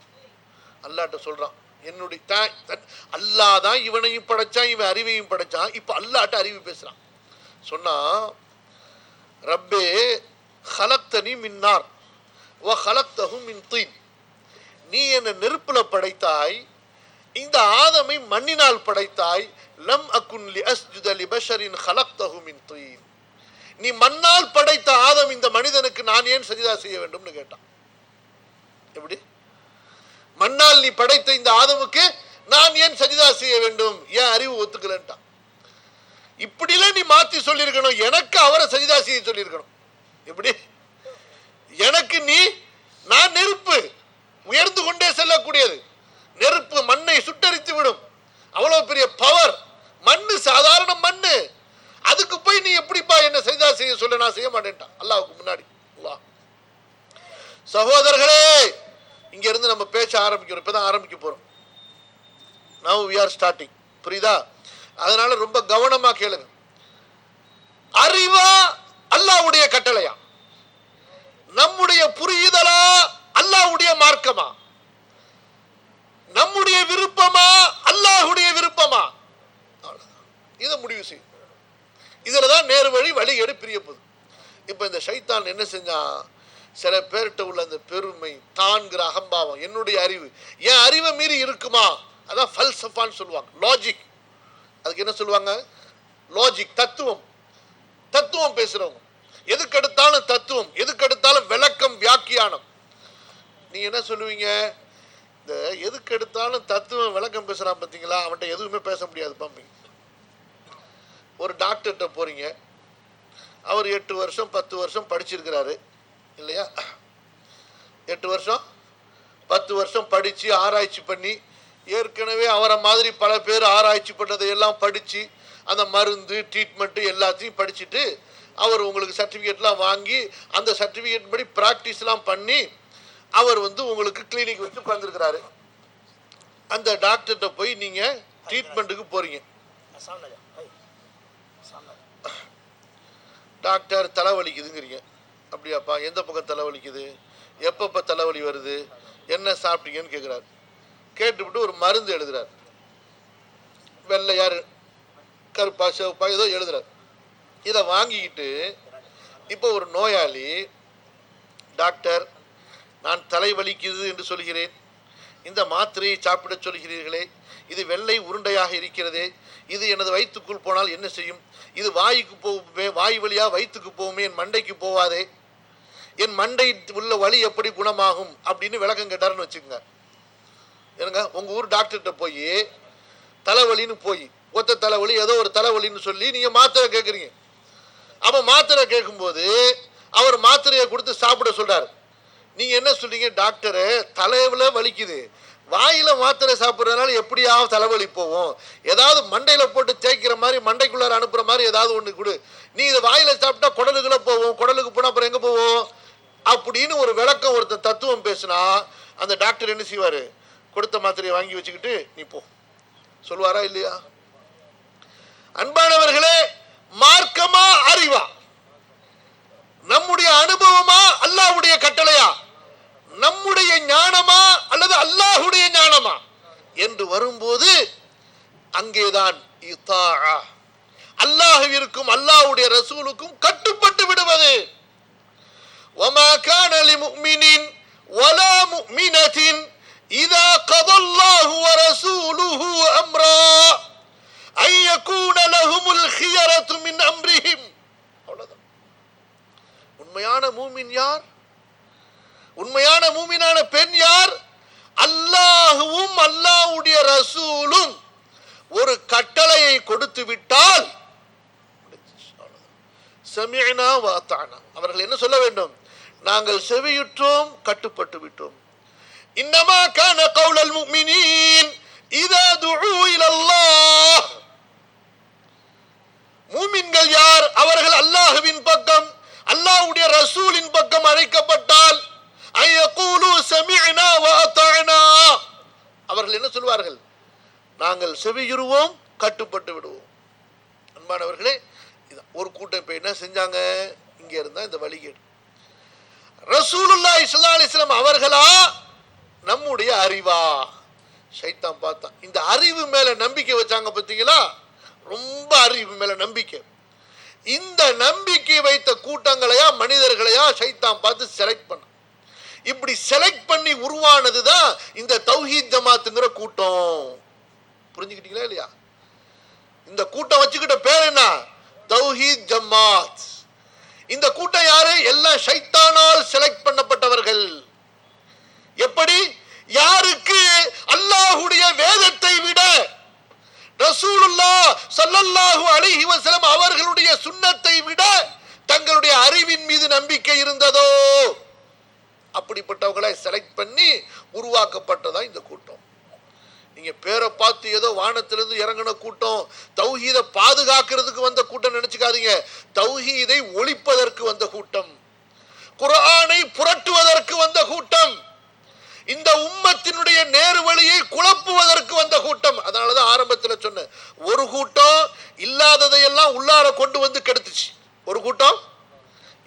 அல்லாஹ்ட்ட சொல்றான், என்னுடைய அல்லாஹ் தான் இவனையும் படைச்சான், இவன் அறிவையும் படைச்சான், இப்ப அல்லாஹ்ட்ட அறிவு பேசுறான். சொன்னா, ரப்பே ஹலக்தனி மின் நார் வ ஹலக்தஹு மின் தீன், நீ என்ன நெருப்புல படைத்தாய், இந்த ஆதமை மண்ணினால் படைத்தாய், லம் அகுன் லி அஸ்ஜுத லி பஷரின் خلقته من طين. நீ மண்ணால் படைத்த ஆதம் இந்த மனிதனுக்கு நான் ஏன் சஜிதா செய்ய வேண்டும்னு கேட்டான். எப்படி? மண்ணால் நீ படைத்த இந்த ஆதமுக்கு நான் ஏன் சஜிதா செய்ய வேண்டும், ஏன் அறிவு ஒத்துக்கலன்ட்டான். இப்படிலாம் நீ மாத்தி சொல்லியிருக்கணும், எனக்கு அவரை சஜிதா செய்ய சொல்லியிருக்கணும். எப்படி? எனக்கு நான் நெருப்பு, உயர்ந்து கொண்டே செல்லக்கூடியது நெருப்பு, மண்ணை சுட்டரித்து விடும், அவ்வளவு பெரிய பவர். மண்ணு சாதாரண மண்ணு, அதுக்கு போய் நீ எப்படிப்பா என்ன சஜிதா செய்ய சொல்ல, நான் செய்ய மாட்டேன்ட்டான் அல்லாஹ்வுக்கு முன்னாடி. அல்லாஹ். சகோதரர்களே, இங்க இருந்து நம்ம பேச ஆரம்பிக்கிறோம், இப்பதான் ஆரம்பிக்க போறோம். Now we are starting. புரியுதா? அதனால ரொம்ப கவனமா கேளுங்க. அறிவா அல்லாஹ்வுடைய கட்டளையா, நம்முடைய புரியுதலா அல்லாஹ்வுடைய மார்க்கமா, நம்முடைய விருப்பமா அல்லாஹ்வுடைய விருப்பமா, இதை முடிவு செய்யும். இதுலதான் நேரு வழி எடு பிரிய போகுது. இப்ப இந்த ஷைத்தான் என்ன செஞ்சான், சில பேர்கிட்ட உள்ள அந்த பெருமை, தான்கிற அகம்பாவம், என்னுடைய அறிவு, என் அறிவை மீறி இருக்குமா, அதான் ஃபல்சஃபான்னு சொல்லுவாங்க, லாஜிக். அதுக்கு என்ன சொல்லுவாங்க, லாஜிக், தத்துவம் பேசுறவங்க. எதுக்கு எடுத்தாலும் தத்துவம், எதுக்கு எடுத்தாலும் விளக்கம், வியாக்கியானம். நீ என்ன சொல்லுவீங்க, இந்த எதுக்கு எடுத்தாலும் தத்துவம் விளக்கம் பேசுறான் பார்த்தீங்களா, அவன்கிட்ட எதுவுமே பேச முடியாது பாம்பி. ஒரு டாக்டர்கிட்ட போறீங்க, அவர் 8 வருஷம் 10 வருஷம் படிச்சிருக்கிறாரு இல்லையா, 8 வருஷம் 10 வருஷம் படிச்சு ஆராய்ச்சி பண்ணி, ஏற்கனவே அவரை மாதிரி பல பேர் ஆராய்ச்சி பண்ணதை எல்லாம் படிச்சு, அந்த மருந்து ட்ரீட்மெண்ட்டு எல்லாத்தையும் படிச்சுட்டு அவர் உங்களுக்கு சர்டிஃபிகேட்லாம் வாங்கி, அந்த சர்டிஃபிகேட் படி ப்ராக்டிஸ்லாம் பண்ணி அவர் உங்களுக்கு கிளினிக் வச்சு உட்காந்துருக்கிறாரு. அந்த டாக்டர்கிட்ட போய் நீங்கள் ட்ரீட்மெண்ட்டுக்கு போகிறீங்க. டாக்டர் தலைவலிக்குதுங்கிறீங்க. அப்படியாப்பா, எந்த பக்கம் தலைவலிக்குது, எப்பப்போ தலைவலி வருது, என்ன சாப்பிட்டீங்கன்னு கேட்குறாரு. கேட்டுவிட்டு ஒரு மருந்து எழுதுறார், வெள்ளையா கருப்பா சிவப்பா ஏதோ எழுதுறார். இதை வாங்கிக்கிட்டு இப்போ ஒரு நோயாளி, டாக்டர் நான் தலைவலிக்குது என்று சொல்கிறேன், இந்த மாத்திரையை சாப்பிட சொல்கிறீர்களே, இது வெள்ளை உருண்டையாக இருக்கிறதே, இது எனது வயிற்றுக்குள் போனால் என்ன செய்யும், இது வாய்க்கு போகுமே, வாய் வழியா வயிற்றுக்கு போகுமே, என் மண்டைக்கு போவாதே, என் மண்டை உள்ள வலி எப்படி குணமாகும் அப்படின்னு விளக்கம் கேட்டாருன்னு வச்சுக்கோங்க. ஏனுங்க, உங்கள் ஊர் டாக்டர்கிட்ட போய் தலைவலின்னு போய் ஒத்த தலைவலி ஏதோ ஒரு தலைவலின்னு சொல்லி நீங்கள் மாத்திரை கேட்குறீங்க. அப்போ மாத்திரை கேட்கும்போது அவர் மாத்திரையை கொடுத்து சாப்பிட சொல்கிறார். நீங்கள் என்ன சொல்றீங்க, டாக்டரு தலைவில் வலிக்குது, வாயில் மாத்திரை சாப்பிட்றதுனால எப்படியாவது தலைவலி போவோம், ஏதாவது மண்டையில் போட்டு தேய்க்கிற மாதிரி மண்டைக்குள்ளார அனுப்புகிற மாதிரி ஏதாவது ஒன்று கொடு, நீ இதை வாயில் சாப்பிட்டா குடலுக்குள்ளே போவோம், குடலுக்கு போனால் அப்புறம் எங்கே போவோம் அப்படின்னு ஒரு விளக்கம் ஒருத்தர் தத்துவம் பேசுனா, அந்த டாக்டர் என்ன செய்வார், கொடுத்த மாத்திரையை வாங்கி வச்சுக்கிட்டு நீ போ சொல்லுவாரா இல்லையா? அன்பானவர்களே, மார்க்கமா அறிவா, நம்முடைய அனுபவமா அல்லாஹ்வுடைய கட்டளையா, நம்முடைய ஞானமா அல்லது அல்லாஹ்வுடைய ஞானமா என்று வரும்போது அங்கேதான் இத்தாஅ, அல்லாஹ்விற்கும் அல்லாஹ்வுடைய ரசூலுக்கும் கட்டுப்பட்டு விடுவது. வமா கான லிமுஃமினின் வலா முஃமினத்தின் இதா கதல்லாஹு வரசூலுஹு அம்ரா அன் யகூன லஹுமுல் கியரத்து மின் அம்ரிஹிம். அவ்வளவுதான். உண்மையான மூமின் யார், உண்மையான மூமினான பெண் யார், அல்லாஹ்வும் அல்லாஹ்வுடைய ரசூலும் ஒரு கட்டளையை கொடுத்து விட்டால் சமிஅனா வ அத்தஅனா, அவர்கள் என்ன சொல்ல வேண்டும், நாங்கள் செவியுற்றோம், கட்டுப்பட்டு விட்டோம். இன்னமா கான கௌலல் முஃமினீன் இதா துஉ இலல்லாஹ். மூமின்கள் யார், அவர்கள் அல்லாஹ்வின் பக்கம் அல்லாஹ்வுடைய ரசூலின் பக்கம் அழைக்கப்பட்டால் ஐயகூலு சமிஅனா வ அத்தஅனா, அவர்கள் என்ன சொல்வார்கள், நாங்கள் செவியுறுவோம், கட்டுப்பட்டு விடுவோம். அன்பானவர்களே, ஒரு கூட்டம் இப்ப என்ன செஞ்சாங்க, இங்க இருந்தா இந்த வழிகேடு. ரசூலுல்லாஹி ஸல்லல்லாஹு அலைஹி வஸல்லம் அவர்களா, நம்முடைய அறிவா? ஷைத்தான் பார்த்தான், இந்த அறிவு மேல நம்பிக்கை வச்சாங்க பார்த்தீங்களா, ரொம்ப அறிவு மேல நம்பிக்கை. இந்த நம்பிக்கை வைத்த கூட்டங்களையா மனிதர்களையா ஷைத்தான் பார்த்து செலக்ட் பண்ண. இப்படி செலக்ட் பண்ணி உருவானதுதான் இந்த தௌஹீத் ஜமாத்துங்கிற கூட்டம். புரிஞ்சுக்கிட்டீங்களா இல்லையா? இந்த கூட்டம் வச்சுக்கிட்ட பேர் என்ன? தௌஹீத் ஜமாத். இந்த கூட்டம் யாரு? எல்லாம் ஷைத்தானால் செலக்ட் பண்ணப்பட்டவர்கள். எப்படி? யாருக்கு அல்லாஹ்வுடைய வேதத்தை விட ரசூலுல்லாஹ் ஸல்லல்லாஹு அலைஹி வஸல்லம் அவர்களுடைய சுன்னத்தை விட தங்களுடைய அறிவின் மீது நம்பிக்கை இருந்ததோ அப்படிப்பட்டவர்களை செலக்ட் பண்ணி உருவாக்கப்பட்டதா இந்த கூட்டம். நீங்க பேரை பார்த்து ஏதோ வானத்திலிருந்து இறங்கின கூட்டம், தௌஹீதை பாதுகாக்கிறதுக்கு வந்த கூட்டம் நினைச்சுக்காதீங்க. தௌஹீதை ஒழிப்பதற்கு வந்த கூட்டம், குர்ஆனை புரட்டுவதற்கு வந்த கூட்டம், இந்த உம்மத்தினுடைய நேர்வழியை குழப்புவதற்கு வந்த கூட்டம். அதனாலதான் ஆரம்பத்தில் சொன்ன ஒரு கூட்டம் இல்லாததையெல்லாம் உள்ளார கொண்டு வந்து கெடுத்துச்சு. ஒரு கூட்டம்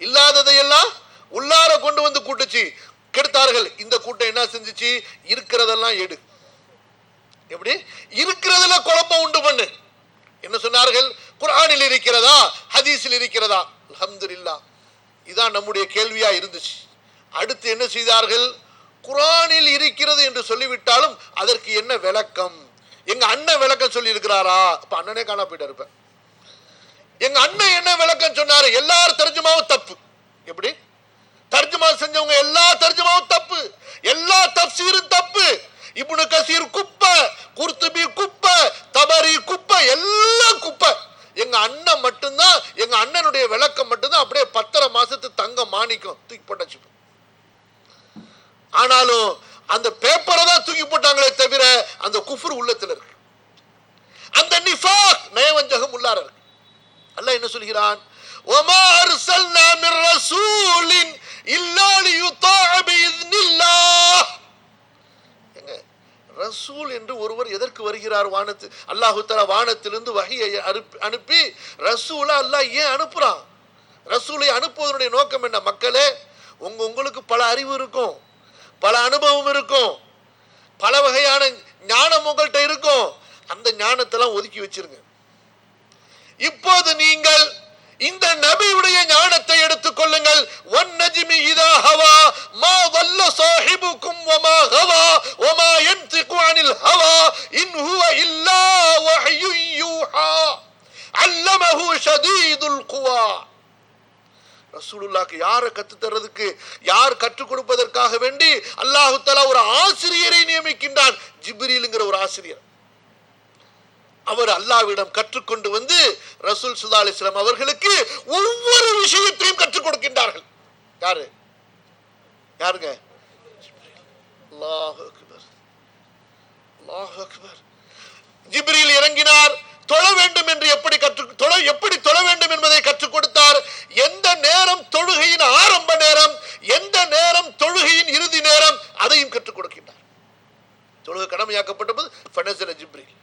இல்லாததையெல்லாம் உள்ளார கொண்டு வந்து கூட்டுச்சு, கெடுத்தார்கள். இந்த கூட்டம் என்ன செஞ்சுச்சு? இருக்கிறதெல்லாம் எடு, எப்படி இருக்கிறதுல குழப்பம் உண்டு பண்ணு. என்ன சொன்னார்கள்? குர்ஆனில் இருக்கிறதா, ஹதீஸில் இருக்கிறதா? அல்ஹம்துலில்லாஹ், இதான் நம்முடைய கேள்வியா இருந்துச்சு. அடுத்து என்ன செய்தார்கள்? குர்ஆனில் இருக்கிறது என்று சொல்லிவிட்டாலும் அதற்கு என்ன விளக்கம்? எங்க அண்ணன் விளக்கம் சொல்லி இருக்கிறாரா? அப்ப அண்ணனே காணா போயிட்டு இருப்பேன். எங்க அண்ணன் என்ன விளக்கம் சொன்னாரு? எல்லாரும் தர்ஜுமாவும் தப்பு. எப்படி? தர்ஜுமா செஞ்சவங்க எல்லா தர்ஜுமாவும் தப்பு, எல்லா தப்சீரும் தப்பு. இப்னு கசீர் குப்பை, குர்துபி குப்பை, தபரி குப்பை, எல்லாம் குப்பை. எங்க அண்ணன் மட்டும்தான், எங்க அண்ணனுடைய விளக்கம் மட்டும்தான் அப்படியே 10 மாசத்து தங்க மாணிக்கம் தூக்கி போட்டாச்சு. ஆனாலும் அந்த பேப்பரை தான் தூக்கி போட்டாங்களே தவிர அந்த குஃப்ர் உள்ளத்துல இருக்கு, அந்த நிஃபாக் நயவஞ்சகம் உள்ளார இருக்கு. அல்லாஹ் என்ன சொல்கிறான்? வமா அர்சல்னா மிர் ரசூலின் இல்லா லியுதாஅ பிஇذنில்லாஹ். ரசூல் என்று ஒருவர் எதற்கு வருகிறார்? வானத்து அல்லாஹ் தஆலா வானத்திலிருந்து வஹியை அனுப்பி ரசூலை அல்லாஹ் ஏன் அனுப்புறான்? ரசூலை அனுப்புவதனுடைய நோக்கம் என்ன? மக்களே, உங்களுக்கு பல அறிவு இருக்கும், பல அனுபவம் இருக்கும், பல வகையான ஞானம் உங்கள்கிட்ட இருக்கும். அந்த ஞானத்தெல்லாம் ஒதுக்கி வச்சிருங்க. இப்போது நீங்கள் இந்த நபியுடைய ஞானத்தை எடுத்துக் கொள்ளுங்கள். வன்னஜ்மி இதா ஹவா மா வல்ல சாஹிபுக்கும் வமா ஹவா வமா யன்திகு அனில் ஹவா இன் ஹுவ இல்லா வஹ்யு யூஹா அல்லமஹு ஷதீதுல் குவா. ரசூலுல்லாஹ்க்கு யாரை கற்று தர்றதுக்கு, யார் கற்றுக் கொடுப்பதற்காக வேண்டி அல்லாஹ் தஆலா ஒரு ஆசிரியரை நியமிக்கின்றான். ஜிப்ரீல்ங்கிற ஒரு ஆசிரியர். அவர் அல்லாஹ்விடம் கற்றுக்கொண்டு வந்து ரசூல் ஸல்லல்லாஹு அலைஹி வஸல்லம் அவர்களுக்கு ஒவ்வொரு விஷயத்தையும் கற்றுக் கொடுக்கின்றார்கள். யாரு? யாருங்க? அல்லாஹ் அக்பர், அல்லாஹ் அக்பர். ஜிப்ரீல் இறங்கினார். தொழ வேண்டும் என்று எப்படி தொழ வேண்டும் என்பதை கற்றுக் கொடுத்தார். எந்த நேரம் தொழுகையின் ஆரம்ப நேரம், எந்த நேரம் தொழுகையின் இறுதி நேரம், அதையும் கற்றுக் கொடுக்கின்றார். தொழுகை கடமையாக்கப்பட்ட போது ஃபனஸல ஜிப்ரீல்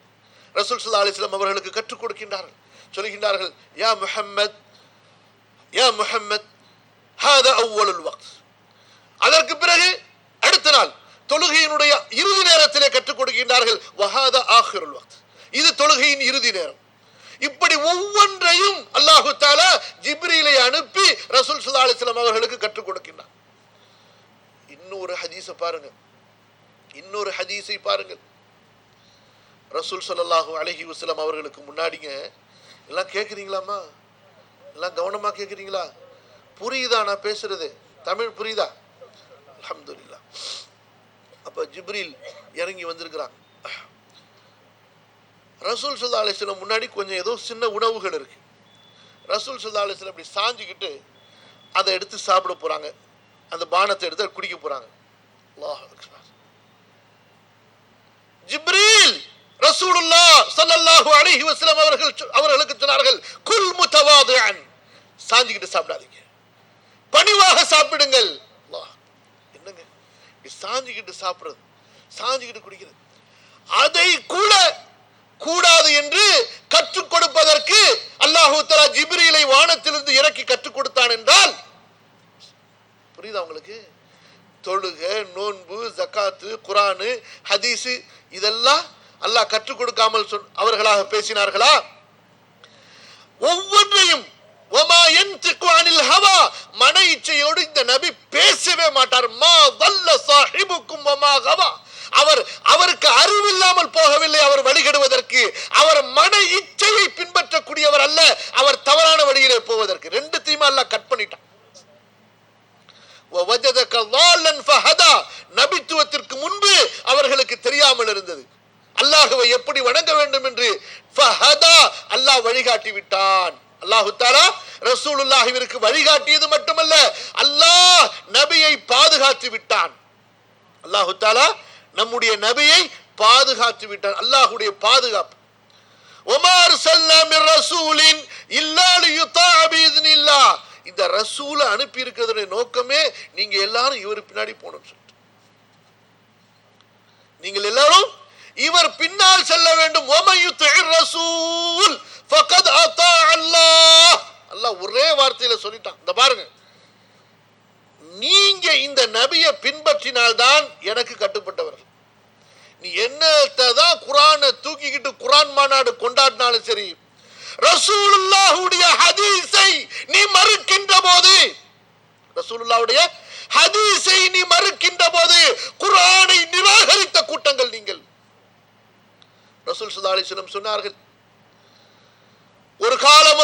ரசூல் ஸல்லல்லாஹு அலைஹி வஸல்லம் அவர்களுக்கு கற்றுக் கொடுக்கின்றார்கள். சொல்கின்றார்கள், யா முஹம்மத், யா முஹம்மத், ஹாதா அவ்வலுல் வக்த். அதற்கு பிறகு அடுத்த நாள் தொழுகையினுடைய இறுதி நேரத்திலே கற்றுக் கொடுக்கின்றார்கள். வஹாதா ஆகிருல் வக்த், இது தொழுகையின் இறுதி நேரம். இப்படி ஒவ்வொன்றையும் அல்லாஹ் தஆலா ஜிப்ரீலை அனுப்பி ரசூல் ஸல்லல்லாஹு அலைஹி வஸல்லம் அவர்களுக்கு கற்றுக் கொடுக்கின்றார். இன்னொரு ஹதீஸை பாருங்க, இன்னொரு ஹதீஸை பாருங்கள். ரசூல் ஸல்லல்லாஹு அலைஹி வஸல்லம் அவர்களுக்கு முன்னாடிங்க எல்லாம் கேட்குறீங்களாமா? எல்லாம் கவனமா கேட்குறீங்களா? புரியுதா நான் பேசுறது? தமிழ் புரியுதா? அல்ஹம்துலில்லாஹ். அப்ப ஜிப்ரீல் இறங்கி வந்திருக்கிறாங்க. ரசூல் ஸல்லல்லாஹு அலைஹி வஸல்லம் முன்னாடி கொஞ்சம் ஏதோ சின்ன உணவுகள் இருக்கு. ரசூல் ஸல்லல்லாஹு அலைஹி வஸல்லம் அப்படி சாஞ்சிக்கிட்டு அதை எடுத்து சாப்பிட போறாங்க. அந்த பானத்தை எடுத்து குடிக்க போறாங்க. அல்லாஹ் அக்பர். ஜிப்ரீல் ரசூலுல்லாஹ் ஸல்லல்லாஹு அலைஹி வஸல்லம் அவர்களுக்கு சொன்னார்கள், குல் முத்தவாதிஅன், சாஞ்சிக்கிட்டு சாப்பிடாதீங்க, பணிவாக சாப்பிடுங்கள். அல்லாஹ், என்னங்க சாஞ்சிக்கிட்டு சாப்பிடுறது, சாஞ்சிக்கிட்டு குடிக்கிறது, அதை கூட கூடாது என்று கற்றுக் கொடுப்பதற்கு அல்லாஹ் தஆலா ஜிப்ரீலை வானத்திலிருந்து இறக்கி கற்றுக் கொடுத்தான் என்றால் புரியுதா உங்களுக்கு? தொழுகை, நோன்பு, ஜகாத்து, குர்ஆன், ஹதீஸ் இதெல்லாம் அல்லாஹ் கற்றுக் கொடுக்காமல் அவர்களாக பேசினார்களா? ஒவ்வொன்றையும் வமா யன்திகு அனில் ஹவா, மன இச்சையோடு இந்த நபி பேசவே மாட்டார். மா வல்ல சாஹிபுக்கும் வமா ஹவா, அவருக்கு அறிவில்லாமல் போகவில்லை. அவர் வழிகெடுவதற்கு அவர் மன இச்சையை பின்பற்றக்கூடியவர் அல்ல, அவர் தவறான வழியிலே போவதற்கு. ரெண்டுத்தையும் அல்லாஹ் கட் பண்ணிட்டான். நபித்துவத்திற்கு முன்பு அவர்களுக்கு தெரியாமல் இருந்தது அல்லாஹ்வை எப்படி வணங்க வேண்டும் என்று. அல்லாஹ் வழிகாட்டி விட்டான். அல்லாஹு தஆலா ரசூலுல்லாஹிற்கு வழிகாட்டியது மட்டுமல்ல, அல்லாஹ் நபியை பாதுகாத்து விட்டான். அல்லாஹு தஆலா நம்முடைய நபியை பாதுகாத்து விட்டான். அல்லாஹ்வுடைய பாதுகாப்பு. வமா அர்சல்னா மிர் ரசூலின் இல்லா லியுதா பிஇذنில்லாஹ். இந்த ரசூலை அனுப்பி இருக்கிறதுடைய நோக்கமே நீங்க எல்லாரும் இவர் பின்னாடி போகணும்னு சொல்லிட்டு, நீங்கள் எல்லாரும் இவர் பின்னால் செல்ல வேண்டும். வமயுத்திர் ரசூல் ஃபகத் அத்தா அல்லாஹ். அல்லாஹ் ஒரே வார்த்தையில சொல்லிட்டான். இந்த பாருங்க, நீங்க இந்த நபியை பின்பற்றினால்தான் எனக்கு கட்டுப்பட்டவர்கள். நீ என்னதான் குர்ஆனை தூக்கிக்கிட்டு குர்ஆன் மாநாடு கொண்டாடினாலும் சரி, ரசூலுல்லாஹ்வுடைய ஹதீஸை நீ மறுக்கின்ற போது, ரசூலுல்லாஹ்வுடைய ஹதீஸை நீ மறுக்கின்ற போது குர்ஆனை நிராகரித்த கூட்டங்கள் நீங்கள். ரசூல் ஸல்லல்லாஹு அலைஹி வஸல்லம் சொன்னார்கள், ஒரு காலம்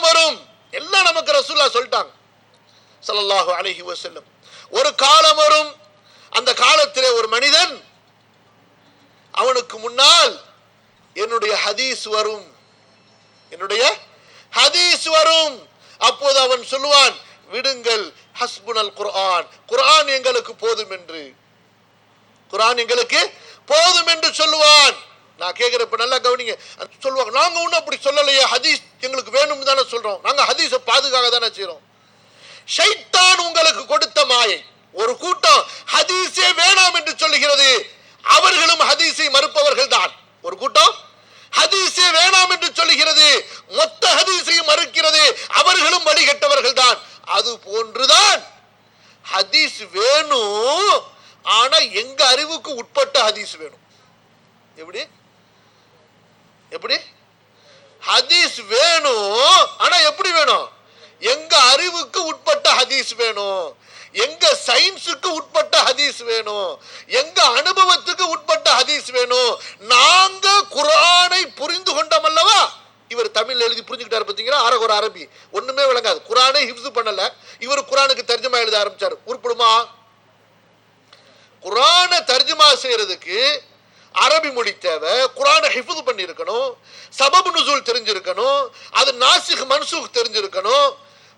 வரும், எல்லாம் நமக்கு ரசூலுல்லாஹ் சொல்லிட்டாங்க ஸல்லல்லாஹு அலைஹி வஸல்லம். ஒரு காலம் வரும், அந்த காலத்திலே ஒரு மனிதன், அவனுக்கு முன்னால் என்னுடைய ஹதீஸ் வரும், அப்போது அவன் சொல்லுவான், விடுங்கள், ஹஸ்புனல் குர்ஆன், குர்ஆன் எங்களுக்கு போதும் என்று, குர்ஆன் எங்களுக்கு போதும் என்று சொல்லுவான். நான் கேட்கிறப்ப நல்லா கவனிங்க. சொல்லுவாங்க, நாங்க ஒன்னும் அப்படி சொல்லலையே, ஹதீஸ் எங்களுக்கு வேணும்னு தானே சொல்றோம், நாங்க ஹதீஸை பாதுகாக்க தானே செய்றோம். ஷைத்தான் உங்களுக்கு கொடுத்த மாயை. ஒரு கூட்டம் ஹதீஸே வேணாம் என்று சொல்லுகிறது, அவர்களும் ஹதீஸை மறுப்பவர்கள் தான். ஒரு கூட்டம் ஹதீஸே வேணாம் என்று சொல்லுகிறது, மொத்த ஹதீஸையும் மறுக்கிறது, அவர்களும் வழிகட்டவர்கள் தான். அது போன்றுதான் ஹதீஸ் வேணும், ஆனா எங்க அறிவுக்கு உட்பட்ட ஹதீஸ் வேணும். எப்படி ஹதீஸ் வேணும், ஆனா எப்படி வேணும்? எங்க அறிவுக்கு உட்பட்ட ஹதீஸ் வேணும், எங்க சயின்ஸுக்கு உட்பட்ட ஹதீஸ் வேணும், எங்க அனுபவத்துக்கு உட்பட்ட ஹதீஸ் வேணும். நாங்க குர்ஆனை புரிந்து கொண்டோம் அல்லவா? இவர் தமிழ் எழுதி புரிஞ்சுக்கிட்டாரு பார்த்தீங்களா, ஒரு அரபி ஒண்ணுமே விளங்காது, குர்ஆனை ஹிஃப்ஸ் பண்ணல, இவர் குர்ஆனுக்கு தர்ஜுமா எழுத ஆரம்பிச்சாரு. உருப்படுமா? குர்ஆனை தர்ஜுமா செய்யறதுக்கு அரபி மொழி தேவை, குர்ஆனை ஹிஃப்ஸ் பண்ணி இருக்கணும், சபபு நுசூல் தெரிஞ்சிருக்கணும், அது நாசிக் மன்சூக் தெரிஞ்சிருக்கணும்,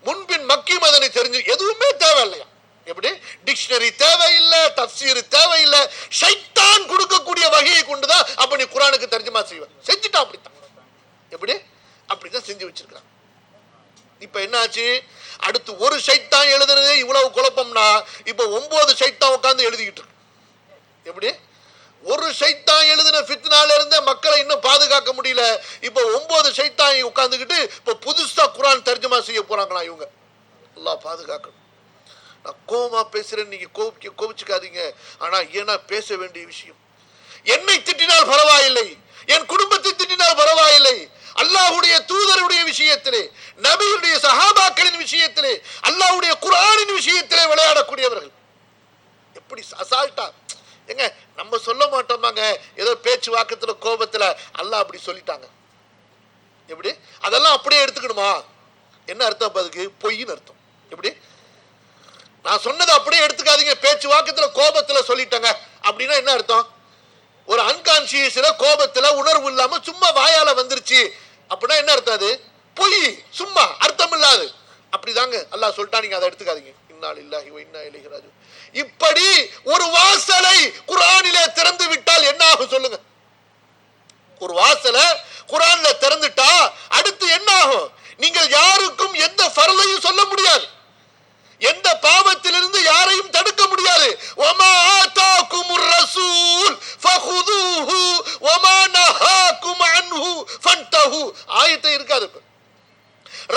முன்பின் மக்கி மதனி தெரிஞ்சு, எதுவுமே தேவையில்லையா? எப்படி? டிக்ஷனரி தேவையில்லை, தஃப்சீர் தேவையில்லை, ஷைத்தான் கொடுக்கக்கூடிய வகையை கொண்டுதான் அப்ப நீ குர்ஆனுக்கு தர்ஜுமா செய்வ. செஞ்சுட்டா அப்படித்தான். எப்படி? அப்படிதான் செஞ்சு வச்சிருக்கான். இப்ப என்னாச்சு? அடுத்து ஒரு ஷைத்தான் எழுதுனதே இவ்வளவு குழப்பம்னா, இப்ப 9 ஷைத்தான் உட்கார்ந்து எழுதிக்கிட்டு இருக்கு. எப்படி? ஒரு ஷைத்தான் எழுதின ஃபித்னால இருந்த மக்களை இன்னும் பாதுகாக்க முடியல, இப்ப 9 ஷைத்தான் உட்கார்ந்துகிட்டு இப்ப புதுசா குர்ஆன் தர்ஜுமா செய்ய போறாங்களா இவங்க. அல்லாஹ் பாதுகாக்கணும். நான் கோவமா பேசுறேன், நீங்க கோபிச்சுக்காதீங்க, ஆனா ஏன்னா பேச வேண்டிய விஷயம். என்னை திட்டினால் பரவாயில்லை, என் குடும்பத்தை திட்டினால் பரவாயில்லை, அல்லாஹ்வுடைய தூதருடைய விஷயத்திலே, நபியுடைய சஹாபாக்களின் விஷயத்திலே, அல்லாஹ்வுடைய குர்ஆனின் விஷயத்திலே விளையாடக்கூடியவர்கள் எப்படி அசால்ட்டா. எங்க நம்ம சொல்ல மாட்டோமாங்க, ஏதோ பேச்சு வாக்கத்துல கோபத்துல அல்லாஹ் அப்படி சொல்லிட்டாங்க. எப்படி? அதெல்லாம் அப்படியே எடுத்துக்கணுமா? என்ன அர்த்தம்? அதுக்கு பொய்ன்னு அர்த்தம். எப்படி? நான் சொன்னதை அப்படியே எடுத்துக்காதீங்க, பேச்சு வாக்கத்துல கோபத்துல சொல்லிட்டாங்க அப்படின்னா என்ன அர்த்தம்? ஒரு அன்கான்சியஸ்ல கோபத்துல உணர்வு இல்லாம சும்மா வாயால வந்துருச்சு அப்படின்னா என்ன அர்த்தம்? அது பொய், சும்மா அர்த்தம் இல்லாது. அப்படிதாங்க அல்லாஹ் சொல்லிட்டா, நீங்க அதை எடுத்துக்காதீங்க. இன்னா லில்லாஹி வ இன்னா இலைஹி ராஜிஊன். இப்படி ஒரு வாசலை குர்ஆனிலே திறந்து விட்டால் என்ன ஆகும் சொல்லுங்க? ஒரு வாசலை குர்ஆன்ல திறந்துட்டா அடுத்து என்ன ஆகும்? நீங்கள் யாருக்கும் எந்த ஃபர்லையும் சொல்ல முடியாது, எந்த பாவத்திலிருந்து யாரையும் தடுக்க முடியாது. வமா ஆதாகுமுர் ரசூல் ஃபகுதுஹு வமா நஹாகும் அன்ஹு ஃபன்தஹு. ஆயத்தை இருக்காது.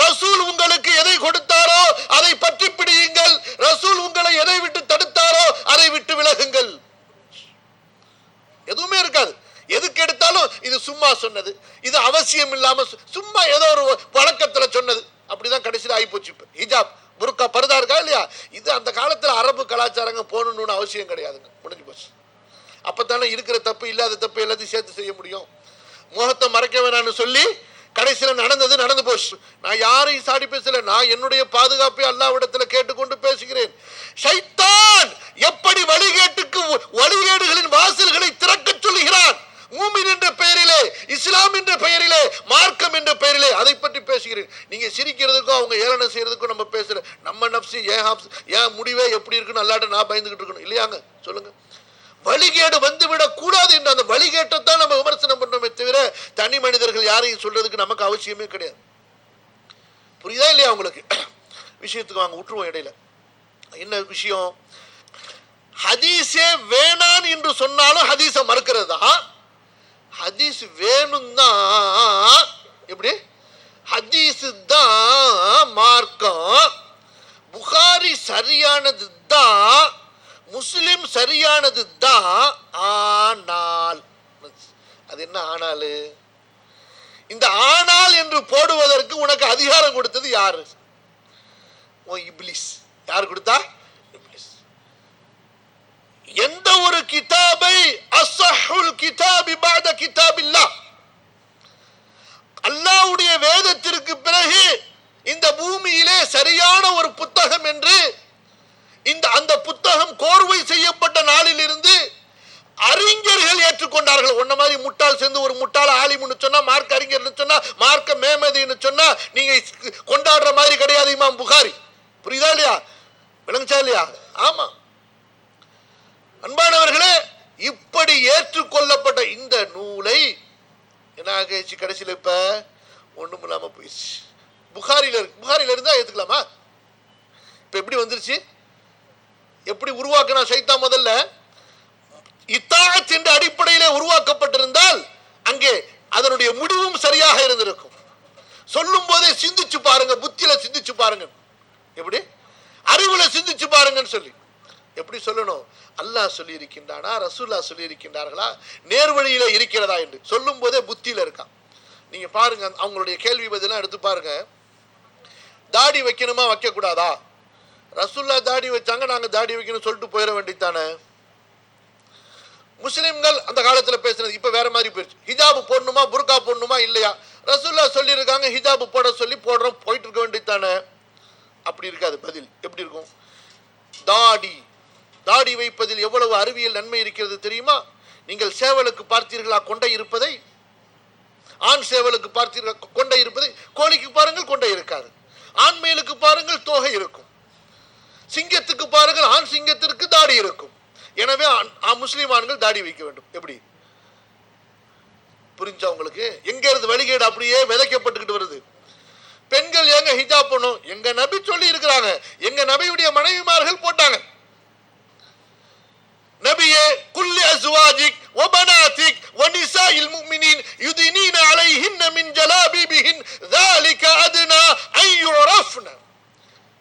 ரசூல் உங்களுக்கு எதை கொடுத்தாரோ அதை பற்றி பிடியுங்கள், ரசூல் உங்களை எதை விட்டு தடுத்தாரோ அதை விட்டு விலகுங்கள். எதுவுமே இருக்காது. எதுக்கு எடுத்தாலும் இது சும்மா சொன்னது, இது அவசியம் இல்லாம சும்மா ஏதோ ஒரு வழக்கத்துல சொன்னது, அப்படிதான் கடைசியில் ஆகி போச்சு. ஹிஜாப் புர்கா பர்தா இருக்கா இல்லையா? இது அந்த காலத்தில் அரபு கலாச்சாரங்க போகணும்னு அவசியம் கிடையாதுங்க, முடிஞ்சு போச்சு. அப்பத்தானே இருக்கிற தப்பு இல்லாத தப்பு எல்லாத்தையும் சேர்த்து செய்ய முடியும். முகத்தை மறைக்க வேணான்னு சொல்லி கடைசியில் நடந்தது நடந்து போச்சு. நான் யாரையும் சாடி பேசல, நான் என்னுடைய பாதுகாப்பை அல்லாஹ்விடத்துல கேட்டுக்கொண்டு பேசுகிறேன். ஷைத்தான் எப்படி வழிகேடுகளின் வாசல்களை திறக்க சொல்லுகிறான், மூமின் என்ற பெயரிலே, இஸ்லாம் என்ற பெயரிலே, மார்க்கம் என்ற பெயரிலே, அதை பற்றி பேசுகிறேன். நீங்க சிரிக்கிறதுக்கும் அவங்க ஏளனம் செய்யறதுக்கும் நம்ம பேசல. நம்ம நப்சி ஏன் முடிவே எப்படி இருக்குன்னு அல்லாட்ட நான் பயந்துகிட்டு இருக்கணும் இல்லையாங்க? சொல்லுங்க. வழிகேடு வந்துவிடக் கூடாது என்ற அந்த வழிகேட்டத்தான் நம்ம விமர்சனம் பண்றோமே தவிர தனி மனிதர்கள் யாரையும் சொல்றதுக்கு நமக்கு அவசியமே கிடையாது. புரியுதா இல்லையா உங்களுக்கு? விஷயத்துக்கு வாங்க, விட்டுருவோம் இடையில. என்ன விஷயம்? ஹதீஸே வேணான் என்று சொன்னாலும் ஹதீஸ மறுக்கிறது தான். ஹதீஸ் வேணும் தான். எப்படி? ஹதீஸ் தான் மார்க்கம். புகாரி சரியானது தான், முஸ்லிம் சரியானது தான். ஆனால் அது என்ன ஆனால்? இந்த ஆனால் என்று போடுவதற்கு உனக்கு அதிகாரம் கொடுத்தது யாரு? இப்லீஸ். யார் கொடுத்தா? இப்லீஸ். எந்த ஒரு கிதாபை அஸ்ஸஹுல் கிதாபி பஅத கிதாபில்லாஹ், அல்லாஹ்வுடைய வேதத்திற்கு பிறகு இந்த பூமியிலே சரியான ஒரு புத்தகம் என்று அந்த புத்தகம் கோர்வை செய்யப்பட்ட நாளில் இருந்து அறிஞர்கள் ஏற்றுக்கொண்டார்கள். உன்ன மாதிரி முட்டாள் சேர்ந்து ஒரு முட்டாள் ஆலிம்னு சொன்னா, மார்க்க அறிஞர்னு சொன்னா, மார்க்க மேமதின்னு சொன்னா நீங்க கொண்டாடுற மாதிரி கிடையாது இமாம் புகாரி. புரியுதா இல்லையா? விளங்குச்சா இல்லையா? ஆமா அன்பானவர்களே, இப்படி ஏற்றுக்கொள்ளப்பட்ட இந்த நூலை என்ன ஆகிடுச்சு கடைசியில்? இப்ப ஒண்ணும் இல்லாம போயிடுச்சு. புகாரில இருந்தா ஏத்துக்கலாமா? இப்ப எப்படி வந்துருச்சு? எப்படி உருவாக்கினா சைத்தான்? முதல்ல இத்தாஅத் என்ற அடிப்படையிலே உருவாக்கப்பட்டிருந்தால் அங்கே அதனுடைய முடிவும் சரியாக இருந்திருக்கும். சொல்லும் போதே சிந்திச்சு பாருங்க, புத்தியில சிந்திச்சு பாருங்க, எப்படி அறிவுல சிந்திச்சு பாருங்கன்னு சொல்லி எப்படி சொல்லணும்? அல்லாஹ் சொல்லி இருக்கின்றானா, ரசூலுல்லாஹ் சொல்லி இருக்கின்றார்களா, நேர்வழியில இருக்கிறதா என்று சொல்லும் போதே புத்தியில இருக்கான். நீங்க பாருங்க, அவங்களுடைய கேள்வி பதிலாம் எடுத்து பாருங்க. தாடி வைக்கணுமா வைக்க கூடாதா? ரசூலுல்லாஹ் தாடி வச்சாங்க, நாங்க தாடி வைக்கணும் சொல்லிட்டு போயிட வேண்டியதானே. முஸ்லிம்கள் அந்த காலத்துல பேசுறது இப்ப வேற மாதிரி போயிடுச்சு. ஹிஜாப் போடணுமா, புர்கா போடணுமா இல்லையா? ரசூலுல்லாஹ் சொல்லி இருக்காங்க, ஹிஜாப் போட சொல்லி போடுறோம், போயிட்டு இருக்க வேண்டியதானே. அப்படி இருக்காது பதில். எப்படி இருக்கும்? தாடி வைப்பதில் எவ்வளவு அறிவியல் நன்மை இருக்கிறது தெரியுமா? நீங்கள் சேவலுக்கு பார்த்தீர்களா கொண்டை இருப்பதை? ஆண் சேவலுக்கு பார்த்தீர்கள் கொண்டை இருப்பதை? கோழிக்கு பாருங்கள் கொண்டை இருக்காது. ஆண்மேலுக்கு பாருங்கள் தோகை இருக்கும். சிங்கத்துக்கு பாருங்கள், ஆண் சிங்கத்திற்கு தாடி இருக்கும். எனவே முஸ்லிம் ஆண்கள் தாடி வைக்க வேண்டும். எப்படி புரிஞ்சா உங்களுக்கு? எங்க இருந்து வழிகேடு அப்படியே விதைக்கப்பட்டுக்கிட்டு வருது. பெண்கள் ஏங்க ஹிஜாப் பண்ணும்? எங்க நபி சொல்லி இருக்கிறாங்க, எங்க நபியுடைய மனைவிமார்கள் போட்டாங்க. நபியே குல்லி அஸ்வாஜிக் வ பனாதிக் வ நிசாஇல் முஃமினீன் யுதினீன அலைஹின்ன மின் ஜலாபிபிஹின் ذلك அத்னா அன் யுரஃப்ன.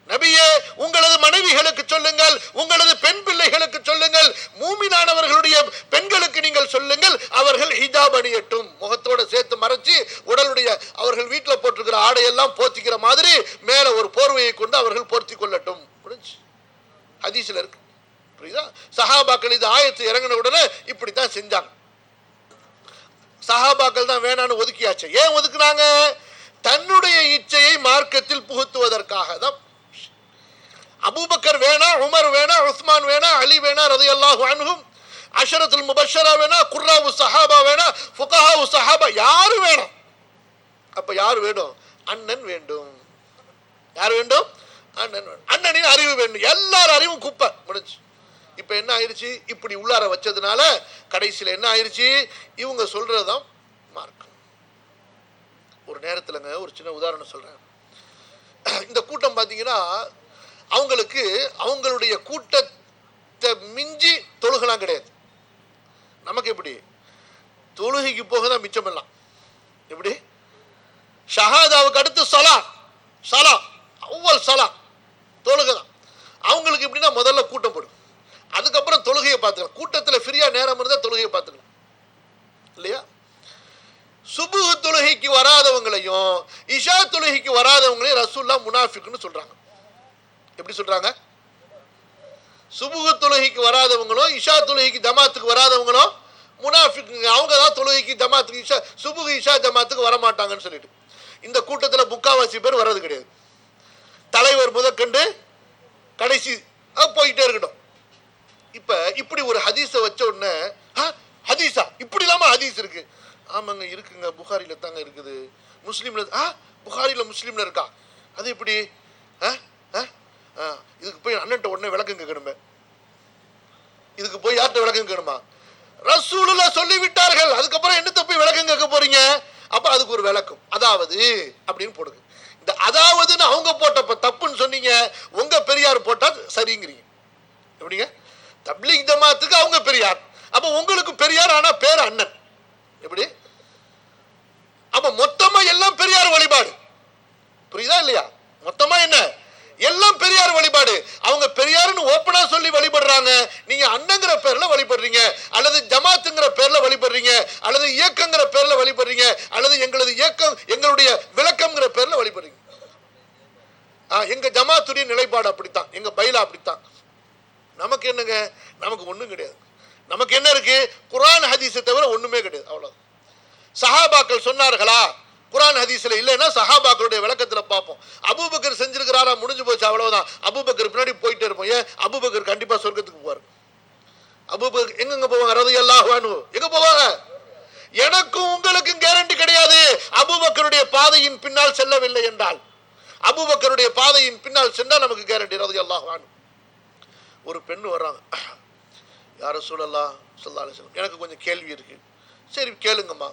நபியே உங்களது மனைவிகளுக்கு சொல்லுங்கள், உங்களது பெண் பிள்ளைகளுக்கு சொல்லுங்கள், மூமினானவர்களுடைய பெண்களுக்கு நீங்கள் சொல்லுங்கள், அவர்கள் ஹிஜாப் அணியட்டும். முகத்தோட சேர்த்து மறைச்சு உடலுடைய அவர்கள் வீட்டில் போட்டிருக்கிற ஆடையெல்லாம் போத்திக்கிற மாதிரி மேல ஒரு போர்வையை கொண்டு அவர்கள் போர்த்தி கொள்ளட்டும். ஹதீஸ்ல இருக்கு. புரியுதா? சஹாபாக்கள் இது ஆயத்து இறங்கின உடனே இப்படித்தான் செஞ்சாங்க. சஹாபாக்கள் தான் வேணான்னு ஒதுக்கியாச்சு. ஏன் ஒதுக்குனாங்க? தன்னுடைய இச்சையை மார்க்கத்தில் புகுத்துவதற்காக தான். அபூபக்கர் வேணா, உமர் வேணா, உஸ்மான் வேணா, அலி வேணா ரலியல்லாஹு அன்ஹும், அஷரத்துல் முபஷ்ஷரா வேணா, குர்ராவு சஹாபா வேணா, ஃபுகஹாவு சஹாபா, யாரு வேணும்? அப்ப யார் வேணும்? அண்ணன் வேண்டும். யார் வேண்டும்? அண்ணன் வேண்டும். அண்ணனின் அறிவு வேண்டும். எல்லாரும் அறிவும் குப்பை முடிஞ்சு. இப்ப என்ன ஆயிருச்சு? இப்படி உள்ளார வச்சதுனால கடைசியில் என்ன ஆயிருச்சு? இவங்க சொல்றதுதான் மார்க்கம். ஒரு நேரத்துலங்க ஒரு சின்ன உதாரணம் சொல்றேன். இந்த கூட்டம் பாத்தீங்கன்னா அவங்களுக்கு அவங்களுடைய கூட்டத்தை மிஞ்சி தொழுகலாம் கிடையாது. நமக்கு எப்படி? தொழுகைக்கு போக தான் மிச்சம் எல்லாம். எப்படி? ஷஹாதாவுக்கு அடுத்து சலா அவ்வல் சலா தொழுகை தான். அவங்களுக்கு எப்படின்னா முதல்ல கூட்டம் போடும், அதுக்கப்புறம் தொழுகையை பார்த்துக்கலாம். கூட்டத்தில் ஃப்ரீயா நேரம் இருந்தால் தொழுகையை பார்த்துக்கலாம் இல்லையா? சுபுஹ் தொழுகைக்கு வராதவங்களையும் இஷா தொழுகைக்கு வராதவங்களையும் ரசூலுல்லாஹ் முனாஃபிக்னு சொல்றாங்க. எப்படி சொல்றாங்க? சுபுகு தொழுகைக்கு வராதவங்களும் இஷா தொழுகைக்கு ஜமாத்துக்கு வராதவங்களும் முனாஃபிக்குங்க. அவங்க தான் தொழுகைக்கு ஜமாத்துக்கு இஷா சுபுகு இஷா ஜமாத்துக்கு வரமாட்டாங்கன்னு சொல்லிட்டு இந்த கூட்டத்தில் முக்காவாசி பேர் வர்றது கிடையாது. தலைவர் முதற்கண்டு கடைசி போயிட்டே இருக்கட்டும். இப்ப இப்படி ஒரு ஹதீஸை வச்ச உடனே ஹதீஸா இப்படி இல்லாம ஹதீஸ் இருக்கு. ஆமாங்க இருக்குங்க, புகாரில தாங்க இருக்குது, முஸ்லீம்ல புகாரில முஸ்லீம்ல இருக்கா, அது எப்படி? இதுக்கு போய் அண்ணன்ட்ட உடனே விளக்கம் கேட்கணுமே, இதுக்கு போய் யார்கிட்ட விளக்கம் கேட்கணுமா? ரசூலுல்லாஹ் சொல்லிவிட்டார்கள், அதுக்கப்புறம் என்னத்தை போய் விளக்கம் கேட்க போறீங்க? அப்ப அதுக்கு ஒரு விளக்கம், அதாவது அப்படின்னு போடுங்க. இந்த அதாவதுன்னு அவங்க போட்டப்ப தப்புன்னு சொன்னீங்க, உங்க பெரியார் போட்டா சரிங்கிறீங்க. எப்படிங்க? தப்லீக் ஜமாத்துக்கு அவங்க பெரியார், அப்ப உங்களுக்கு பெரியார், ஆனா பேர் அண்ணன். எப்படி? அப்ப மொத்தமா எல்லாம் பெரியார் வழிபாடு. புரியுதா இல்லையா? மொத்தமா என்ன எல்லாம் பெரியார் வழிபாடு. அவங்க பெரியாருன்னு ஓப்பனா சொல்லி வழிபடுறாங்க, நீங்க அண்ணங்கிற பேர்ல வழிபடுறீங்க, அல்லது ஜமாத்துங்கிற பேர்ல வழிபடுறீங்க, அல்லது இயக்கங்கிற பேர்ல வழிபடுறீங்க, அல்லது எங்களது இயக்கம் எங்களுடைய விளக்கம்ங்கிற பேர்ல வழிபடுறீங்க. எங்க ஜமாத்துடைய நிலைப்பாடு அப்படித்தான், எங்க பைலா அப்படித்தான். நமக்கு என்னங்க? நமக்கு ஒண்ணும் கிடையாது. நமக்கு என்ன இருக்கு? குர்ஆன் ஹதீஸை தவிர ஒண்ணுமே கிடையாது. அவ்வளவு. சஹாபாக்கள் சொன்னார்களா? குர்ஆன் ஹதீஸ்ல இல்லைன்னா சஹாபாக்களுடைய விளக்கத்துல பார்ப்போம். அபூபக்கர் செஞ்சிருக்கிறாரா? முடிஞ்சு போச்சு, அவ்வளவுதான். அபூபக்கர் பின்னாடி போயிட்டே இருப்போம். ஏன்? அபூபக்கர் கண்டிப்பா சொர்க்கத்துக்கு போவார். அபூபக்கர் எங்க போவாங்க? ரலியல்லாஹு அன்ஹு எங்க போவாங்க? எனக்கும் உங்களுக்கும் கேரண்டி கிடையாது. அபூபக்கருடைய பாதையின் பின்னால் செல்லவில்லை என்றால், அபூபக்கருடைய பாதையின் பின்னால் சென்றால் நமக்கு கேரண்டி. ரலியல்லாஹு அன்ஹு. ஒரு பெண் வர்றாங்க, யா ரசூலல்லாஹ் ஸல்லல்லாஹு அலைஹி வஸல்லம், எனக்கு கொஞ்சம் கேள்வி இருக்கு. சரி கேளுங்கம்மா.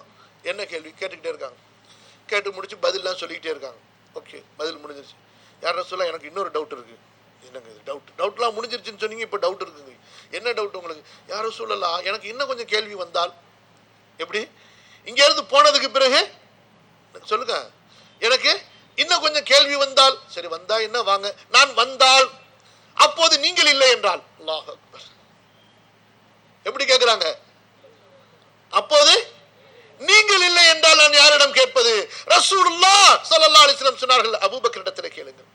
என்ன கேள்வி? கேட்டுக்கிட்டே இருக்காங்க. கேட்டு முடிச்சு பதிலாம் சொல்லிக்கிட்டே இருக்காங்க. ஓகே, பதில் முடிஞ்சிருச்சு. யா ரசூலல்லாஹ், எனக்கு இன்னொரு டவுட் இருக்கு. என்னங்க இது? டவுட்லாம் முடிஞ்சிருச்சுன்னு சொன்னீங்க, இப்போ டவுட் இருக்குங்க. என்ன டவுட் உங்களுக்கு? யா ரசூலல்லாஹ், எனக்கு இன்னும் கொஞ்சம் கேள்வி வந்தால். எப்படி? இங்க இருந்து போனதுக்கு பிறகு சொல்லுங்க, எனக்கு இன்னும் கொஞ்சம் கேள்வி வந்தால். சரி, வந்தா என்ன, வாங்க. நான் வந்தால் அப்போது நீங்கள் இல்லை என்றால். அல்லாஹ் அக்பர். எப்படி கேட்கிறாங்க? அப்போது நீங்கள் இல்லை என்றால் நான் யாரிடம் கேட்பது? ரசூலுல்லாஹ் ஸல்லல்லாஹு அலைஹி வஸல்லம் சொன்னார்கள், அபூபக்கரிடத்தில் கேளுங்கள்.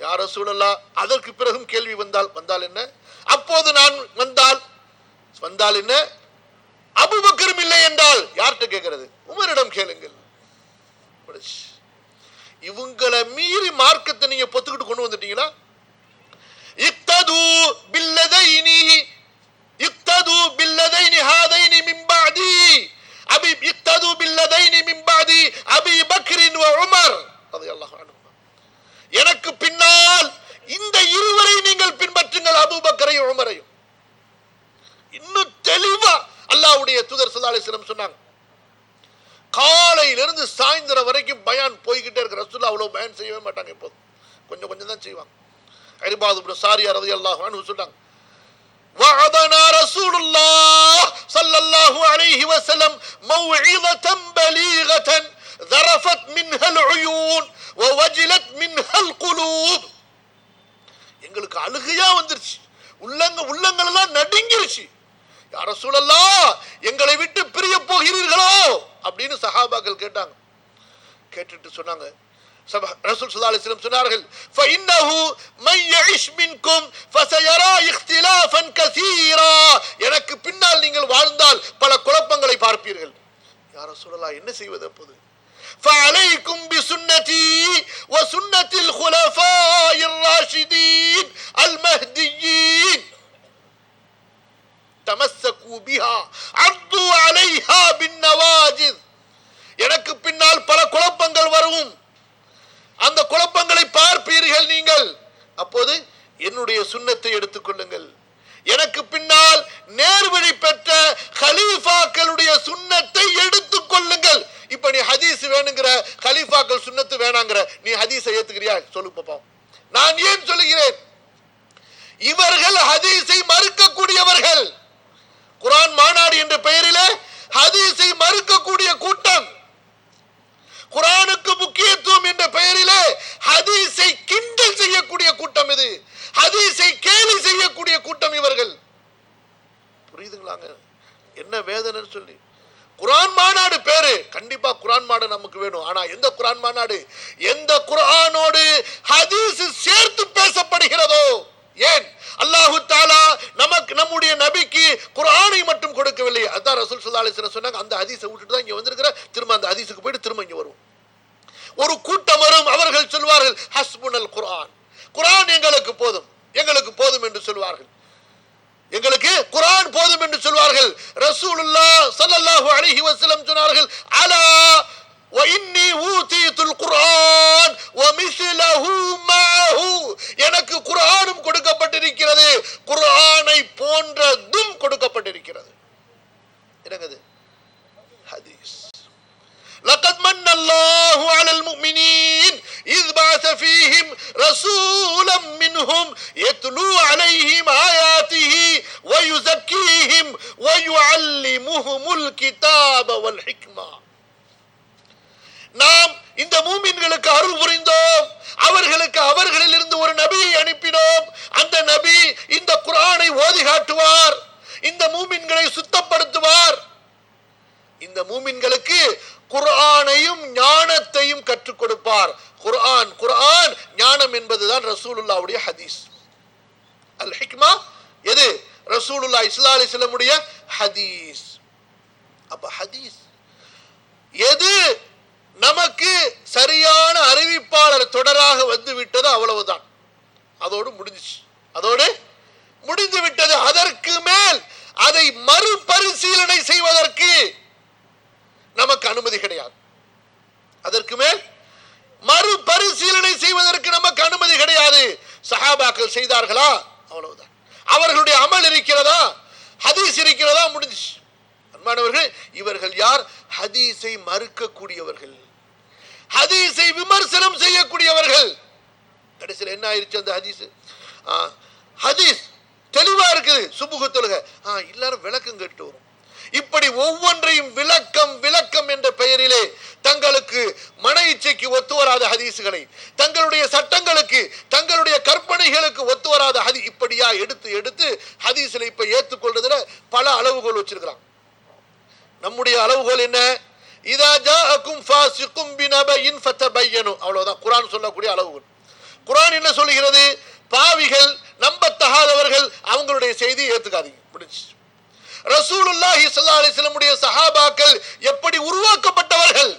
யா ரசூலல்லாஹ், அதற்கு பிறகும் கேள்வி வந்தால் என்ன? அப்போது நான் வந்தால் என்ன? அபூபக்கரும் இல்லை என்றால் யார்கிட்ட கேட்கிறது? உமரிடம் கேளுங்கள். இவங்களை மீறி மார்க்கத்தை நீங்க பொத்துக்கிட்டு கொண்டு வந்துட்டீங்களா? இக்தது பில்லதைனி ஹாதைனி மின் பஅதி இக்தது பில்லதைனி மின் பஅதி அபீ பக்ர் வ உமர் ரலியல்லாஹு அன்ஹுமா. எனக்கு பின்னால் இந்த இருவரை நீங்கள் பின்பற்றுங்கள், அபூபக்கரையும் உமரையும். இன்னும் தெளிவா அல்லாஹ்வுடைய தூதர் ஸல்லல்லாஹு அலைஹி வஸல்லம் சொன்னாங்க. காலையிலிருந்து சாயந்தரம் வரைக்கும் பயான் போய்கிட்டே இருக்கு. ரசூலுல்லாஹ் அவ்வளவு பயான் செய்யவே மாட்டாங்க, எப்போது கொஞ்சம் கொஞ்சம் தான் செய்வாங்க. இர்பாத் இப்னு சாரியா ரலியல்லாஹு அன்ஹு சொல்றாங்க, வஅதனா ரசூலுல்லாஹ் ஸல்லல்லாஹு அலைஹி வஸல்லம் மவ்இதத்தன் பலீகத்தன் ذرفت منها العيون ووجلت منها القلوب. எங்களுக்கு அழுகையா வந்துருச்சு, உள்ளங்கள் எல்லாம் நடுங்கிருச்சு. யா ரசூலல்லாஹ், எங்களை விட்டு பிரிய போகிறீர்களோ அப்படின்னு சஹாபாக்கள் கேட்டாங்க. கேட்டுட்டு சொன்னாங்க, ரசூல் ஸல்லல்லாஹு அலைஹி வஸல்லம் சொன்னார்கள், فإنه من يعش منكم فسيرى اختلافا كثيرا. எனக்கு பின்னால் நீங்கள் வாழ்ந்தால் பல குழப்பங்களை பார்ப்பீர்கள். யா ரசூலல்லாஹ், என்ன செய்வது அப்போது? فعليكم بسنتي وسنة الخلفاء الراشدين المهديين تمسكوا بها عضوا عليها بالنواجذ. எனக்கு பின்னால் பல குழப்பங்கள் வரும், அந்த குழப்பங்களை பார்ப்பீர்கள் நீங்கள். அப்போது என்னுடைய சுன்னத்தை எடுத்துக்கொள்ளுங்கள். எனக்கு பின்னால் நேர்வழி பெற்ற கலீஃபாக்களுடைய சுன்னத்தை எடுத்துக்கொள்ளுங்கள். இப்ப நீ ஹதீஸ் வேணுங்கிற, கலீஃபாக்கள் சுன்னத்து வேணாங்கிற, நீ ஹதீஸை ஏத்துக்கிறியா? சொல்லு பாப்போம். நான் ஏன் சொல்லுகிறேன்? இவர்கள் ஹதீஸை மறுக்கக்கூடியவர்கள். குர்ஆன் மாநாடு என்ற பெயரிலே ஹதீஸை மறுக்கக்கூடிய கூட்டம், குர்ஆனுக்கு முக்கியத்துவம் என்ற பெயரிலே ஹதீஸை கிண்டல் செய்யக்கூடிய கூட்டம், இது ஹதீஸை கேலி செய்யக்கூடிய கூட்டம் இவர்கள். புரியுதுங்களாங்க என்ன வேதனைன்னு சொல்லி? குர்ஆன் மாநாடு பேரு, கண்டிப்பா குர்ஆன் மாநாடு நமக்கு வேணும். ஆனா எந்த குர்ஆன் மாநாடு? எந்த குர்ஆனோடு ஹதீஸ் சேர்த்து பேசப்படுகிறதோ. ஏன் அல்லாஹு தஆலா நமக்கு நம்முடைய நபிக்கு குர்ஆனை மட்டும் கொடுக்கவில்லை. அதான் ரசூல் ஸல்லல்லாஹு அலைஹி வஸல்லம் சொன்னாங்க, அந்த ஹதீஸை விட்டுட்டு தான் இங்க வந்திருக்கிற, திரும்ப அந்த ஹதீஸுக்கு போயிட்டு திரும்ப இங்க வருவோம். ஒரு கூட்டம் வரும், அவர்கள் சொல்வார்கள் ஹஸ்புனல் குர்ஆன், குர்ஆன் எங்களுக்கு போதும், எங்களுக்கு போதும் என்று சொல்வார்கள், எங்களுக்கு குர்ஆன் போதும் என்று சொல்வார்கள். ரசூலுல்லாஹ் ஸல்லல்லாஹு அலைஹி வஸல்லம் சொன்னார்கள், அலா வ இன்னி ஊதீதுல் குர்ஆன் வ மிஸ்லஹு மஅஹு, எனக்கு குர்ஆனும் கொடுக்கப்பட்டிருக்கிறது, குர்ஆனை போன்றதும் கொடுக்கப்பட்டிருக்கிறது. என்னது ஹதீஸ். லகத் மன்னல்லாஹு அலல் முஃமினீன் இஸ் பஅஸ ஃபீஹிம் ரசூலம் மின்ஹும் யத்லூ அலைஹிம் ஆயாத்திஹி வ யுஸக்கீஹிம் வ யுஅல்லிமுஹுமுல் கிதாப வல் ஹிக்மா. நாம் இந்த மூமின்களுக்கு அருள் புரிந்தோம், அவர்களுக்கு அவர்களிலிருந்து ஒரு நபியை அனுப்பினோம். அந்த நபி இந்த குர்ஆனை ஓதி காட்டுவார், இந்த மூமின்களை சுத்தப்படுத்துவார், இந்த மூமின்களுக்கு குர்ஆனையும் ஞானத்தையும் கற்றுக் கொடுப்பார். குர்ஆன் குர்ஆன் ஞானம் என்பதுதான் ரசூலுல்லாஹ்வுடைய ஹதீஸ். அல் ஹிக்மா எது? ரசூலுல்லாஹி ஸல்லல்லாஹு அலைஹி வஸல்லம் உடைய ஹதீஸ். அப்ப ஹதீஸ் எது நமக்கு சரியான அறிவிப்பாளர் தொடராக வந்து விட்டது, அவ்வளவுதான், அதோடு முடிஞ்சிச்சு, அதோடு முடிந்து விட்டது. அதற்கு மேல் அதை மறுபரிசீலனை செய்வதற்கு நமக்கு அனுமதி கிடையாது. அதற்கு மேல் மறுபரிசீலனை செய்வதற்கு நமக்கு அனுமதி கிடையாது. சஹாபாக்கள் செய்தார்களா? அவ்வளவுதான். அவர்களுடைய அமல் இருக்கிறதா, ஹதீஸ் இருக்கிறதா, முடிஞ்சிச்சு. அன்பானவர்கள், இவர்கள் யார்? ஹதீஸை மறுக்கக்கூடியவர்கள், ஹதீஸை விமர்சனம் செய்யக்கூடியவர்கள். கடைசியில் என்ன ஆயிருச்சு? அந்த ஹதீஸ் தெளிவா இருக்குது, சுபுகு தொழுகை, எல்லாரும் விளக்கம் கேட்டு வரும். இப்படி ஒவ்வொன்றையும் விளக்கம் விளக்கம் என்ற பெயரிலே தங்களுக்கு மன இச்சைக்கு ஒத்து வராத ஹதீசுகளை, தங்களுடைய சட்டங்களுக்கு, தங்களுடைய கற்பனைகளுக்கு ஒத்து வராத இப்படியா எடுத்து எடுத்து ஹதீஸ்ல இப்ப ஏற்றுக்கொள்றதுல பல அளவுகோல் வச்சிருக்கிறான். நம்முடைய அளவுகோல் என்ன? இதா ஜாஅக்கும் ஃபாஸிகும் பினபையின் ஃபதபையனு, அவ்வளவுதான் குர்ஆன் சொல்லக்கூடிய அளவுகோல். குர்ஆன் என்ன சொல்கிறது? பாவிகள், நம்பத்தகாதவர்கள், அவங்களுடைய செய்தியை ஏத்துக்காதீங்க, முடிஞ்சு. ரசூலுல்லாஹி ஸல்லல்லாஹு அலைஹி வஸல்லம் உடைய சஹாபாக்கள் எப்படி உருவாக்கப்பட்டவர்கள்,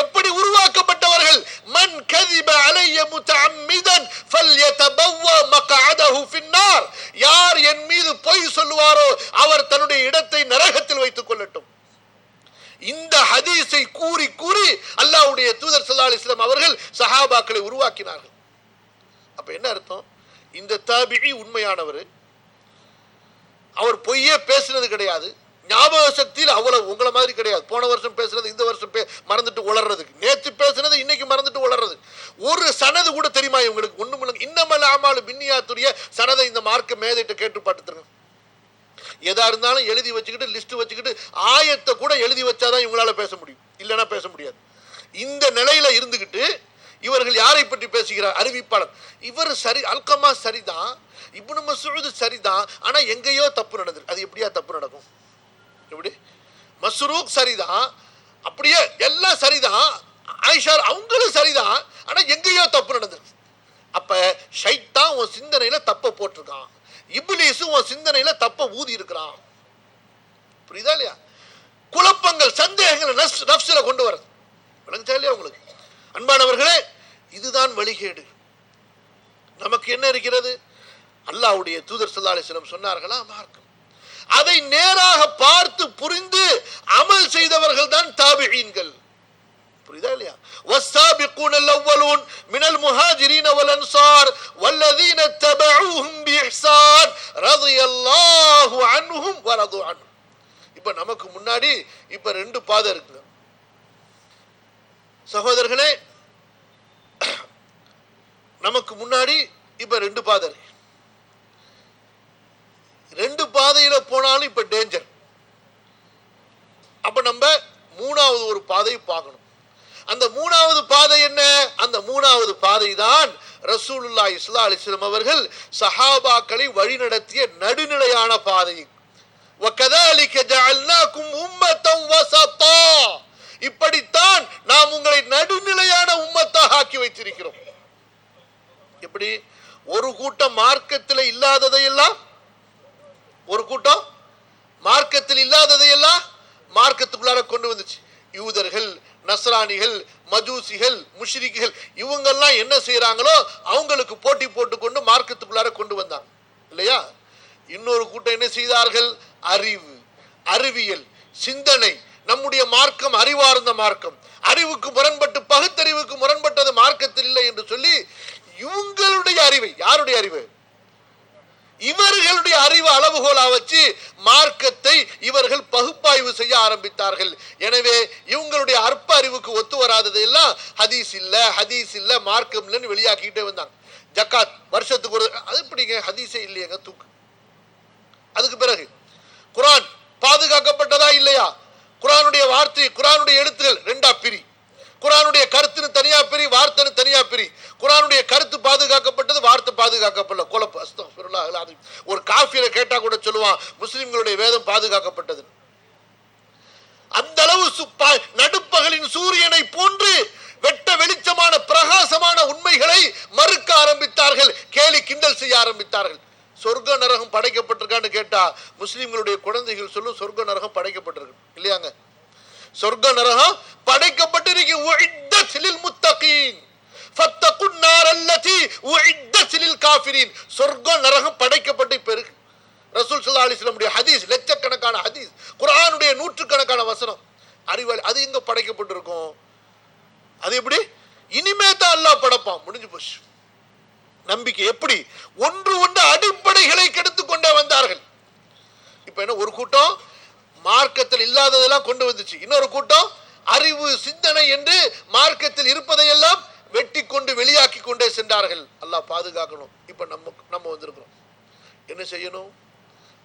எப்படி உருவாக்கப்பட்டவர்கள்? மன் கذب علي متعمدا فليتبوأ مقعده في النار, யார் என் மீது பொய் சொல்லுவாரோ அவர் தன்னுடைய இடத்தை நரகத்தில் வைத்துக் கொள்ளட்டும். இந்த ஹதீஸை கூறி கூறி அல்லாஹ்வுடைய தூதர் ஸல்லல்லாஹு அலைஹி வஸல்லம் அவர்கள் சஹாபாக்களை உருவாக்கினார்கள். அப்ப என்ன அர்த்தம்? இந்த தாபிஈ உண்மையானவர், அவர் பொய்யே பேசுனது கிடையாது, ஞாபக சக்தியில் அவ்வளவு உங்களை மாதிரி கிடையாது. போன வருஷம் பேசுனது இந்த வருஷம் மறந்துட்டு உளறதுக்கு, நேற்று பேசுனது இன்னைக்கு மறந்துட்டு உளறது, ஒரு சனது கூட தெரியுமா இவங்களுக்கு? ஒண்ணும் இன்னமல் ஆமாலு பின்னியாத்துடைய சனதை இந்த மார்க்க மேதைட்ட கேட்டு பாட்டுருங்க. எதா இருந்தாலும் எழுதி வச்சுக்கிட்டு, லிஸ்ட் வச்சுக்கிட்டு, ஆயத்தை கூட எழுதி வச்சாதான் இவங்களால பேச முடியும், இல்லைன்னா பேச முடியாது. இந்த நிலையில இருந்துகிட்டு இவர்கள் யாரை பற்றி பேசுகிறார்? அறிவிப்பாளர். இவர் சரி, அல்கமா சரிதான், இப்னு மஸ்ஊத் சரிதான், ஆனா எங்கேயோ தப்பு நடந்திருக்கு. அது எப்படியா தப்பு நடக்கும்? எப்படி? மஸ்ரூக் சரிதான், அப்படியே எல்லாம் சரிதான், ஆயிஷா அவங்களும் சரிதான், ஆனா எங்கேயோ தப்பு நடந்திருக்கு. அப்ப ஷைத்தான் உன் சிந்தனையில தப்ப போட்டிருக்கான், இப்லீஸ் உன் சிந்தனையில தப்ப ஊதி இருக்கிறான். புரியுதா இல்லையா? குழப்பங்கள், சந்தேகங்களை நஃப்ஸ்ல கொண்டு வர விளங்குச்சா இல்லையா உங்களுக்கு? அன்பானவர்களே, இதுதான் வழிகேடு. நமக்கு என்ன இருக்கிறது? அல்லாஹ்வுடைய தூதர் ஸல்லல்லாஹு அலைஹி வஸல்லம் சொன்னார்களா மார்க்கம், அதை நேராக பார்த்து புரிந்து அமல் செய்தவர்கள் தான் தாபிஈன்கள். புரியுதா இல்லையா? والسابقون الاولون من المهاجرين والانصار والذين اتبعوهم باحسان رضي الله عنهم ورضوا عنه. இப்ப நமக்கு முன்னாடி இப்ப ரெண்டு பாதை இருக்கு சகோதரர்களே, நமக்கு முன்னாடி இப்ப ரெண்டு பாதை இருக்கு. ரெண்டு பாதையில போனாலும் இப்ப டேஞ்சர். அப்ப நம்ம மூணாவது ஒரு பாதையை பார்க்கணும். அந்த மூணாவது பாதை என்ன? அந்த மூணாவது பாதை தான் ரசூலுல்லாஹி ஸல்லல்லாஹு அலைஹி வஸல்லம் அவர்கள் சஹாபாக்களை வழிநடத்திய நடுநிலையான பாதை. وَكَذَلِكَ جَعَلْنَاكُمْ أُمَّةً எப்படி? ஒரு கூட்டம் மார்க்கத்தில் இல்லாததையெல்லாம், ஒரு கூட்டம் மார்க்கத்தில் இல்லாததையெல்லாம் மார்க்கத்துக்குள்ளார கொண்டு வந்துச்சு. யூதர்கள், நஸ்ரானிகள், மஜூசிகள், முஷ்ரிக்குகள் இவங்கெல்லாம் என்ன செய்யறாங்களோ அவங்களுக்கு போட்டி போட்டுக்கொண்டு மார்க்கத்துக்குள்ளார கொண்டு வந்தாங்க இல்லையா? இன்னொரு கூட்டம் என்ன செய்தார்கள்? அறிவு, அறிவியல், சிந்தனை. நம்முடைய மார்க்கம் அறிவார்ந்த மார்க்கம், அறிவுக்கு முரண்பட்டு பகுத்தறிவுக்கு முரண்பட்டது மார்க்கத்தில் இல்லை என்று சொல்லி இவங்களுடைய அறிவை, யாருடைய அறிவு? இவர்களுடைய அறிவு அளவுகோலா வச்சு மார்க்கத்தை இவர்கள் பகுப்பாய்வு செய்ய ஆரம்பித்தார்கள். எனவே இவங்களுடைய அற்ப அறிவுக்கு ஒத்து வராததை எல்லாம் ஹதீஸ் இல்ல, ஹதீஸ் இல்ல, மார்க்கம் இல்லைன்னு வெளியாக்கிட்டே வந்தாங்க. ஜக்காத் வருஷத்துக்கு ஒரு, அது எப்படிங்க ஹதீஸே இல்லையங்க, தூக்கு. அதுக்கு பிறகு குர்ஆன் பாதுகாக்கப்பட்டதா இல்லையா? குர்ஆனுடைய வார்த்தை, குர்ஆனுடைய எழுத்துகள் ரெண்டா பிரி. குர்ஆனுடைய கருத்துன்னு தனியா பிரி, வார்த்தைன்னு தனியா பிரி. குர்ஆனுடைய கருத்து பாதுகாக்கப்பட்டது, வார்த்தை பாதுகாக்கப்படல. குழப்பம். அஸ்தக்ஃபிருல்லாஹ் அல்-அஸீம். ஒரு காஃபிரை கேட்டா கூட சொல்லுவான் முஸ்லிம்களுடைய வேதம் பாதுகாக்கப்பட்டது. அந்த அளவு நடுப்பகலின் சூரியனை போன்று வெட்ட வெளிச்சமான பிரகாசமான உண்மைகளை மறுக்க ஆரம்பித்தார்கள், கேலி கிண்டல் செய்ய ஆரம்பித்தார்கள். சொர்க்க நரகம் படைக்கப்பட்டிருக்கான்னு கேட்டா முஸ்லிம்களுடைய குழந்தைகள் சொல்லும் சொர்க்க நரகம் படைக்கப்பட்டிருக்கு இல்லையாங்க? சொர்க்க நரகம் படைக்கப்பட்டிருக்கு. உஇத்தத் லில் முத்தகீன் ஃபத்தகுன் நார் அல்லதி உஇத்தத் லில் காஃபிரின். சொர்க்க நரகம் படைக்கப்பட்டு பெருக்கு. ரசூல் ஸல்லல்லாஹு அலைஹி வஸல்லம் உடைய ஹதீஸ், லட்சக்கணக்கான ஹதீஸ், குர்ஆனுடைய நூற்றுக்கணக்கான வசனம், அறிவாளி. அது எங்க படைக்கப்பட்டிருக்கும்? அது எப்படி? இனிமே தான் அல்லாஹ் படைப்பான். முடிஞ்சு போச்சு நம்பிக்கை. எப்படி? ஒன்று ஒன்று அடிப்படைகளை கெடுத்துக் கொண்டே வந்தார்கள். இப்ப என்ன, ஒரு கூட்டம் மார்க்கத்தில் இல்லாததெல்லாம் கொண்டு வந்துச்சு, இன்னொரு கூட்டம் அறிவு, சிந்தனை என்று மார்க்கத்தில் இருப்பதையெல்லாம் வெட்டி கொண்டு வெளியாக்கி கொண்டே சென்றார்கள். அல்லாஹ் பாதுகாக்கணும். இப்ப நம்ம வந்திருக்கிறோம், என்ன செய்யணும்?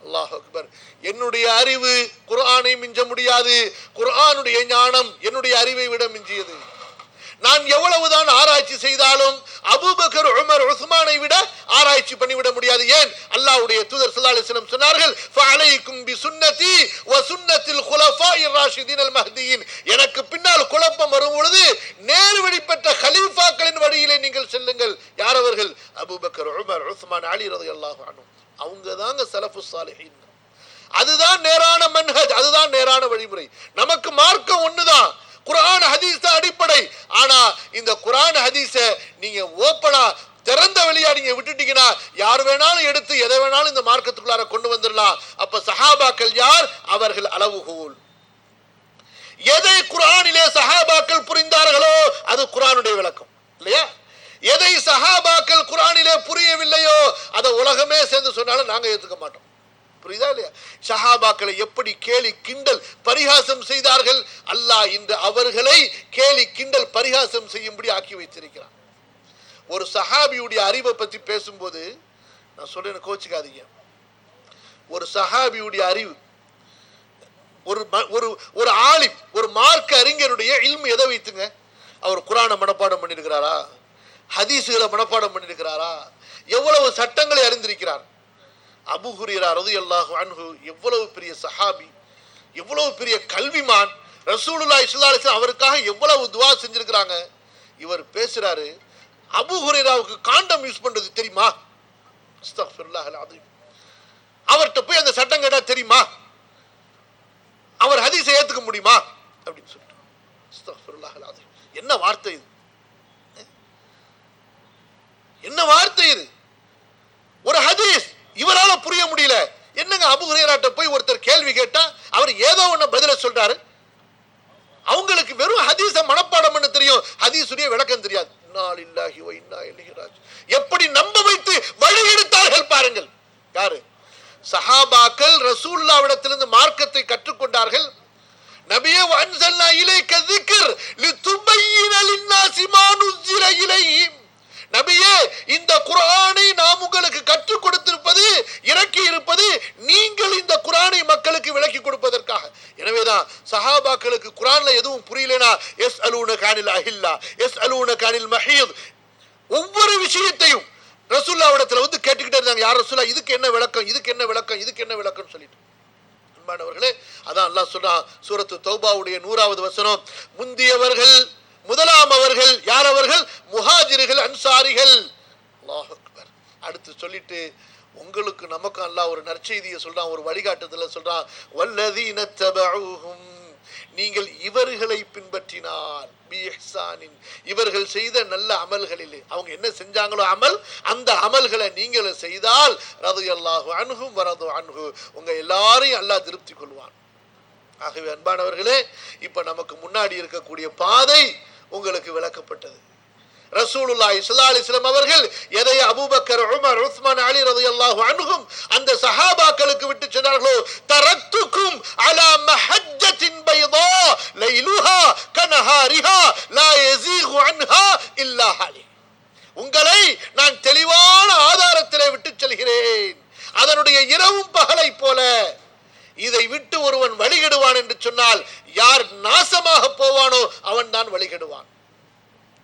அல்லாஹ் அக்பர். என்னுடைய அறிவு குர்ஆனை மிஞ்ச முடியாது, குர்ஆனுடைய ஞானம் என்னுடைய அறிவை விட மிஞ்சியது. நான் எவ்வளவுதான் ஆராய்ச்சி செய்தாலும் அபூபக்கர், உமர், உஸ்மானை விட ஆராய்ச்சி பண்ணிவிட முடியாது. ஏன்? அல்லாஹ்வுடைய தூதர் ஸல்லல்லாஹு அலைஹி வஸல்லம் சொன்னார்கள், ஃபஅலைக்கும் பிசுன்னதி வ சுன்னத்தில் குலஃபாயிர் ராஷிதீன் அல் மஹ்தியின். எனக்கு பின்னால் குழப்பம் வரும் பொழுது நேர்வழி பெற்ற கலீஃபாக்களின் வழியிலே நீங்கள் செல்லுங்கள். யார் அவர்கள்? அபூபக்கர், உமர், உஸ்மான், அலி ரலியல்லாஹு அன்ஹும். அவங்க தாங்க ஸலஃபுஸ் ஸாலிஹீன். அதுதான் நேரான மன்ஹஜ், அதுதான் நேரான வழிமுறை. நமக்கு மார்க்கம் ஒண்ணுதான், குர்ஆன் ஹதீஸ் தான் அடிப்படை. ஆனா இந்த குர்ஆன் ஹதீஸ நீங்க ஓப்பனா திறந்த வெளியா நீங்க விட்டுட்டீங்கன்னா யார் வேணாலும் எடுத்து எதை வேணாலும் இந்த மார்க்கத்துக்குள்ளார கொண்டு வந்துடலாம். அப்ப சஹாபாக்கள் யார்? அவர்கள் அளவுகோல். எதை குர்ஆனிலே சஹாபாக்கள் புரிந்தார்களோ அது குர்ஆனுடைய விளக்கம் இல்லையா? எதை சஹாபாக்கள் குர்ஆனிலே புரியவில்லையோ அதை உலகமே சேர்ந்து சொன்னாலும் நாங்க ஏத்துக்க மாட்டோம். புரியுதா இல்லையா? சஹாபாக்களை எப்படி கேலி கிண்டல் பரிகாசம் செய்தார்கள். அல்லாஹ் இன்று அவர்களை கேலி கிண்டல் பரிகாசம் செய்யும்படி ஆக்கி வைத்திருக்கிறான். ஒரு சஹாபியுடைய அறிவை பற்றி பேசும்போது நான் சொல்றேன், கோச்சிக்காதீங்க. ஒரு சஹாபியுடைய அறிவு, ஒரு ஆலிம், ஒரு மார்க்க அறிஞருடைய இல்மு எதை வைத்துங்க? அவர் குர்ஆனை மனப்பாடம் பண்ணியிருக்கிறாரா? ஹதீஸுகளை மனப்பாடம் பண்ணியிருக்கிறாரா? எவ்வளவு சட்டங்களை அறிந்திருக்கிறார்? அபூ ஹுரைரா ரலியல்லாஹு அன்ஹு எவ்வளவு பெரிய சஹாபி, எவ்வளவு பெரிய கல்விமான். ரசூலுல்லாஹி ஸல்லல்லாஹு அலைஹி வஸல்லம் அவருக்காக எவ்வளவு துஆ செஞ்சிருக்கிறாங்க. இவர் பேசுறாரு, அபூ ஹுரைராவுக்கு காண்டம் யூஸ் பண்றது தெரியுமா? அஸ்தக்ஃபிருல்லாஹ் அல்-அஸீம். அவர்கிட்ட போய் அந்த சட்டம் கேட்டா தெரியுமா? அவர் ஹதீஸை ஏத்துக்க முடியுமா அப்படின்னு சொல்லிட்டு. அஸ்தக்ஃபிருல்லாஹ் அல்-அஸீம். என்ன வார்த்தை இது? என்ன வார்த்தை இது? ஒரு ஹதீஸ் இவரால புரிய முடியல. என்னங்க அபூ ஹுரைராட்ட போய் ஒருத்தர் கேள்வி கேட்டா அவர் ஏதோ ஒண்ணு பதில சொல்றாரு. அவங்களுக்கு வெறும் ஹதீஸ மனப்பாடம் பண்ண தெரியும், ஹதீஸுடைய விளக்கம் தெரியாது. இன்னா லில்லாஹி வ இன்னா இலைஹி ராஜிஊன். எப்படி நம்ப வைத்து வழி எடுத்தார்கள் பாருங்கள். யாரு? சஹாபாக்கள் ரசூலுல்லாஹ்விடத்திலிருந்து மார்க்கத்தை கற்றுக்கொண்டார்கள். நபியே வ அன்ஸல்னா இலைக ذிக்ர் லிதுபய்யின லின்னாஸி மா நுஸில இலைஹிம். நபியே, இந்த குர்ஆனை நாம் உங்களுக்கு கற்றுக் கொடுத்திருப்பது, இறக்கி இருப்பது நீங்கள் இந்த குர்ஆனை மக்களுக்கு விளக்கி கொடுப்பதற்காக. எனவேதான் சஹாபாக்களுக்கு குர்ஆன்ல எதுவும் புரியலனா யஸ்அலூனக அனில் அஹில்லா யஸ்அலூனக அனில் மஹீத், ஒவ்வொரு விஷயத்தையும் ரசூலுல்லாஹ்விடத்துல வந்து கேட்டுக்கிட்டே இருந்தாங்க. யார் ரசூலா, இதுக்கு என்ன விளக்கம், இதுக்கு என்ன விளக்கம், இதுக்கு என்ன விளக்கம்னு சொல்லிட்டு. அன்பானவர்களே, அதான் அல்லாஹ் சொல்றான் சூரத்து தௌபாவுடைய 100வது வசனம், முந்தியவர்கள் முதலாம் அவர்கள் யார்? அவர்கள் முஹாஜிர்கள், அன்சாரிகள். அல்லாஹ் அக்பர். அடுத்து சொல்லிட்டு உங்களுக்கு நமக்கும் அல்லாஹ் ஒரு நற்செய்தியை சொல்றான், ஒரு வழிகாட்டுதல சொல்றான். வல்லதீன தபஊஹும், நீங்கள் இவர்களை பின்பற்றினால் பிஹ்சானின், இவர்கள் செய்த நல்ல அமல்களிலே அவங்க என்ன செஞ்சாங்களோ அமல், அந்த அமல்களை நீங்களும் செய்தால் ரலியல்லாஹு அன்ஹும் வரது அன்ஹு, உங்க எல்லாரையும் அல்லாஹ் திருப்தி கொள்வான். ஆகவே அன்பானவர்களே, இப்ப நமக்கு முன்னாடி இருக்கக்கூடிய பாதை உங்களுக்கு விளக்கப்பட்டது. ரசூலுல்லாஹி ஸல்லல்லாஹு அலைஹி வஸல்லம் அவர்கள் எதை அபூபக்கர், உமர், உஸ்மான், அலி ரலியல்லாஹு அன்ஹும் அந்த சஹாபாக்களுக்கு விட்டு சொன்னார்களோ, தரக்துக்கும் அலா மஹஜ்ஜத்தின் பைதா லைலுஹா கனஹாரிஹா லா யஸீகு அன்ஹா இல்லா ஹலி, உங்களை நான் தெளிவான ஆதாரத்திலே விட்டு செல்கிறேன், அதனுடைய இரவும் பகலை போல. இதை விட்டு ஒருவன் வழிகெடுவான் என்று சொன்னால் யார் நாசமாக போவானோ அவன் தான் வழிகெடுவான்.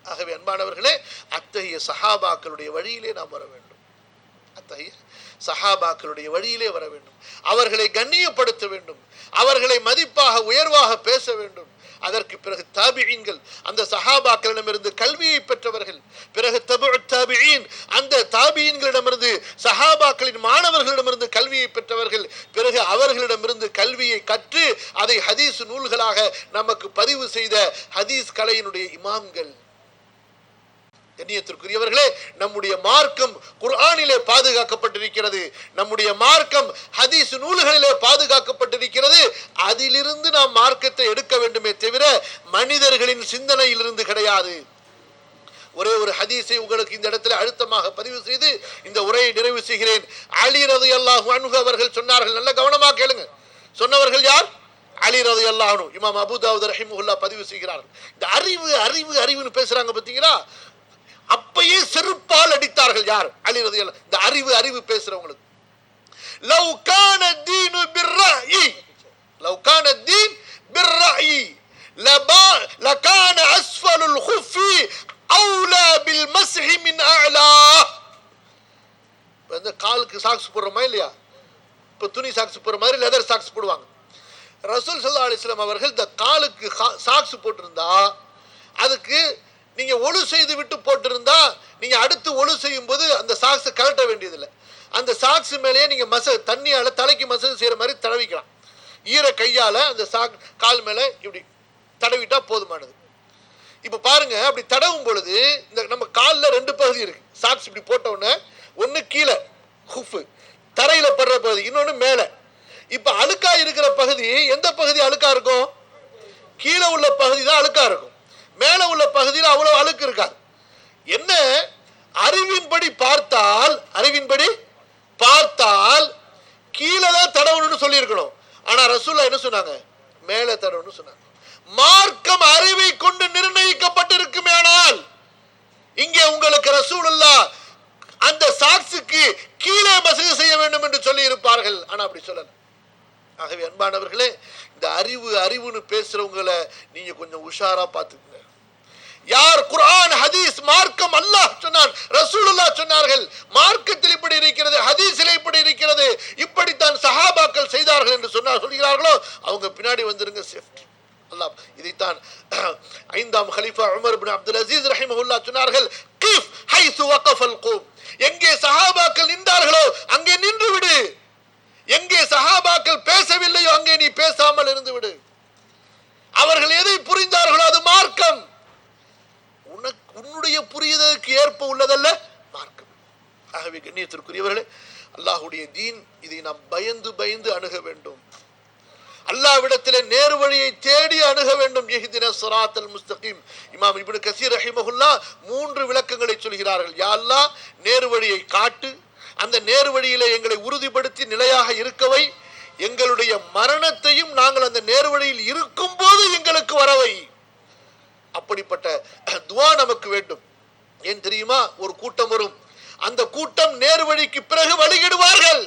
ஆகவே அன்பானவர்களே, அத்தகைய சஹாபாக்களுடைய வழியிலே நாம் வர வேண்டும். அத்தகைய சஹாபாக்களுடைய வழியிலே வர வேண்டும். அவர்களை கண்ணியப்படுத்த வேண்டும், அவர்களை மதிப்பாக உயர்வாக பேச வேண்டும். அதற்கு பிறகு தாபிஈன்கள், அந்த சஹாபாக்களிடமிருந்து கல்வியை பெற்றவர்கள், பிறகு தபுஉத் தாபிஈன், அந்த தாபிஈன்களிடமிருந்து சஹாபாக்களின் மாணவர்களிடமிருந்து கல்வியை பெற்றவர்கள், பிறகு அவர்களிடமிருந்து கல்வியை கற்று அதை ஹதீஸ் நூல்களாக நமக்கு பதிவு செய்த ஹதீஸ் கலையினுடைய இமாம்கள். கண்ணியத்திற்குரியவர்களே, நம்முடைய மார்க்கம் குர்ஆனிலே பாதுகாக்கப்பட்டிருக்கிறது, நம்முடைய மார்க்கம் ஹதீஸ் நூல்களிலே பாதுகாக்கப்பட்டிருக்கிறது. அதிலிருந்து நாம் மார்க்கத்தை எடுக்க வேண்டுமே தவிர மனிதர்களின் சிந்தனையிலிருந்து கிடையாது. ஒரே ஒரு ஹதீஸை உங்களுக்கு இந்த இடத்துல அழுத்தமாக பதிவு செய்து இந்த உரையை நிறைவு செய்கிறேன். அலி ரலியல்லாஹு அன்ஹு அவர்கள் சொன்னார்கள், நல்ல கவனமாக கேளுங்க. சொன்னவர்கள் யார்? அலி ரலியல்லாஹு அன்ஹு. இமாம் அபூ தாவூத் ரஹிமஹுல்லாஹ் பதிவு செய்கிறார்கள். இந்த அறிவு அறிவு அறிவுன்னு பேசுறாங்க பாத்தீங்களா, அப்பயே செருப்பால் அடித்தார்கள். யார்? அலி ரலியல்லாஹு. இந்த அறிவு அறிவு பேசுறவங்களுக்கு. லவ் கான தீனு பிர்ராயி, லவ் கான தீன் பிர்ராயி லகான அஸ்ஃபலுல் குஃபி அவுலா பில் மஸ்ஹி மின் அலா. இந்த காலுக்கு சாக்ஸ் போடுறோமா இல்லையா, இப்ப துணி சாக்ஸ் போடுற மாதிரி லெதர் சாக்ஸ் போடுவாங்க. ரசூல் ஸல்லல்லாஹு அலைஹி வஸல்லம் அவர்கள் இந்த காலுக்கு சாக்ஸ் போட்டிருந்தா, அதுக்கு நீங்க ஒழு செய்து விட்டு போட்டிருந்தா நீங்க அடுத்து ஒழு செய்யும் போது அந்த சாக்ஸ் கழட்ட வேண்டியதில்லை. அந்த சாக்ஸ் மேலேயே நீங்க தண்ணியால தலைக்கு மசாஜ் செய்யற மாதிரி தடவிக்கலாம். ஈர கையால அந்த கால் மேல இப்படி தடவிட்டா போதுமானது. இப்ப பாருங்க, அப்படி தடவும் பொழுது இந்த நம்ம காலில் ரெண்டு பகுதி இருக்கு. சாக்ஸ் இப்படி போட்ட உடனே ஒண்ணு கீழே ஹுஃப் தரையில படுற பகுதி, இன்னொன்னு மேல. இப்ப அழுக்கா இருக்கிற பகுதி, எந்த பகுதி அழுக்கா இருக்கும்? கீழே உள்ள பகுதி தான் அழுக்கா இருக்கும், மேல உள்ள பகுதியில் அவ்வளவு அழுக்கு இருக்காது. என்ன அறிவின்படி பார்த்தால், அறிவின்படி பார்த்தால் கீழே தான் தடவணும்னு சொல்லி இருக்கணும். ஆனா ரசூலுல்லாஹ் என்ன சொன்னாங்க? மேல தடவணும்னு சொன்னாங்க. மார்க்கம் அறிவை கொண்டு நிர்ணயிக்கப்பட்டிருக்குமே, ஆனால் இங்கே உங்களுக்கு ரசூலுல்லாஹ் அந்த சாக்ஸுக்கு கீழே மசூஜ் செய்ய வேண்டும் என்று சொல்லி இருப்பார்கள். ஆனா அப்படி சொல்லல. ஆகவே அன்பானவர்களே, இந்த அறிவு அறிவுன்னு பேசுறவங்களை நீங்க கொஞ்சம் உஷாரா பார்த்துக்கங்க. யார் குர்ஆன் ஹதீஸ் மார்க்கம் அல்லாஹ் சொன்னான், ரசூலுல்லாஹ் சொன்னார்கள், மார்க்கத்தில் இப்படி இருக்கிறது, ஹதீஸில் இப்படி இருக்கிறது, இப்படித்தான் சஹாபாக்கள் செய்தார்கள் என்று சொல்கிறார்களோ அவங்க பின்னாடி வந்துருங்க, சேஃப்டி. அல்லாஹ் இதைத்தான் 5ஆம் கலீஃபா உமர் இப்னு அப்துல் அசீஸ் ரஹிமஹுல்லாஹ் சொன்னார்கள், கிஃப் ஹைசு வகஃபல் கும், எங்கே சஹாபாக்கள் நின்றார்களோ அங்கே நின்று விடு, எங்கே சஹாபாக்கள் பேசவில்லையோ அங்கே நீ பேசாமல் இருந்து விடு. அவர்கள் எதை புரிந்தார்களோ அது மார்க்கம், உன்னுடைய புரிதலுக்கு ஏற்ப உள்ளதல்ல மார்க்கம். ஆகவே கண்ணியத்திற்குரியவர்களே, அல்லாஹ்வுடைய தீன், இதை நாம் பயந்து பயந்து அணுக வேண்டும். அல்லாஹ்விடத்திலே நேர் வழியை தேடி அணுக வேண்டும். இஹ்தினஸ் ஸிராத்தல் முஸ்தகீம். இமாம் இப்னு கஸீர் ரஹிமஹுல்லாஹ் 3 விளக்கங்களை சொல்கிறார்கள். யா அல்லாஹ், நேர் வழியை காட்டு, அந்த நேர் வழியிலே எங்களை உறுதிப்படுத்தி நிலையாக இருக்கவை, எங்களுடைய மரணத்தையும் நாங்கள் அந்த நேர் வழியில் இருக்கும் போது எங்களுக்கு வரவை. அப்படிப்பட்ட துஆ நமக்கு வேண்டும். ஏன் தெரியுமா? ஒரு கூட்டம் வரும், அந்த கூட்டம் நேர் வழிக்கு பிறகு வழிகிடுவார்கள்.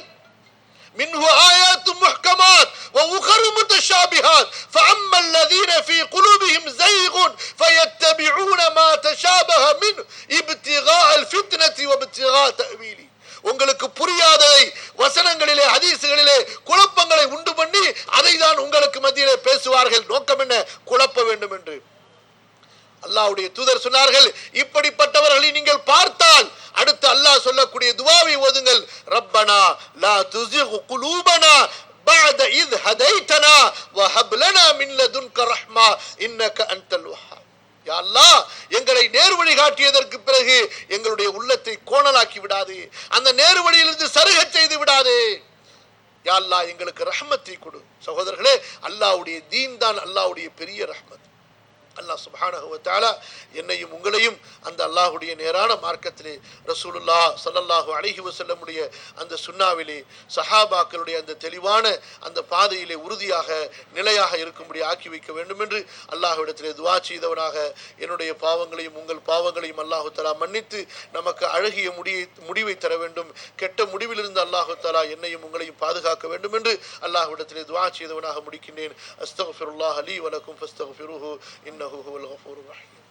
மின்ஹு ஆயாத்தும் முஹ்கமாத் வ உகரு முத்தஷாபிஹாத் ஃபஅம்மா அல்லதீன ஃபீ குலூபிஹிம் ஸைகுன் ஃபயத்தபிஊன மா தஷாபஹ மின் இப்திகாஅல் ஃபித்னதி வ இப்திகா தஅவீலி. உங்களுக்கு புரியாததை வசனங்களிலே ஹதீஸ்களிலே குழப்பங்களை உண்டு பண்ணி அதை தான் உங்களுக்கு மத்தியிலே பேசுவார்கள். நோக்கம் என்ன? குழப்ப வேண்டும் என்று. அல்லாஹ்வுடைய தூதர் சொன்னார்கள், இப்படிப்பட்டவர்களை நீங்கள் பார்த்தால் அடுத்து அல்லாஹ் சொல்லக்கூடிய துஆவை ஓதுங்கள். ரப்பனா லா துஸிக் குலூபனா பஅத இத் ஹதைதனா வஹப் லனா மின் லதுன்க ரஹ்மா இன்னக அன்தல் வஹ்ஹாப். யா அல்லாஹ், எங்களை நேர்வழி காட்டியதற்கு பிறகு எங்களுடைய உள்ளத்தை கோணலாக்கி விடாதே, அந்த நேர்வழியிலிருந்து சருகச் செய்து விடாதே. யா அல்லாஹ், எங்களுக்கு ரஹ்மத்தை கொடு. சகோதரர்களே, அல்லாஹ்வுடைய தீன் தான் அல்லாஹ்வுடைய பெரிய ரஹ்மத். அல்லாஹ் சுப்ஹானஹு வ தஆலா என்னையும் உங்களையும் அந்த அல்லாஹ்வுடைய நேரான மார்க்கத்திலே, ரசூலுல்லாஹ் ஸல்லல்லாஹு அலைஹி வஸல்லமுடைய அந்த சுன்னாவிலே, சஹாபாக்களுடைய அந்த தெளிவான அந்த பாதையிலே உறுதியாக நிலையாக இருக்கும்படி ஆக்கி வைக்க வேண்டும் என்று அல்லாஹ்விடத்திலே துஆ செய்தவனாக, என்னுடைய பாவங்களையும் உங்கள் பாவங்களையும் அல்லாஹு தஆலா மன்னித்து நமக்கு அழகிய முடிவை தர வேண்டும். கெட்ட முடிவிலிருந்து அல்லாஹு தஆலா என்னையும் உங்களையும் பாதுகாக்க வேண்டும் என்று அல்லாஹ்விடத்திலே துஆ செய்தவனாக முடிக்கின்றேன். அஸ்தக்ஃபிருல்லாஹ் லீ வ லக்கும் ஃபஸ்தக்ஃபிருஹு இன்னஹு ஹுவல் கஃபூருர் ரஹீம்.